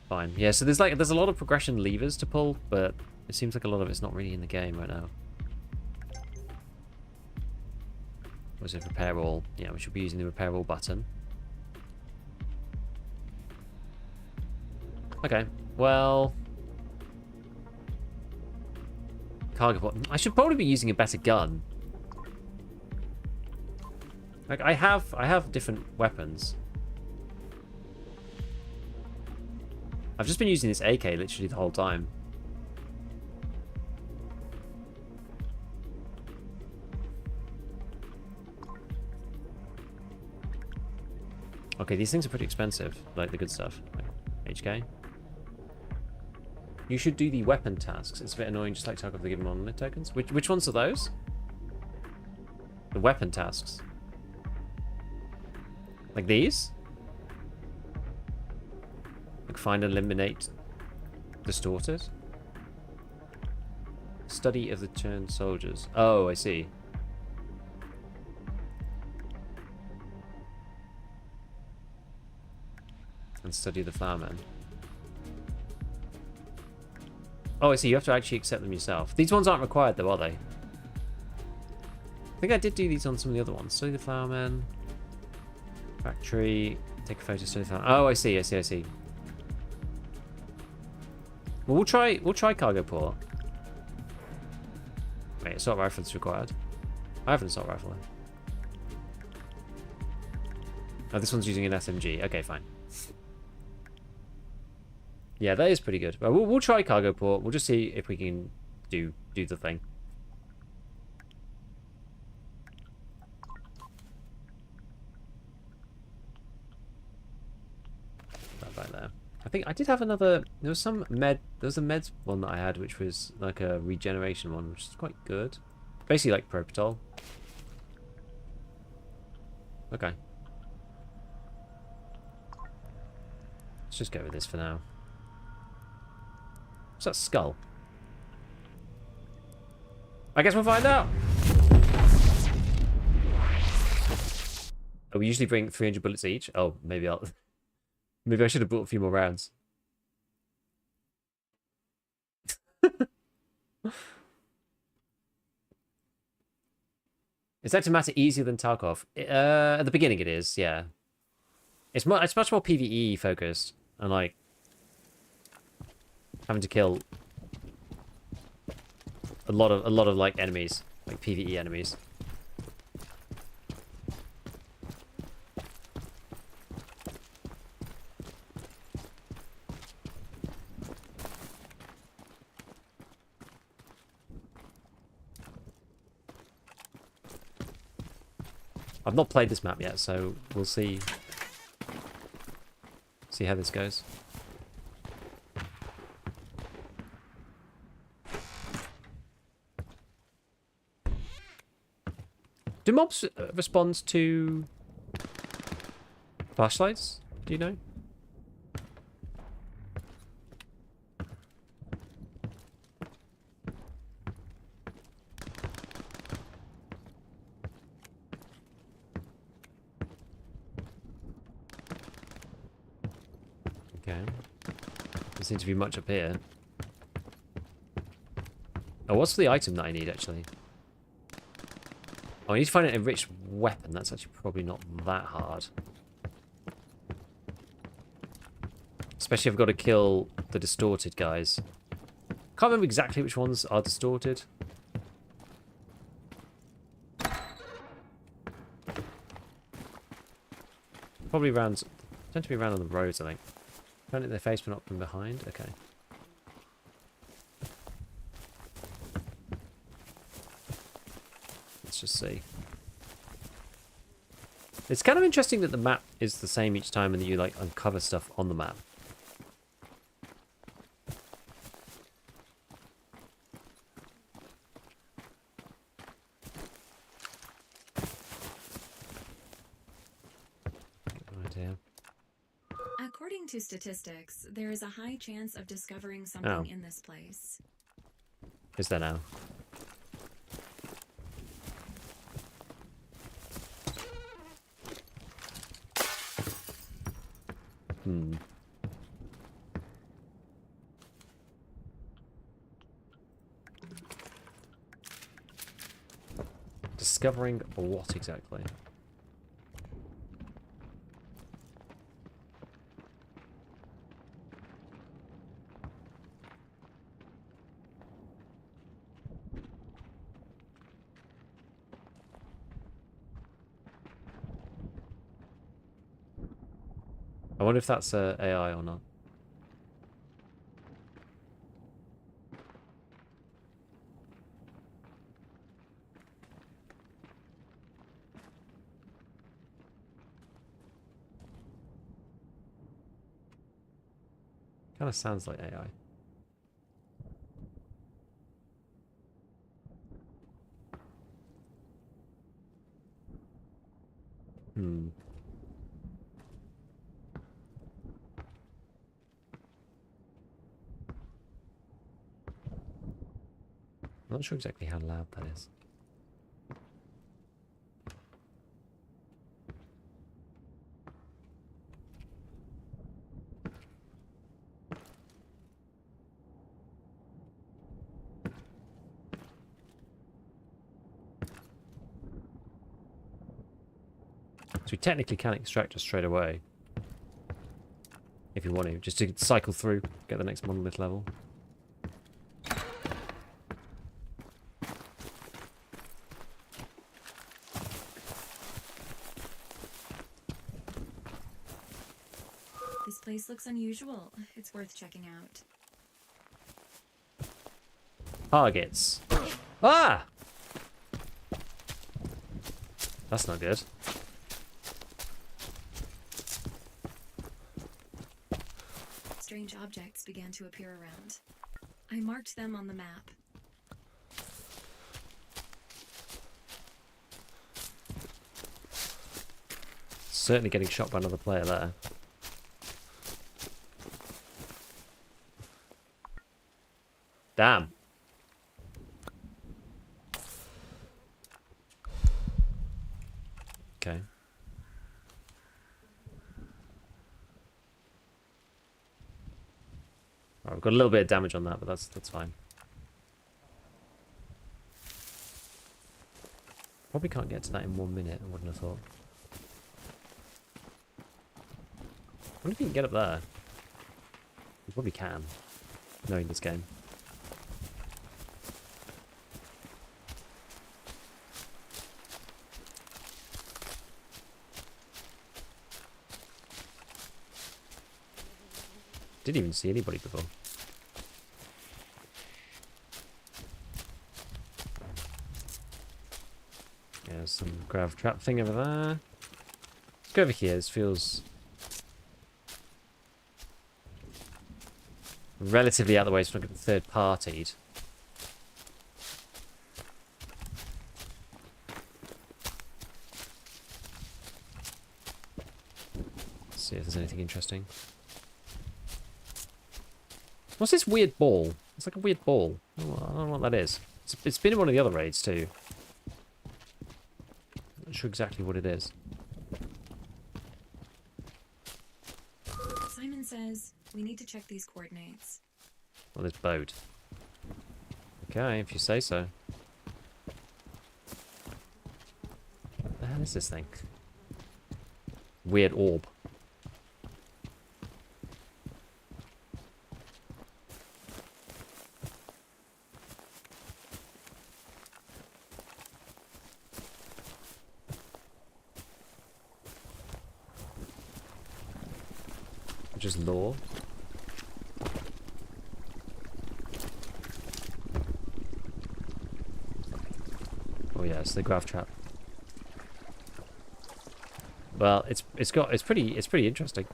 Fine. Yeah, so there's a lot of progression levers to pull, but it seems like a lot of it's not really in the game right now. Was it repair all? Yeah, we should be using the repair all button. Okay, well... Cargo port. I should probably be using a better gun. Like, I have different weapons. I've just been using this AK literally the whole time. Okay, these things are pretty expensive, like the good stuff. Like HK. You should do the weapon tasks. It's a bit annoying, just like Tarkov, they give them monolith tokens. Which ones are those? The weapon tasks. Like these? Like find and eliminate distorters? Study of the turned soldiers. Oh, I see. And study the flowerman. Oh, I see. You have to actually accept them yourself. These ones aren't required, though, are they? I think I did do these on some of the other ones. Study the flowerman. Factory. Take a photo. Study the flowerman. Oh, I see. I see. Well, we'll try cargo port. Wait, assault rifle is required. I have an assault rifle. Oh, this one's using an SMG. Okay, fine. Yeah, that is pretty good. Well, we'll try cargo port. We'll just see if we can do the thing. That back there. I think I did have another. There was some med. There was a meds one that I had, which was like a regeneration one, which is quite good. Basically like Propitol. Okay. Let's just go with this for now. What's that skull? I guess we'll find out. Oh, we usually bring 300 bullets each. Oh, maybe I'll. Maybe I should have brought a few more rounds. Is Ectomatic easier than Tarkov? At the beginning, it is. Yeah. It's much more PvE focused, and like having to kill a lot of like enemies, like PvE enemies. I've not played this map yet, so we'll see how this goes. Do mobs respond to flashlights? Do you know? Okay. There seems to be much up here. Oh, what's the item that I need, actually? Oh, I need to find an enriched weapon. That's actually probably not that hard. Especially if I've got to kill the distorted guys. Can't remember exactly which ones are distorted. Probably around... Tend to be around on the roads, I think. Turn it in their face but not from behind. Okay. Let's just see. It's kind of interesting that the map is the same each time and that you like uncover stuff on the map. Right here. According to statistics, there is a high chance of discovering something in this place. Is there now? Discovering what exactly? I wonder if that's AI or not. Kind of sounds like AI. I'm not sure exactly how loud that is. So we technically can extract us straight away. If you want to. Just to cycle through, get the next monolith level. This place looks unusual. It's worth checking out. Targets. Ah! That's not good. Strange objects began to appear around. I marked them on the map. Certainly getting shot by another player there. Damn. Okay. Right, we've got a little bit of damage on that, but that's fine. Probably can't get to that in 1 minute, I wouldn't have thought. I wonder if you can get up there. You probably can, knowing this game. Didn't even see anybody before. Yeah, some grav trap thing over there. Let's go over here. This feels relatively out of the way, so I'm not getting third partied. Let's see if there's anything interesting. What's this weird ball? It's like a weird ball. I don't know what that is. It's been in one of the other raids too. Not sure exactly what it is. Simon says we need to check these coordinates. Well, this boat. Okay, if you say so. What the hell is this thing? Weird orb. Just lore. Oh yeah, it's the grav trap. Well, it's pretty interesting.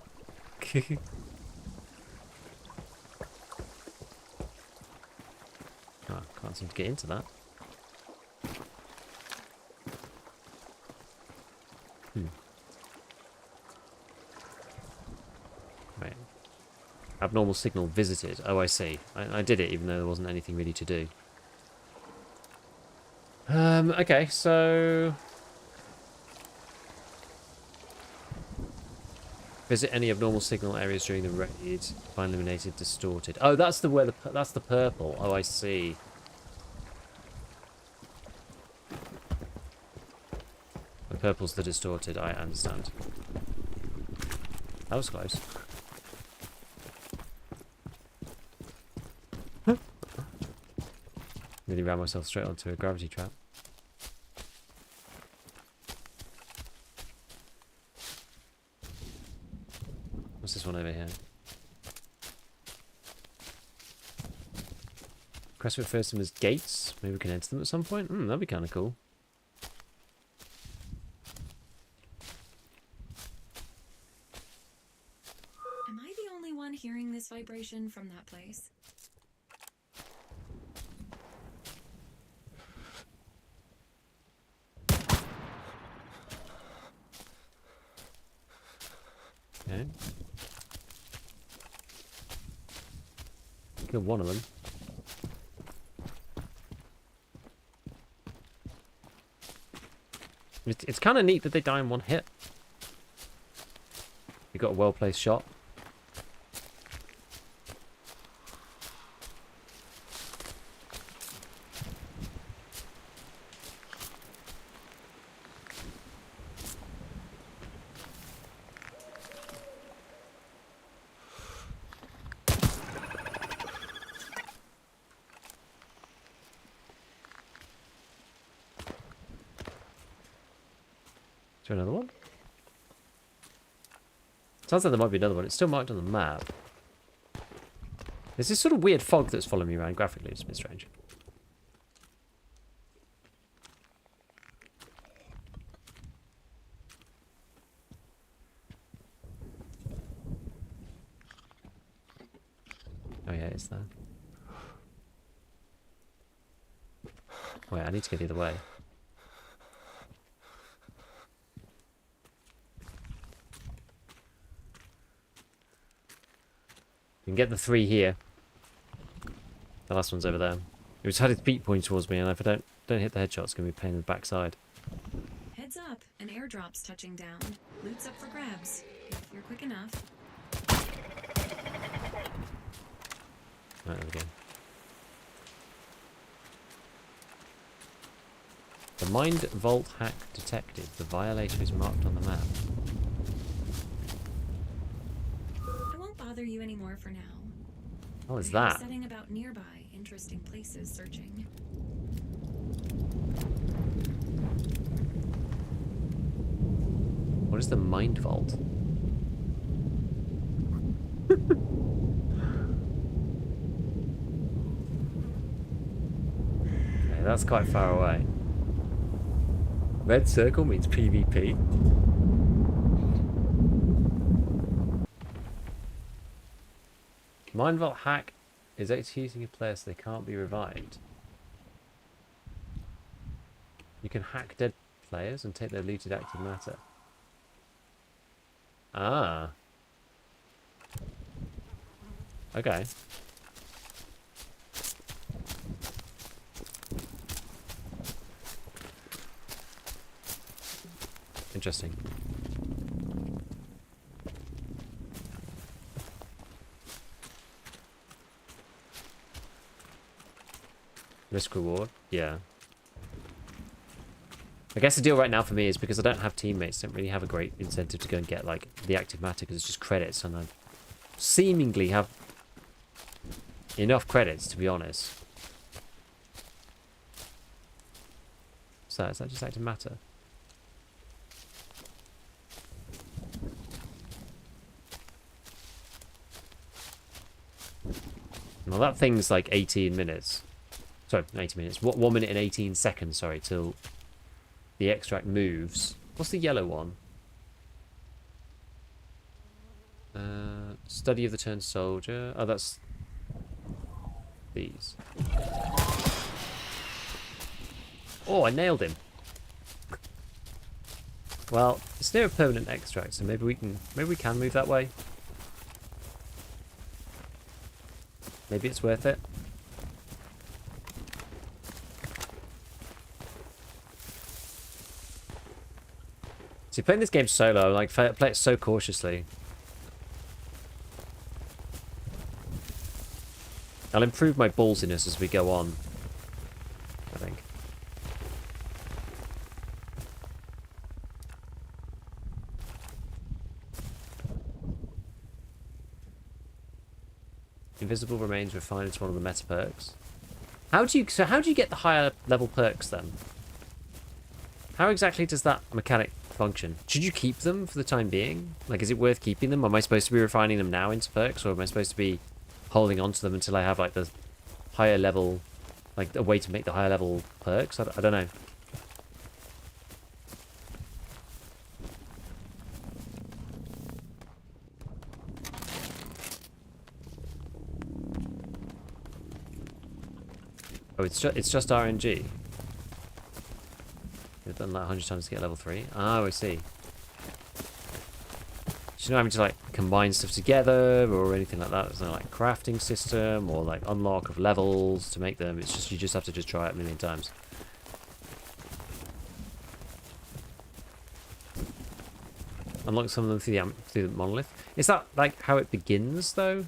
Oh, can't seem to get into that. Right. Abnormal signal visited. Oh, I see. I did it even though there wasn't anything really to do. Okay, so... Visit any abnormal signal areas during the raid. Find eliminated, distorted. Oh, that's the that's the purple. Oh, I see. The purple's the distorted. I understand. That was close. Nearly ran myself straight onto a gravity trap. What's this one over here? Quest refers to them as gates. Maybe we can enter them at some point. That'd be kind of cool. Am I the only one hearing this vibration from that place? Okay. Kill one of them. It's kind of neat that they die in one hit. You got a well-placed shot. Is there another one? Sounds like there might be another one. It's still marked on the map. There's this sort of weird fog that's following me around graphically. It's a bit strange. Oh yeah, it's there. Wait, I need to go the other way. You can get the 3 here. The last one's over there. It was had its beat point towards me, and if I don't hit the headshot, it's going to be a pain in the backside. Heads up, an airdrop's touching down. Loot's up for grabs, if you're quick enough. Right, there we go. The Mind Vault hack detected. The violator is marked on the map. I won't bother you anymore for now. Oh, is I have that? a setting about nearby interesting places searching. What is the Mind Vault? Okay, that's quite far away. Red circle means PvP. Mind Vault hack is executing a player so they can't be revived. You can hack dead players and take their looted active matter. Ah. Okay. Interesting. Risk reward? Yeah. I guess the deal right now for me is because I don't have teammates, I don't really have a great incentive to go and get like the active matter because it's just credits, and I seemingly have enough credits to be honest. So is that just active matter? Well, that thing's like 18 minutes. Sorry, 80 minutes. What, 1 minute and 18 seconds, sorry, till the extract moves. What's the yellow one? Study of the turned soldier. Oh, that's these. Oh, I nailed him. Well, it's near a permanent extract, so maybe we can move that way. Maybe it's worth it. See, playing this game solo, like play it so cautiously. I'll improve my ballsiness as we go on, I think. Invisible remains refined into one of the meta perks. How do you get the higher level perks then? How exactly does that mechanic function? Should you keep them for the time being? Like, is it worth keeping them? Am I supposed to be refining them now into perks, or am I supposed to be holding on to them until I have like the higher level, like a way to make the higher level perks? I don't know. Oh, it's just RNG. You've done that 100 times to get level 3. Oh, I see. So you're not having to like combine stuff together or anything like that. There's no like crafting system or like unlock of levels to make them. It's just you just have to just try it a million times. Unlock some of them through the monolith. Is that like how it begins though?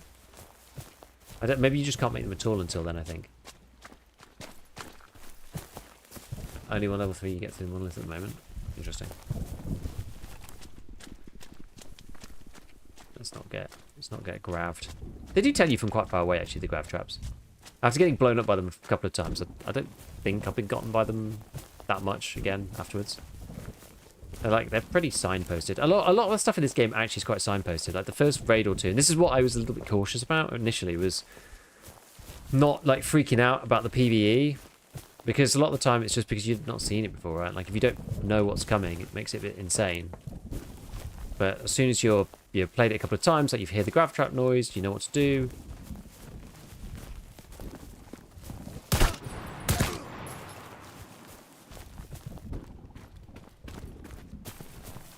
I don't. Maybe you just can't make them at all until then. I think. Only one level 3 you get through the monolith at the moment. Interesting. Let's not get graved. They do tell you from quite far away actually, the grav traps. After getting blown up by them a couple of times, I don't think I've been gotten by them that much again afterwards. They're pretty signposted. A lot of the stuff in this game actually is quite signposted. Like the first raid or two, and this is what I was a little bit cautious about initially, was not like freaking out about the PvE, because a lot of the time it's just because you've not seen it before, right? Like if you don't know what's coming, it makes it a bit insane. But as soon as you've played it a couple of times, like you hear the grav trap noise, you know what to do.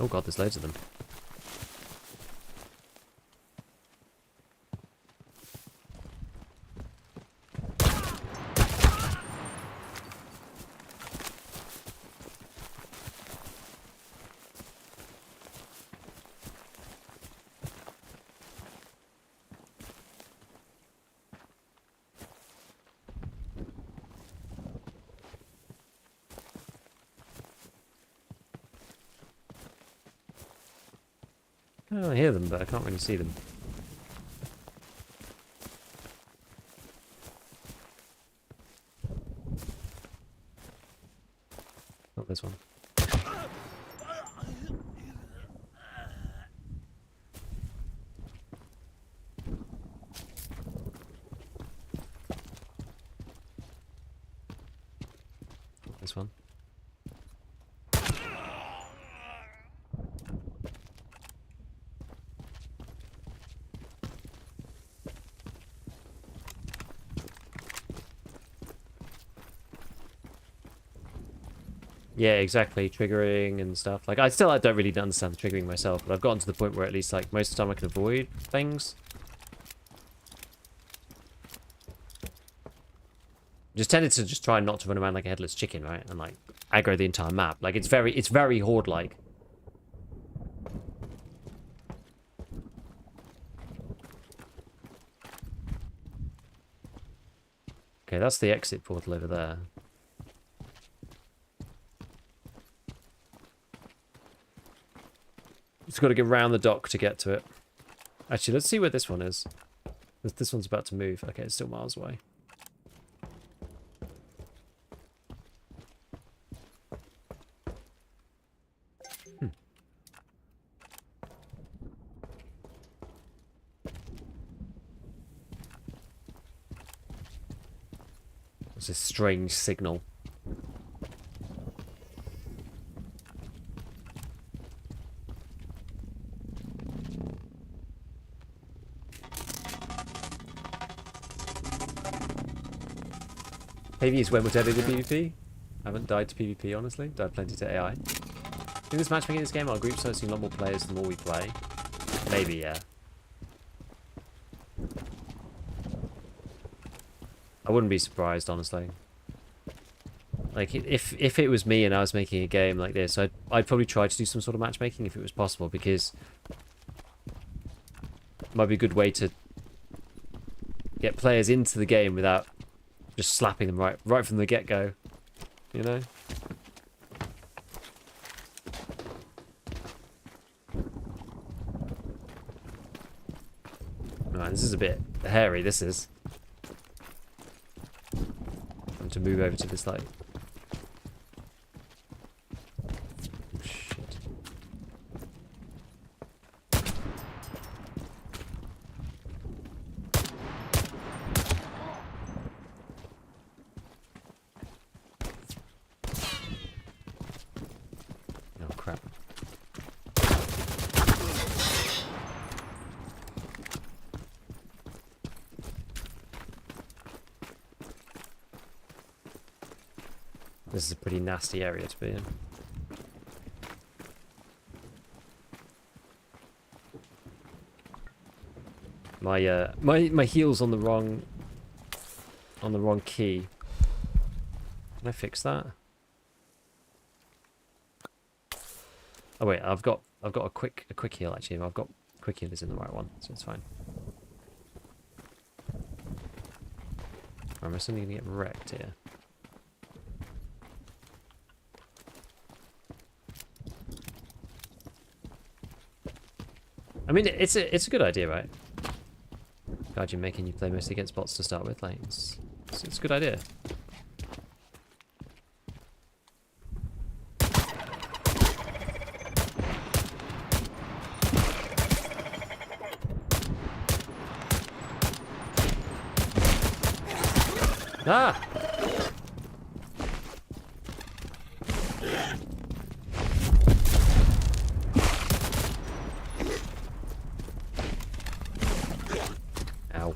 Oh god, there's loads of them. Oh, I hear them, but I can't really see them. Not this one. Not this one. Yeah, exactly. Triggering and stuff. Like, I don't really understand the triggering myself, but I've gotten to the point where at least, like, most of the time I can avoid things. Just tended to just try not to run around like a headless chicken, right? And, like, aggro the entire map. Like, it's very horde-like. Okay, that's the exit portal over there. It's got to get around the dock to get to it. Actually, let's see where this one is. This one's about to move. Okay, it's still miles away. It's a strange signal. PvE is when we're dead in PvP. I haven't died to PvP, honestly. Died plenty to AI. I think this matchmaking in this game, our group starts seeing a lot more players the more we play. Maybe, yeah. I wouldn't be surprised, honestly. Like, if it was me and I was making a game like this, I'd probably try to do some sort of matchmaking if it was possible, because it might be a good way to get players into the game without just slapping them right from the get-go, you know? Man, this is a bit hairy, this is. I'm to move over to this light. Shit. Oh crap. This is a pretty nasty area to be in. My heel's on the wrong key. Can I fix that? Oh wait, I've got a quick heal actually. I've got quick heal is in the right one, so it's fine. I'm suddenly gonna get wrecked here. I mean, it's a good idea, right? God, you're making you play mostly against bots to start with. Like, it's a good idea. Ah! Ow.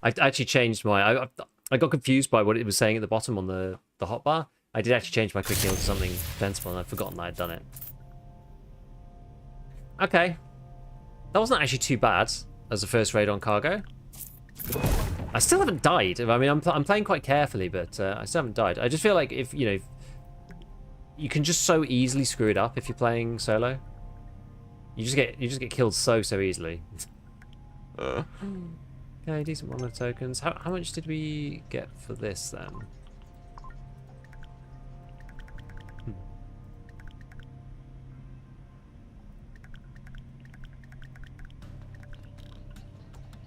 I actually changed my... I got confused by what it was saying at the bottom on the hotbar. I did actually change my quick heal to something defensible, and I'd forgotten that I'd done it. Okay. That wasn't actually too bad as a first raid on cargo. I still haven't died. I mean, I'm playing quite carefully, but I still haven't died. I just feel like if, you know, you can just so easily screw it up if you're playing solo. You just get killed so easily. Okay, decent amount of tokens. How much did we get for this then?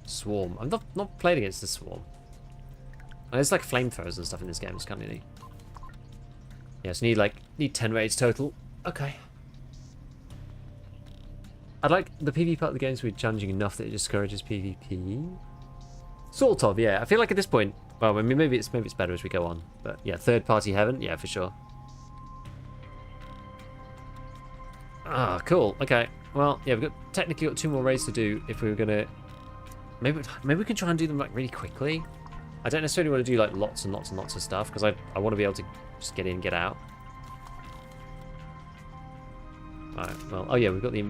Swarm. I've not played against the Swarm. There's like flamethrowers and stuff in this game. It's kind of neat. Yeah, so need 10 raids total. Okay. I'd like the PvP part of the game to be challenging enough that it discourages PvP. Sort of, yeah. I feel like at this point, well, I mean, maybe it's better as we go on. But yeah, third party heaven, yeah, for sure. Ah, cool. Okay. Well, yeah, we've technically got 2 more raids to do if we were gonna. Maybe we can try and do them like really quickly. I don't necessarily want to do like lots and lots and lots of stuff because I want to be able to just get in and get out. Alright, well, oh yeah, we've got the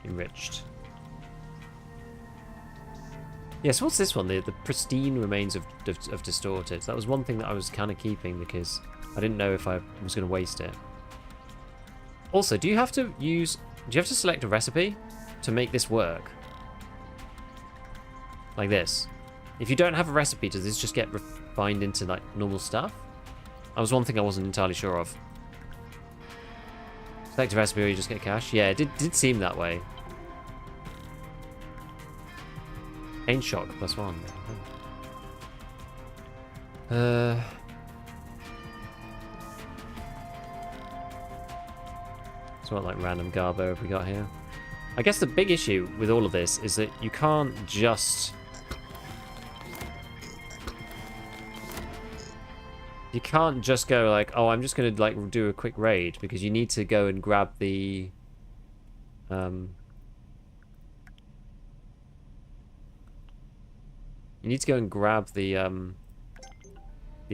enriched. Yes, what's this one? The pristine remains of distorted. That was one thing that I was kind of keeping because I didn't know if I was going to waste it. Also, do you have to select a recipe to make this work? Like this. If you don't have a recipe, does this just get refined into like normal stuff? That was one thing I wasn't entirely sure of. Select a recipe or you just get cash? Yeah, it did seem that way. Pain shock +1. So what like random garbo have we got here? I guess the big issue with all of this is that you can't just... You can't just go like, oh, I'm just going to like do a quick raid, because you need to go and grab the... You need to go and grab the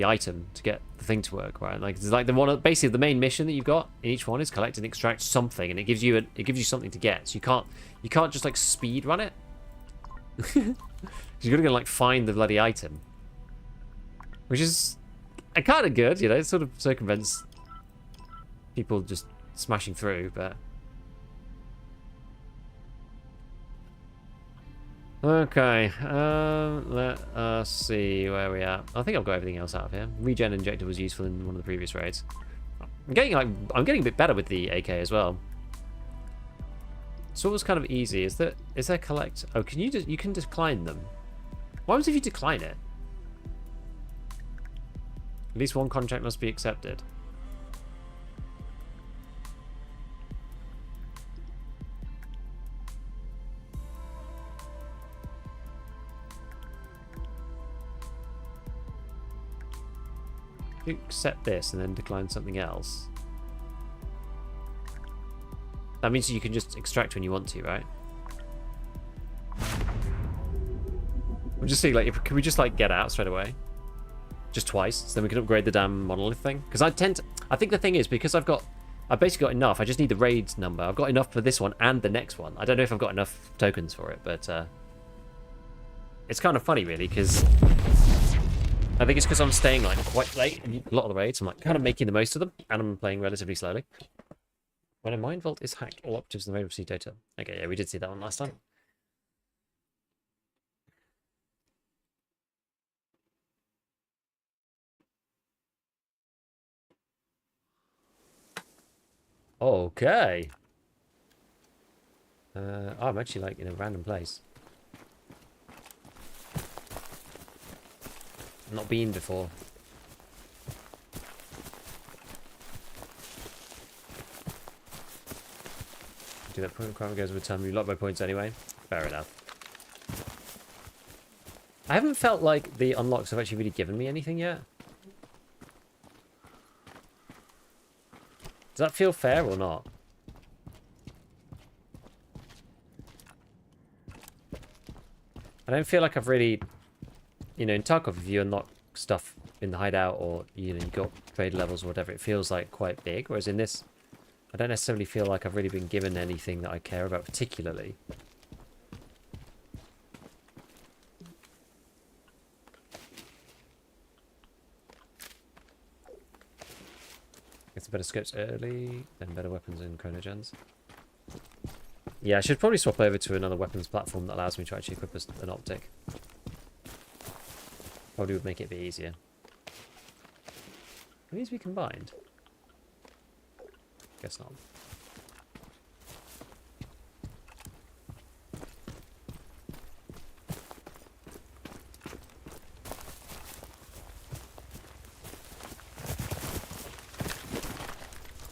item to get the thing to work, right? Like it's like the one, basically the main mission that you've got in each one is collect and extract something, and it gives you something to get. So you can't just like speed run it. You've got to go like find the bloody item, which is kind of good, you know. It sort of circumvents people just smashing through, but. Okay, let us see where we are. I think I've got everything else out of here. Regen injector was useful in one of the previous raids. I'm getting a bit better with the AK as well. So it was kind of easy. Is there collect? Oh, you can decline them. What happens if you decline it? At least one contract must be accepted. If you accept this and then decline something else, that means you can just extract when you want to, right? We'll just see, like, can we just like get out straight away, just twice, so then we can upgrade the damn monolith thing? Because I think the thing is, because I've basically got enough. I just need the raid number. I've got enough for this one and the next one. I don't know if I've got enough tokens for it, but it's kind of funny, really, because. I think it's because I'm staying like quite late in a lot of the raids. I'm like kind of making the most of them, and I'm playing relatively slowly. When a mine vault is hacked, all operatives in the raid receive data. Okay, yeah, we did see that one last time. Okay. I'm actually like in a random place. not been before. Do that point crime goes with time. You lock my points anyway. Fair enough. I haven't felt like the unlocks have actually really given me anything yet. Does that feel fair or not? I don't feel like I've really, you know, in Tarkov, if you unlock stuff in the hideout or, you know, you got trade levels or whatever, it feels like quite big. Whereas in this, I don't necessarily feel like I've really been given anything that I care about particularly. Get some better scopes early, then better weapons and chronogens. Yeah, I should probably swap over to another weapons platform that allows me to actually equip an optic. Probably would make it a bit easier. Can these be combined? Guess not.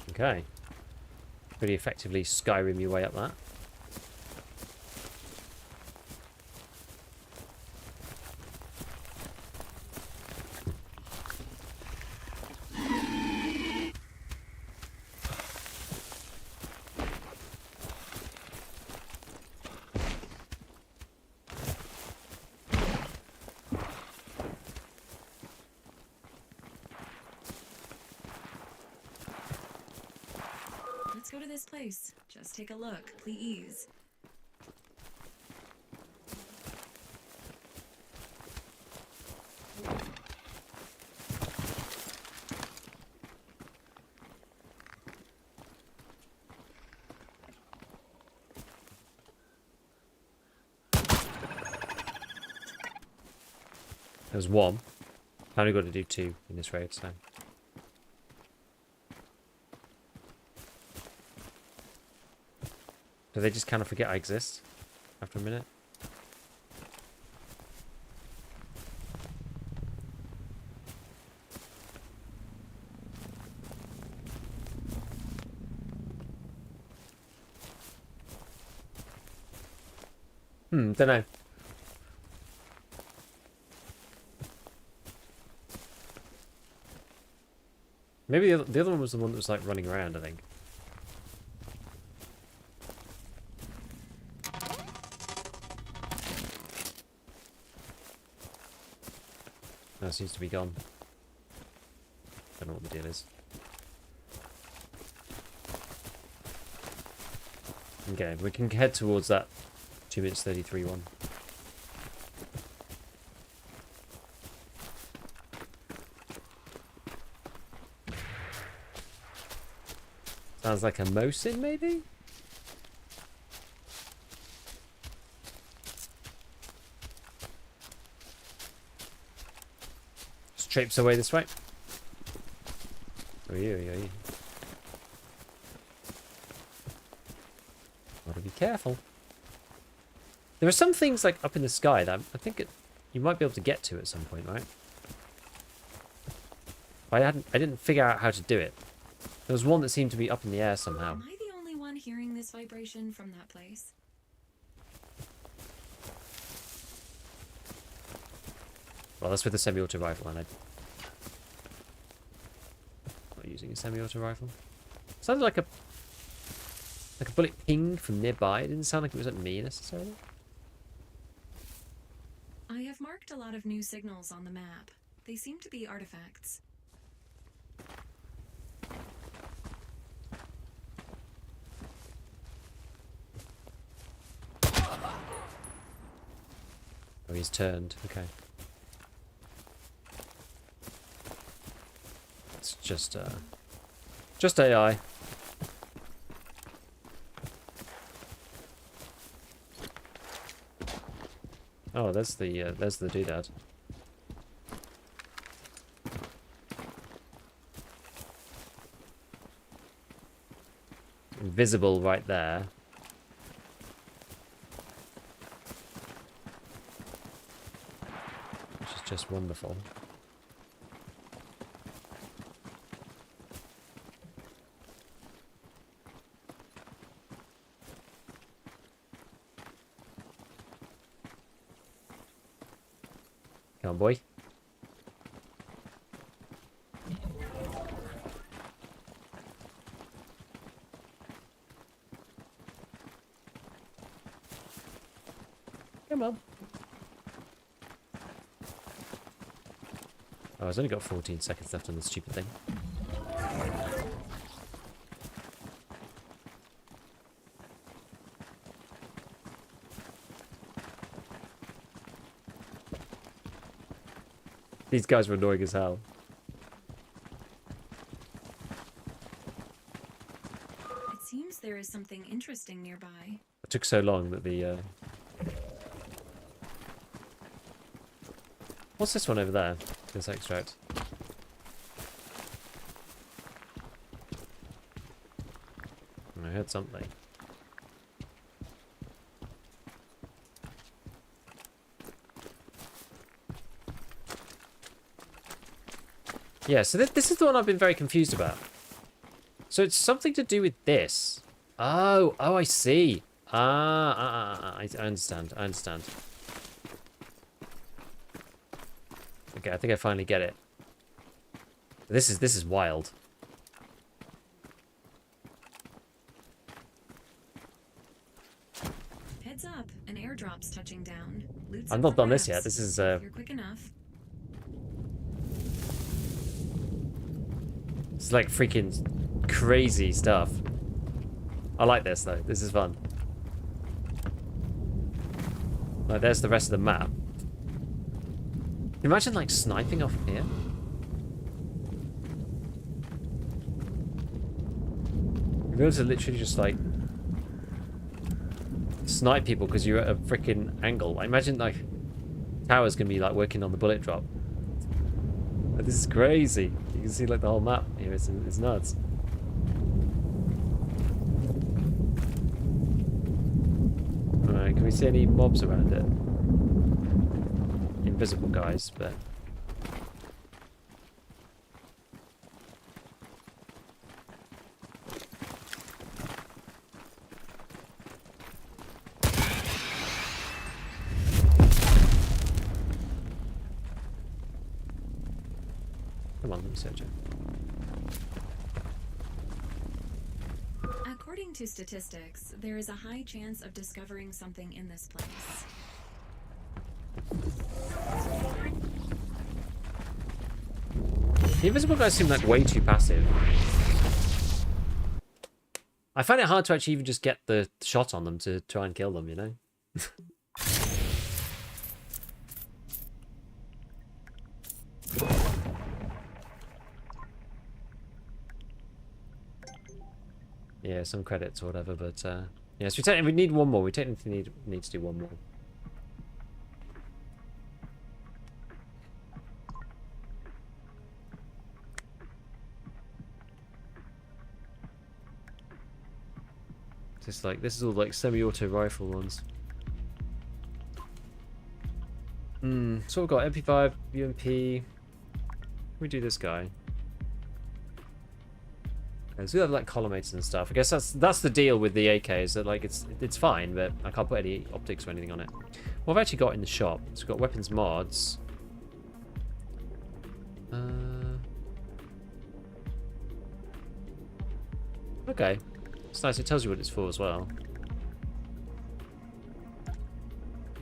Okay. Pretty effectively Skyrim your way up that. Let's go to this place. Just take a look, please. There's one. I only got to do 2 in this raid, so. Do they just kind of forget I exist after a minute? Don't know. Maybe the other one was the one that was like running around, I think. No, it seems to be gone. Don't know what the deal is. Okay, we can head towards that 2 minutes 33 one. Sounds like a Mosin, maybe? Just traipse away this way. Oh, yeah. Gotta be careful. There are some things like up in the sky that I think you might be able to get to at some point, right? I didn't figure out how to do it. There was one that seemed to be up in the air somehow. Am I the only one hearing this vibration from that place? Well, that's with the semi-auto rifle, and I'm not using a semi-auto rifle. Sounded like a bullet pinged from nearby. It didn't sound like it was at me necessarily. I have marked a lot of new signals on the map. They seem to be artifacts. Oh, he's turned. Okay. It's just AI. Oh, there's the doodad. Invisible right there. Which is just wonderful. Come on, boy. Come on. Oh, I've only got 14 seconds left on this stupid thing. These guys were annoying as hell. It seems there is something interesting nearby. It took so long that the... What's this one over there? This extract. I heard something. Yeah, so this is the one I've been very confused about. So it's something to do with this. Oh, I see. I understand. I understand. Okay, I think I finally get it. This is wild. Heads up, an airdrop's touching down. Loot's I've up not for done this grabs. yet. This is If you're quick enough. it's like freaking crazy stuff. I like this though. This is fun. Like, there's the rest of the map. Imagine like sniping off here. You'd be able to literally just like snipe people because you're at a freaking angle. Like, imagine like tower's gonna be like working on the bullet drop. Like, this is crazy. You can see like the whole map here. It's nuts. Alright, can we see any mobs around it? Invisible guys, but come on, let me search it. According to statistics, there is a high chance of discovering something in this place. The invisible guys seem like way too passive. I find it hard to actually even just get the shot on them to try and kill them, you know? Yeah, some credits or whatever, but yes, we need one more. We technically need to do one more. Just like this is all like semi-auto rifle ones. So we've got MP5, UMP. We do this guy. So we have like collimators and stuff. I guess that's the deal with the AK, is that like it's fine, but I can't put any optics or anything on it. What I've actually got in the shop, so we've got weapons mods. Okay, it's nice. It tells you what it's for as well.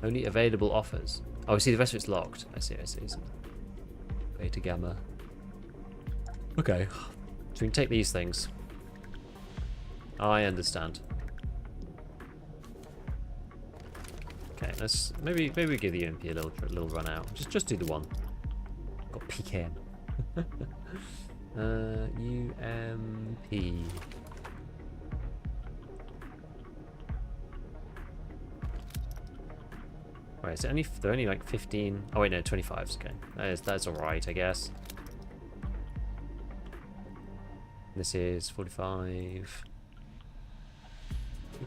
Only available offers. Oh, see, the rest of it's locked. I see. Beta gamma. Okay. So we can take these things. I understand. Okay, let's maybe we give the UMP a little run out. Just do the one. Got PKM. UMP. Right, so they're only like 15. Oh wait, no, 25s. Okay, that's all right, I guess. This is 45.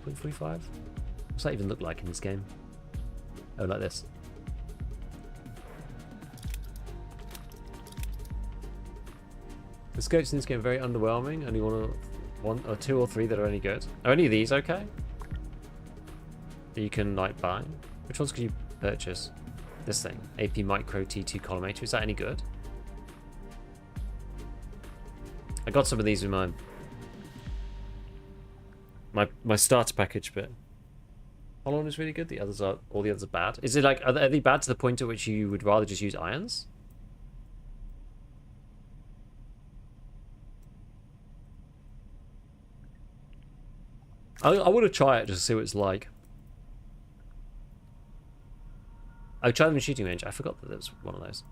2.45. What's that even look like in this game? Oh, like this. The scopes in this game are very underwhelming. Only one or two or three that are any good. Are any of these okay? That you can like buy? Which ones can you purchase? This thing. AP Micro T2 Collimator. Is that any good? I got some of these in my starter package, but Hollow is really good. All the others are bad. Is it like, are they bad to the point at which you would rather just use irons? I want to try it just to see what it's like. I tried them in shooting range. I forgot that there was one of those.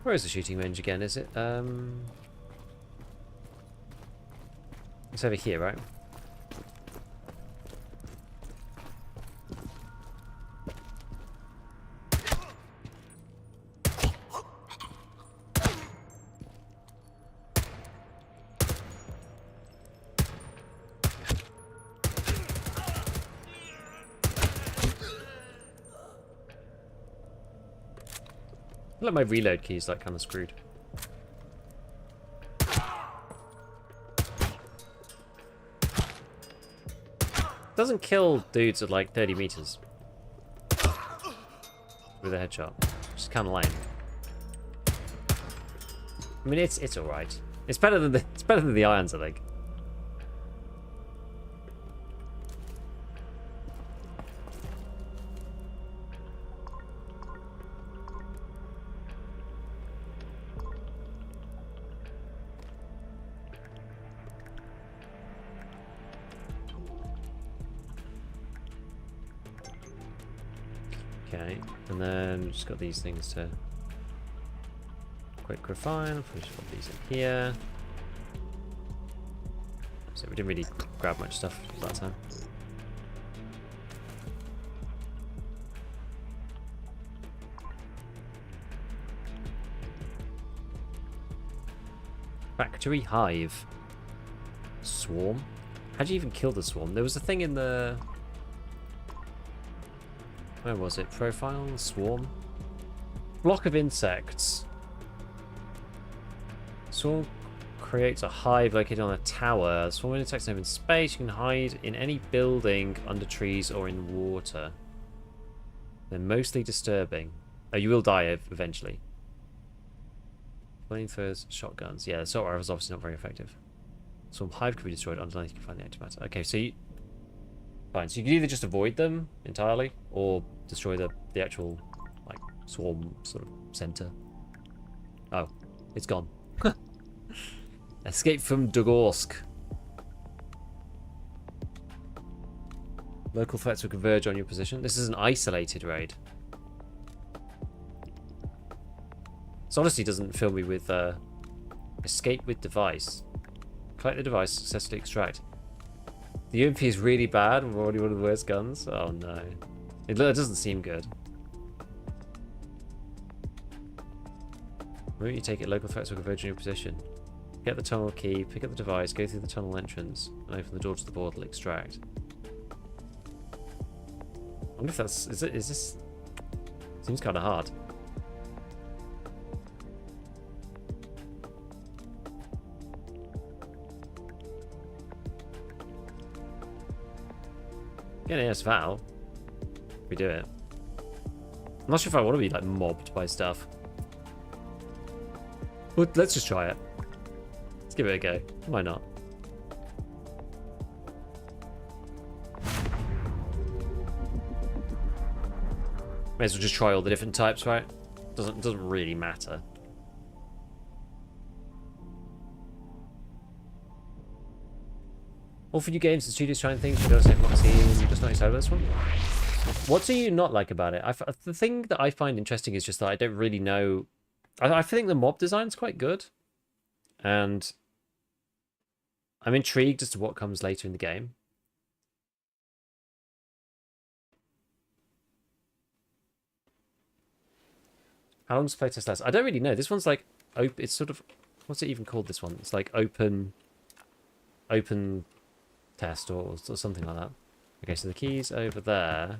Where is the shooting range again? Is it it's over here, right? I feel like my reload key is like kind of screwed. Doesn't kill dudes at like 30 meters with a headshot, which is kind of lame. I mean, it's all right. It's better than the irons, I think. Okay, and then we've just got these things to quick refine. We'll just put these in here. So we didn't really grab much stuff that time. Factory hive. Swarm? How'd you even kill the swarm? There was a thing in the... Where was it? Profile? Swarm? Block of insects. Swarm creates a hive located on a tower. Swarm insects live in space. You can hide in any building, under trees, or in water. They're mostly disturbing. Oh, you will die eventually. Flamethrowers, shotguns. Yeah, the assault rifle is obviously not very effective. Swarm hive could be destroyed. Underneath you can find the antimatter. Okay, so you... Fine, so you can either just avoid them entirely, or destroy the actual, like, swarm sort of center. Oh, it's gone. Escape from Dogorsk. Local threats will converge on your position. This is an isolated raid. This honestly doesn't fill me with escape with device. Collect the device, successfully extract. The UMP is really bad. We're already one of the worst guns. Oh no. It doesn't seem good. The moment you take it, local threats will converge on your position. Get the tunnel key, pick up the device, go through the tunnel entrance, and open the door to the portal, extract. I wonder if that's... Is this... Seems kind of hard. Get an AS Val. We do it. I'm not sure if I want to be like mobbed by stuff. But let's just try it. Let's give it a go. Why not? May as well just try all the different types, right? Doesn't really matter. All for new games and studios trying things you don't have not seen. You're just not excited about this one. What do you not like about it? The thing that I find interesting is just that I don't really know. I think the mob design's quite good, and I'm intrigued as to what comes later in the game. How long does playtest last? I don't really know. This one's like open. It's sort of, what's it even called? This one. It's like open test or something like that. Okay, so the key's over there.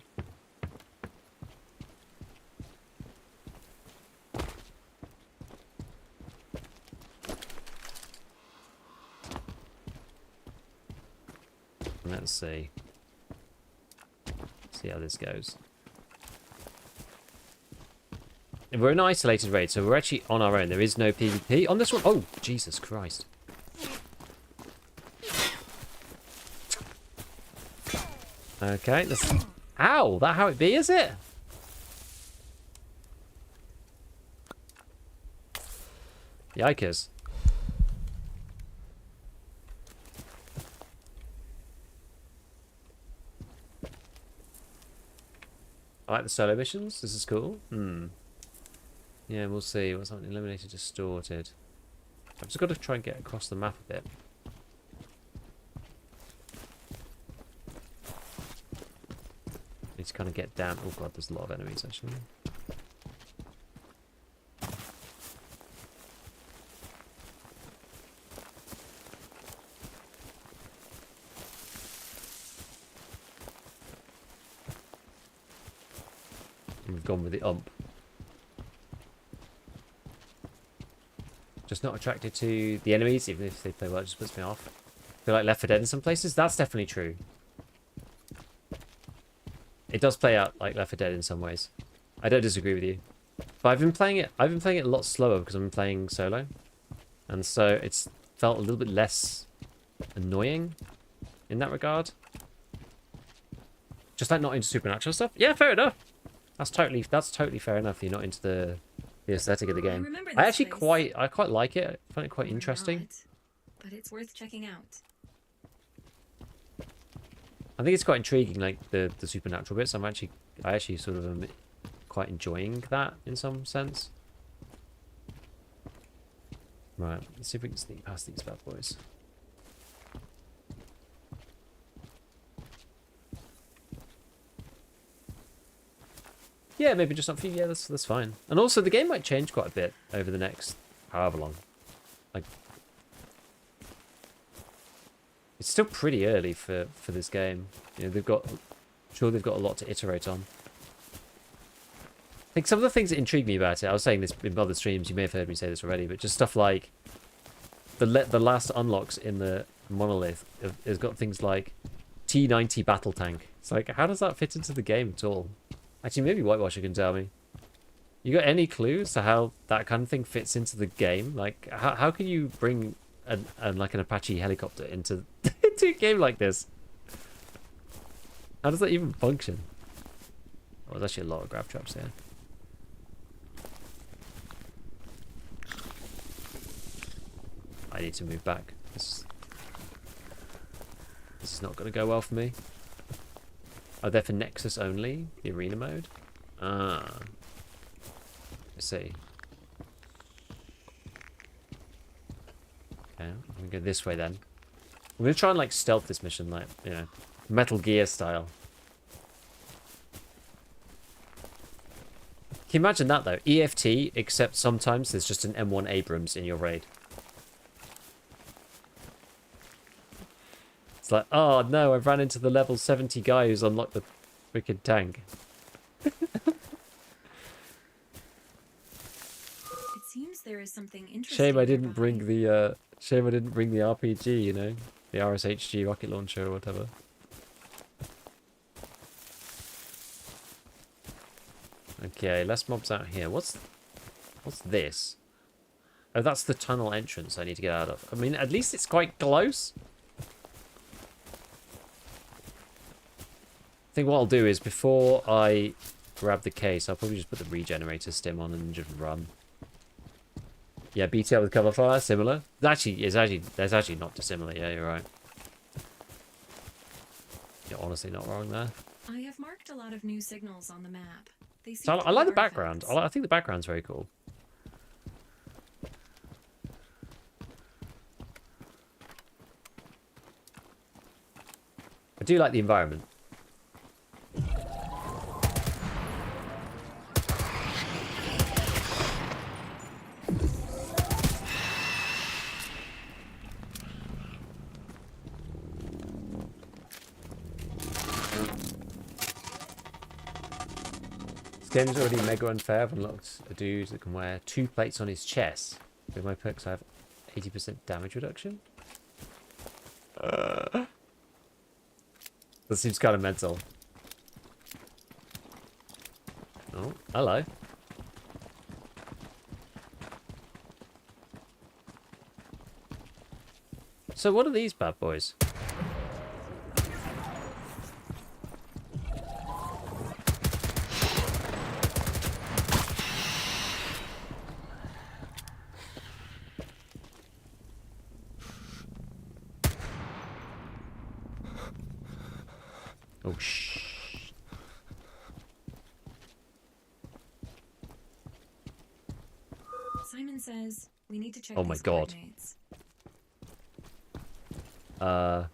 Let's see. See how this goes. We're an isolated raid, so we're actually on our own. There is no PvP on this one. Oh, Jesus Christ. Okay, let's... Ow! That how it be, is it? Yikers. I like the solo missions. This is cool. Yeah, we'll see. What's happening? Eliminated, distorted. I've just got to try and get across the map a bit. Need to kind of get down. Oh god, there's a lot of enemies actually. We've gone with the ump. Just not attracted to the enemies, even if they play well, it just puts me off. I feel like Left 4 Dead in some places. That's definitely true. It does play out like Left 4 Dead in some ways. I don't disagree with you. But I've been playing it a lot slower because I'm playing solo. And so it's felt a little bit less annoying in that regard. Just like not into supernatural stuff. Yeah, fair enough. That's totally fair enough. You're not into the aesthetic of the game. I quite like it. I find it quite interesting. Not, but it's worth checking out. I think it's quite intriguing, like the supernatural bits. I actually sort of am quite enjoying that in some sense. Right, let's see if we can sneak past these bad boys. Yeah, maybe just not for you. Yeah, that's fine. And also, the game might change quite a bit over the next however long. Like, it's still pretty early for this game. You know, they've got a lot to iterate on. I think some of the things that intrigue me about it, I was saying this in other streams, you may have heard me say this already, but just stuff like the last unlocks in the monolith has got things like T90 battle tank. It's like, how does that fit into the game at all? Actually, maybe Whitewasher can tell me. You got any clues to how that kind of thing fits into the game? Like, how can you bring like an Apache helicopter into a game like this? How does that even function? Oh, there's actually a lot of grab traps here. I need to move back. This is not going to go well for me. Oh, they're for Nexus only? The arena mode? Ah. Let's see. Okay, I'm going to go this way then. I'm going to try and like stealth this mission, like, you know, Metal Gear style. Can you imagine that though? EFT, except sometimes there's just an M1 Abrams in your raid. It's like, oh no, I've ran into the level 70 guy who's unlocked the freaking tank. It seems there is something interesting. Shame I didn't bring the RPG, you know, the RSHG rocket launcher or whatever. Okay, less mobs out here. What's this? Oh, that's the tunnel entrance I need to get out of. I mean, at least it's quite close. I think what I'll do is before I grab the case, I'll probably just put the regenerator stim on and just run. Yeah, BTL with cover fire, similar. That's actually not dissimilar. Yeah, you're right. You're honestly not wrong there. I have marked a lot of new signals on the map. They seem So to I be like the background. artifacts. I think the background's very cool. I do like the environment. This game's already mega unfair. I've unlocked a dude that can wear 2 plates on his chest. With my perks, I have 80% damage reduction. That seems kind of mental. Oh, hello. So what are these bad boys? Oh, shh. Simon says we need to check Oh my these God. coordinates. Are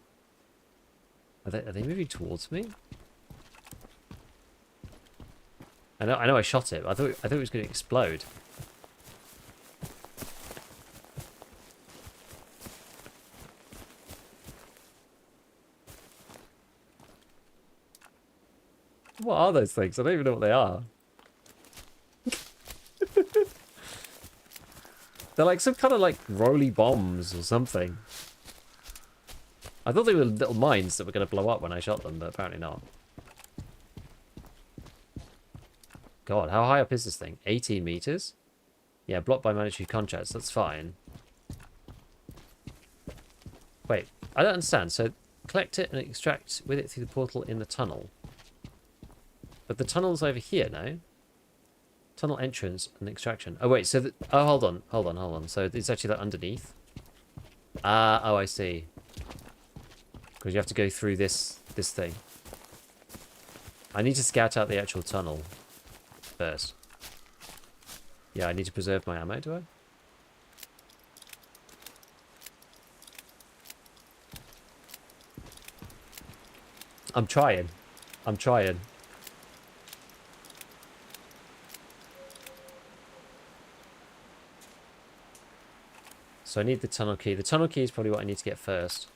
they moving towards me? I know I shot it. I thought it was going to explode. What are those things? I don't even know what they are. They're like some kind of like roly bombs or something. I thought they were little mines that were going to blow up when I shot them, but apparently not. God, how high up is this thing? 18 meters? Yeah, blocked by monetary contracts. That's fine. Wait, I don't understand. So collect it and extract with it through the portal in the tunnel. But the tunnel's over here, no? Tunnel entrance and extraction. Oh, wait, so... oh, hold on. So it's actually like underneath? Ah, oh, I see. Because you have to go through this thing. I need to scout out the actual tunnel first. Yeah, I need to preserve my ammo, do I? I'm trying. So I need the tunnel key. The tunnel key is probably what I need to get first.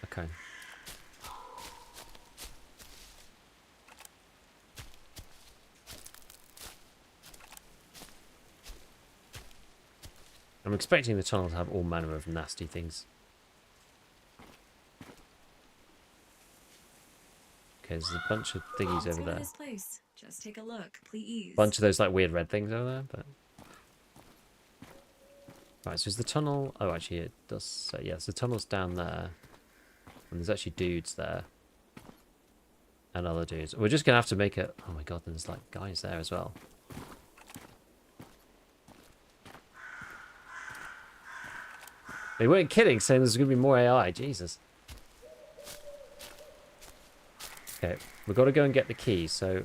Okay. I'm expecting the tunnel to have all manner of nasty things. Okay, there's a bunch of thingies over there. This place. Just take a look, please. Bunch of those like weird red things over there, but right. So is the tunnel? Oh, actually, it does. So yes, the tunnel's down there, and there's actually dudes there, and other dudes. We're just gonna have to make it. Oh my god, there's like guys there as well. They weren't kidding, saying there's gonna be more AI. Jesus. Okay, we've got to go and get the key. So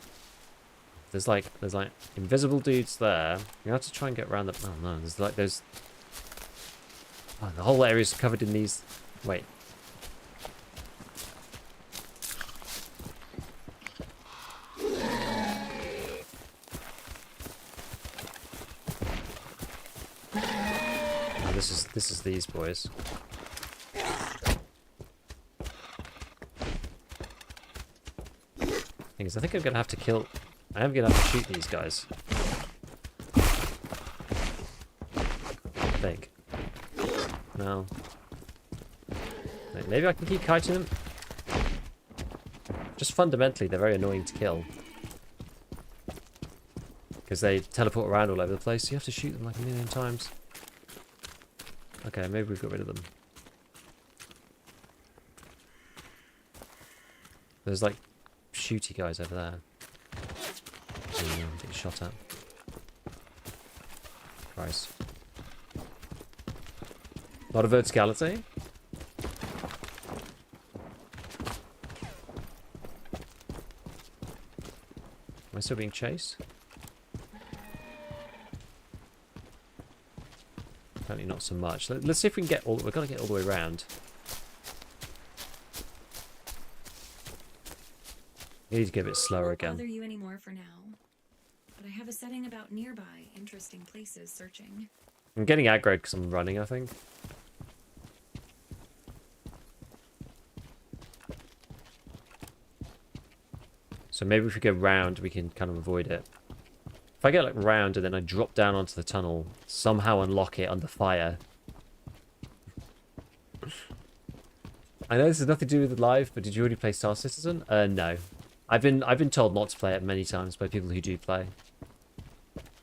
there's like invisible dudes there. You have to try and get around the. Oh no, there's like those. Oh, the whole area is covered in these. Wait. Oh, this is these boys. Thing is, I think I'm gonna have to kill. I am gonna have to shoot these guys. I think. No. Maybe I can keep kiting them. Just fundamentally, they're very annoying to kill. Because they teleport around all over the place, so you have to shoot them like a million times. Okay, maybe we've got rid of them. There's like shooty guys over there. Oh, yeah, I'm getting shot at. Christ. A lot of verticality. Am I still being chased? Apparently not so much. Let's see if we can get all. We've got to get all the way around. I need to get a bit slower again. I won't bother you anymore for now, but I have a setting about nearby interesting places searching. I'm getting aggro because I'm running, I think. So maybe if we go round, we can kind of avoid it. If I get like round and then I drop down onto the tunnel, somehow unlock it under fire, I know this has nothing to do with the live, but did you already play Star Citizen? No. I've been told not to play it many times by people who do play.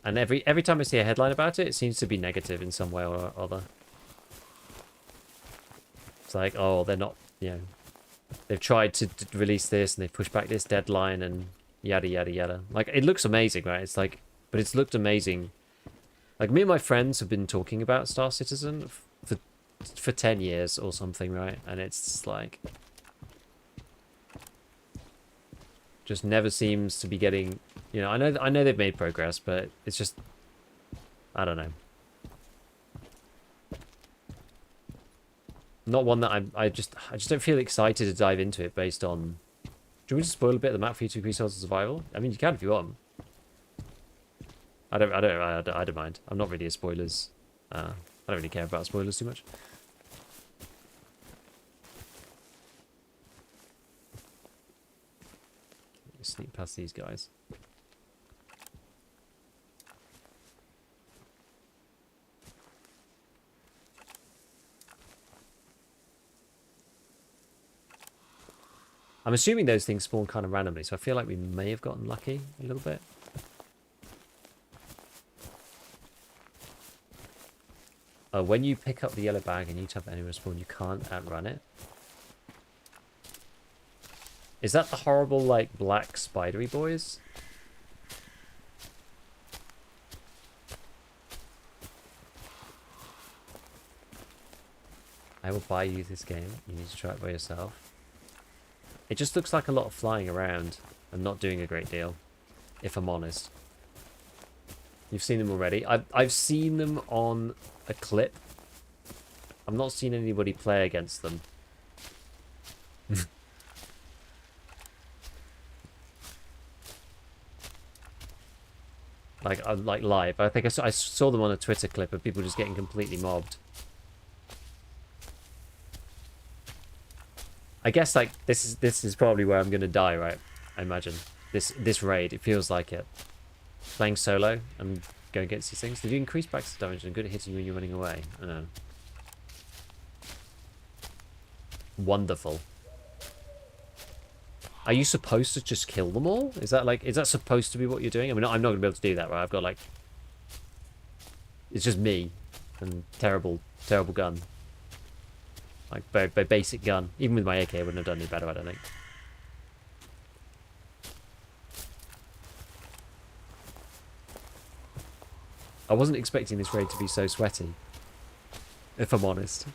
And every time I see a headline about it, it seems to be negative in some way or other. It's like, oh, they're not, you know, they've tried to release this and they've pushed back this deadline and yada yada yada. Like, it looks amazing, right? It's like, but it's looked amazing. Like, me and my friends have been talking about Star Citizen for 10 years or something, right? And it's like, just never seems to be getting, you know, I know they've made progress, but it's just, I don't know. Not one that I just don't feel excited to dive into it based on. Do you want me to spoil a bit of the map for you to increase odds of survival? I mean, you can if you want. I don't mind. I'm not really a spoilers. I don't really care about spoilers too much. Sneak past these guys. I'm assuming those things spawn kind of randomly, so I feel like we may have gotten lucky a little bit. When you pick up the yellow bag and you tap anywhere spawn, you can't outrun it. Is that the horrible, like, black spidery boys? I will buy you this game. You need to try it by yourself. It just looks like a lot of flying around and not doing a great deal, if I'm honest. You've seen them already. I've seen them on a clip. I've not seen anybody play against them. like live. I think I saw them on a Twitter clip of people just getting completely mobbed. I guess like this is probably where I'm gonna die, right? I imagine this raid. It feels like it. Playing solo and going against these things. Did you increase backstab damage and good at hitting you when you're running away? I don't know. Wonderful. Are you supposed to just kill them all? Is that supposed to be what you're doing? I mean, I'm not gonna be able to do that, right? I've got like, it's just me and terrible gun. Like very basic gun. Even with my AK, I wouldn't have done any better, I don't think. I wasn't expecting this raid to be so sweaty, if I'm honest.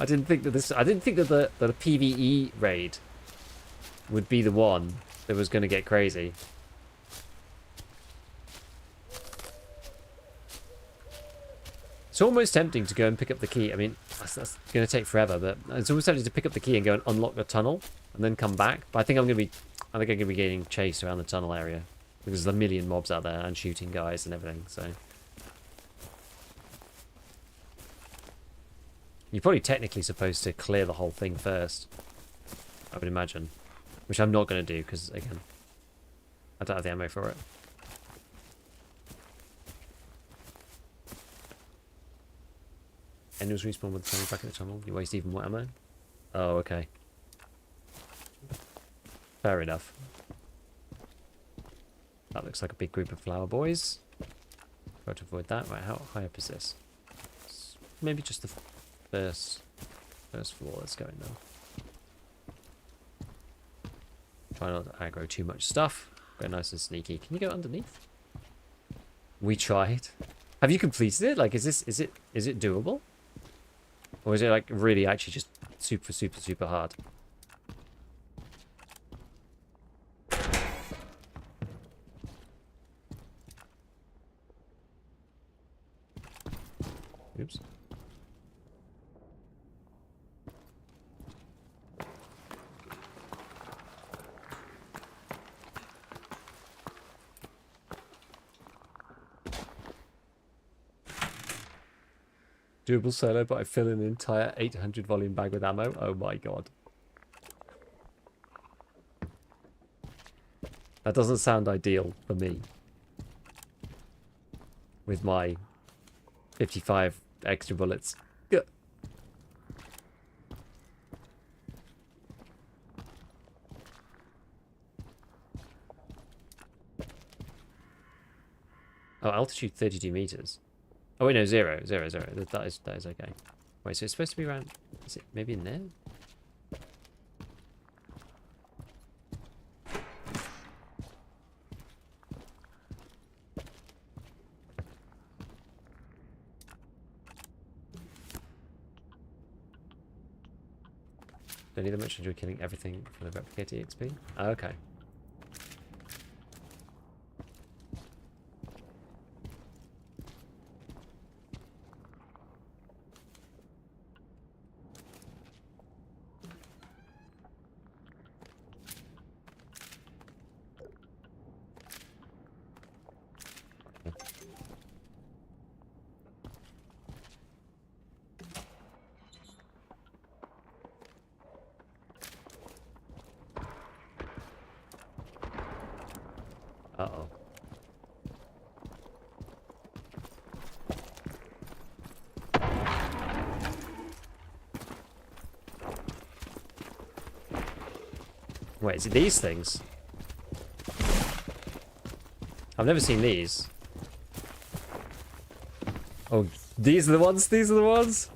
I didn't think that the PvE raid would be the one that was going to get crazy. It's almost tempting to go and pick up the key. I mean, that's going to take forever, but it's almost tempting to pick up the key and go and unlock the tunnel and then come back. But I think I'm going to be getting chased around the tunnel area because there's a million mobs out there and shooting guys and everything. So you're probably technically supposed to clear the whole thing first, I would imagine, which I'm not going to do because again, I don't have the ammo for it. Enemies respawn with the tunnel back in the tunnel. You waste even more ammo. Oh, okay. Fair enough. That looks like a big group of flower boys. Try to avoid that. Right, how high up is this? It's maybe just the first floor. Let's go in now. Try not to aggro too much stuff. Go nice and sneaky. Can you go underneath? We tried. Have you completed it? Like, is it doable? Or is it like really actually just super hard? Oops. Doable solo, but I fill an entire 800 volume bag with ammo. Oh my god. That doesn't sound ideal for me. With my 55 extra bullets. Oh, altitude 32 meters. Oh wait, no, 0. That is okay. Wait, so it's supposed to be around... Is it maybe in there? Don't need that much. Enjoy killing everything from the replicator EXP. Oh, okay. Uh-oh. Wait, is it these things? I've never seen these. Oh, these are the ones? These are the ones?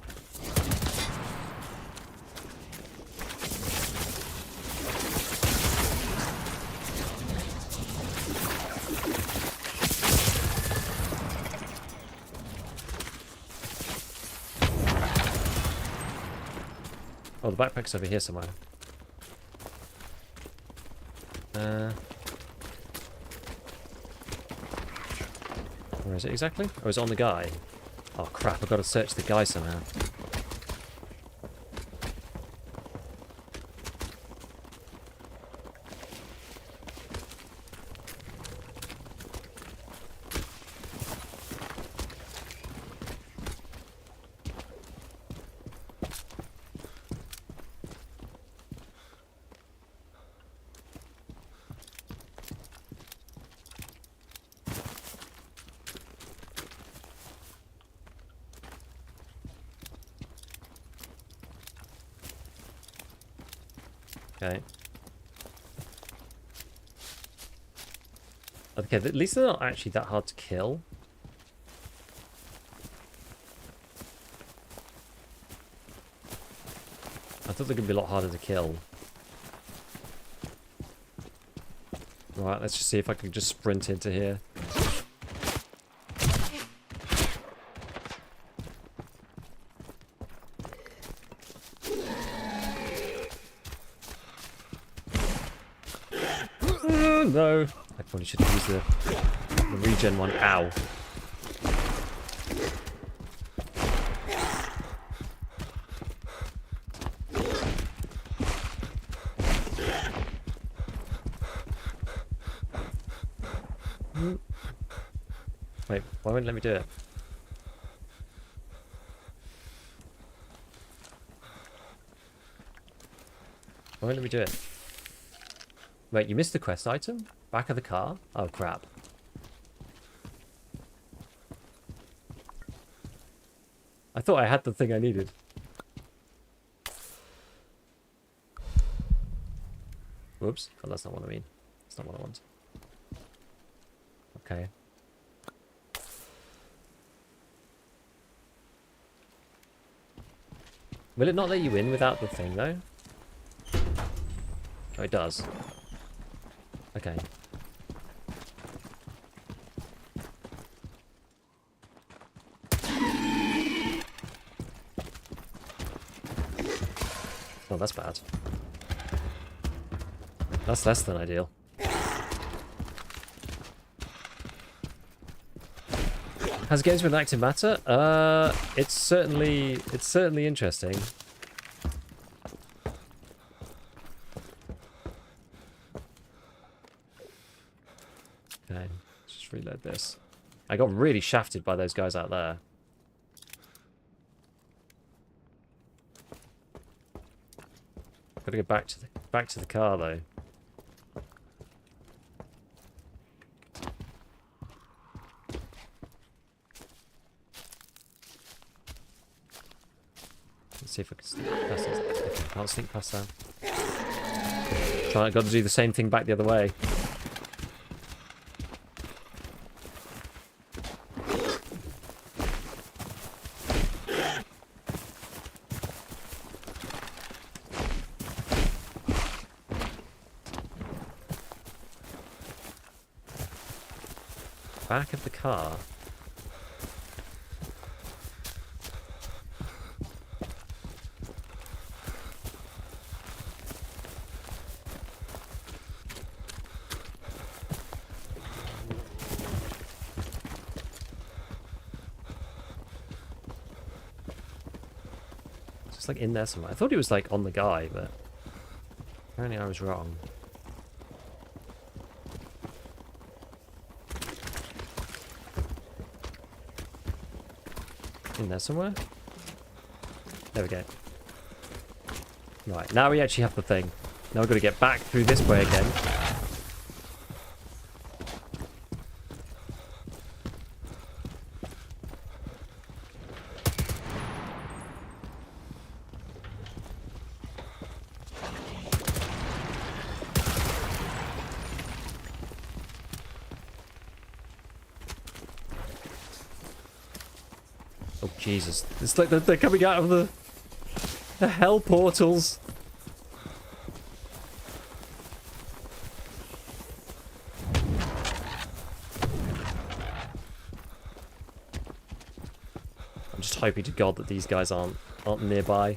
Oh, the backpack's over here somewhere. Where is it exactly? Oh, it's on the guy. Oh crap, I've got to search the guy somehow. Okay. Okay, at least they're not actually that hard to kill. I thought they could be a lot harder to kill. Right, let's just see if I can just sprint into here. No, I probably should have used the regen one. Ow. Wait, why won't it let me do it? Why won't let me do it? Wait, you missed the quest item? Back of the car? Oh, crap. I thought I had the thing I needed. Whoops. Oh, that's not what I mean. That's not what I want. Okay. Will it not let you in without the thing, though? Oh, it does. Okay. Oh, that's bad. That's less than ideal. Has games with active matter? It's certainly interesting. Okay, let's just reload this. I got really shafted by those guys out there. Gotta go back to the car though. Let's see if I can sneak past this. Okay, can't sneak past that. Got to do the same thing back the other way. back of the car. It's like in there somewhere. I thought he was like on the guy, but apparently I was wrong. In there somewhere? There we go. Right, now we actually have the thing. Now we've got to get back through this way again. Oh, Jesus. It's like they're coming out of the hell portals. I'm just hoping to God that these guys aren't nearby.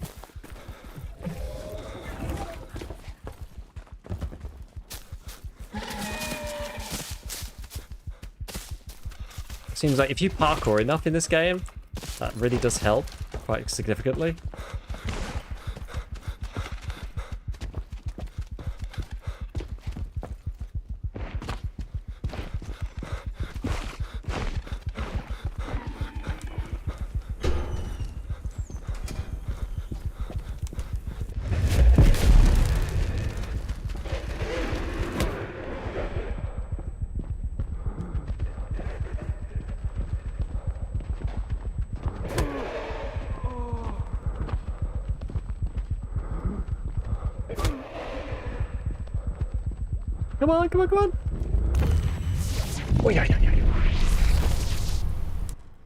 Seems like if you parkour enough in this game, that really does help quite significantly. Come on, come on, come on. Oh, yeah.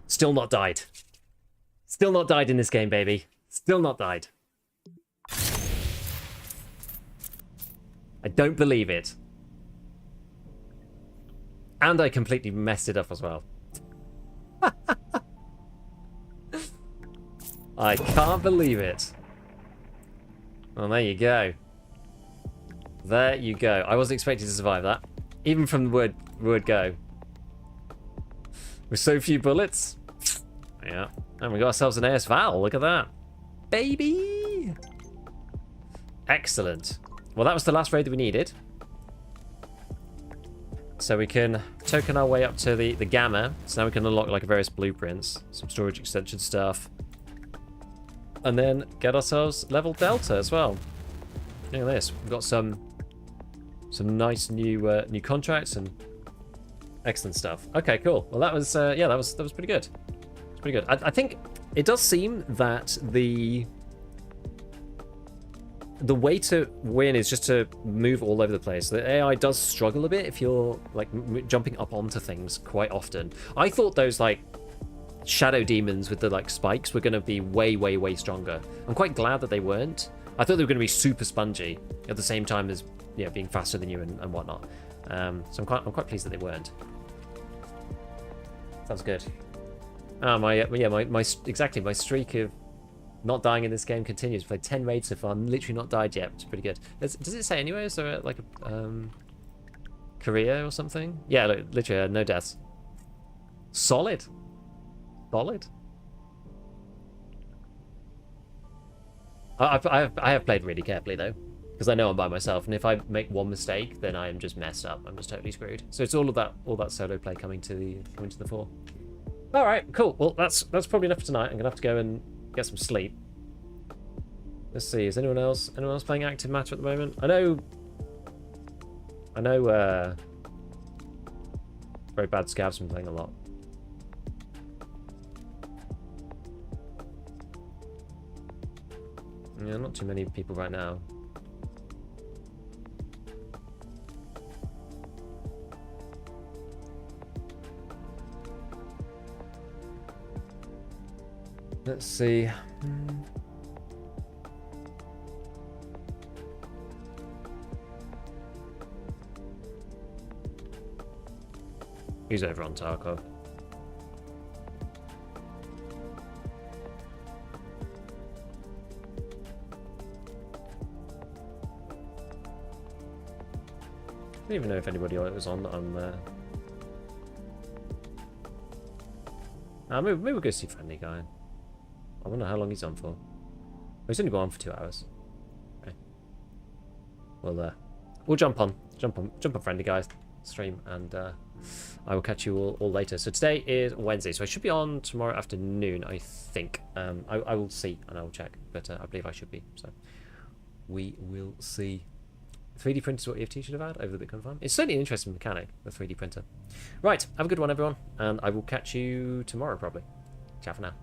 Still not died. Still not died in this game, baby. Still not died. I don't believe it. And I completely messed it up as well. I can't believe it. Well, there you go. There you go. I wasn't expecting to survive that. Even from the word go. With so few bullets. Yeah. And we got ourselves an AS Val. Look at that. Baby! Excellent. Well, that was the last raid that we needed. So we can token our way up to the Gamma. So now we can unlock like various blueprints. Some storage extension stuff. And then get ourselves level Delta as well. Look at this. We've got some nice new contracts and excellent stuff. Okay, cool. Well, that was yeah, that was pretty good. It's pretty good. I think it does seem that the way to win is just to move all over the place. The AI does struggle a bit if you're like jumping up onto things quite often. I thought those like shadow demons with the like spikes were going to be way stronger. I'm quite glad that they weren't. I thought they were going to be super spongy at the same time as being faster than you and whatnot. So I'm quite pleased that they weren't. Sounds good. My streak of not dying in this game continues. We've played 10 raids so far, literally not died yet. It's pretty good. Does it say anywhere? Is there like a career or something? Yeah, literally no deaths. Solid. I have played really carefully though, because I know I'm by myself, and if I make one mistake, then I am just messed up. I'm just totally screwed. So it's all that solo play coming to the fore. All right, cool. Well, that's probably enough for tonight. I'm gonna have to go and get some sleep. Let's see. Is anyone else playing active matter at the moment? I know. Very bad Scav's been playing a lot. Yeah, not too many people right now. Let's see. He's over on Tarkov. I don't even know if anybody was on that I'm there. Maybe we'll go see Friendly Guy. I wonder how long he's on for. Oh, he's only been on for 2 hours. Okay. We'll jump on Friendly Guy's stream, and I will catch you all later. So today is Wednesday, so I should be on tomorrow afternoon, I think. I will see and I will check, but I believe I should be. So we will see. 3D printer is what EFT should have had over the Bitcoin farm. It's certainly an interesting mechanic, the 3D printer. Right, have a good one, everyone, and I will catch you tomorrow, probably. Ciao for now.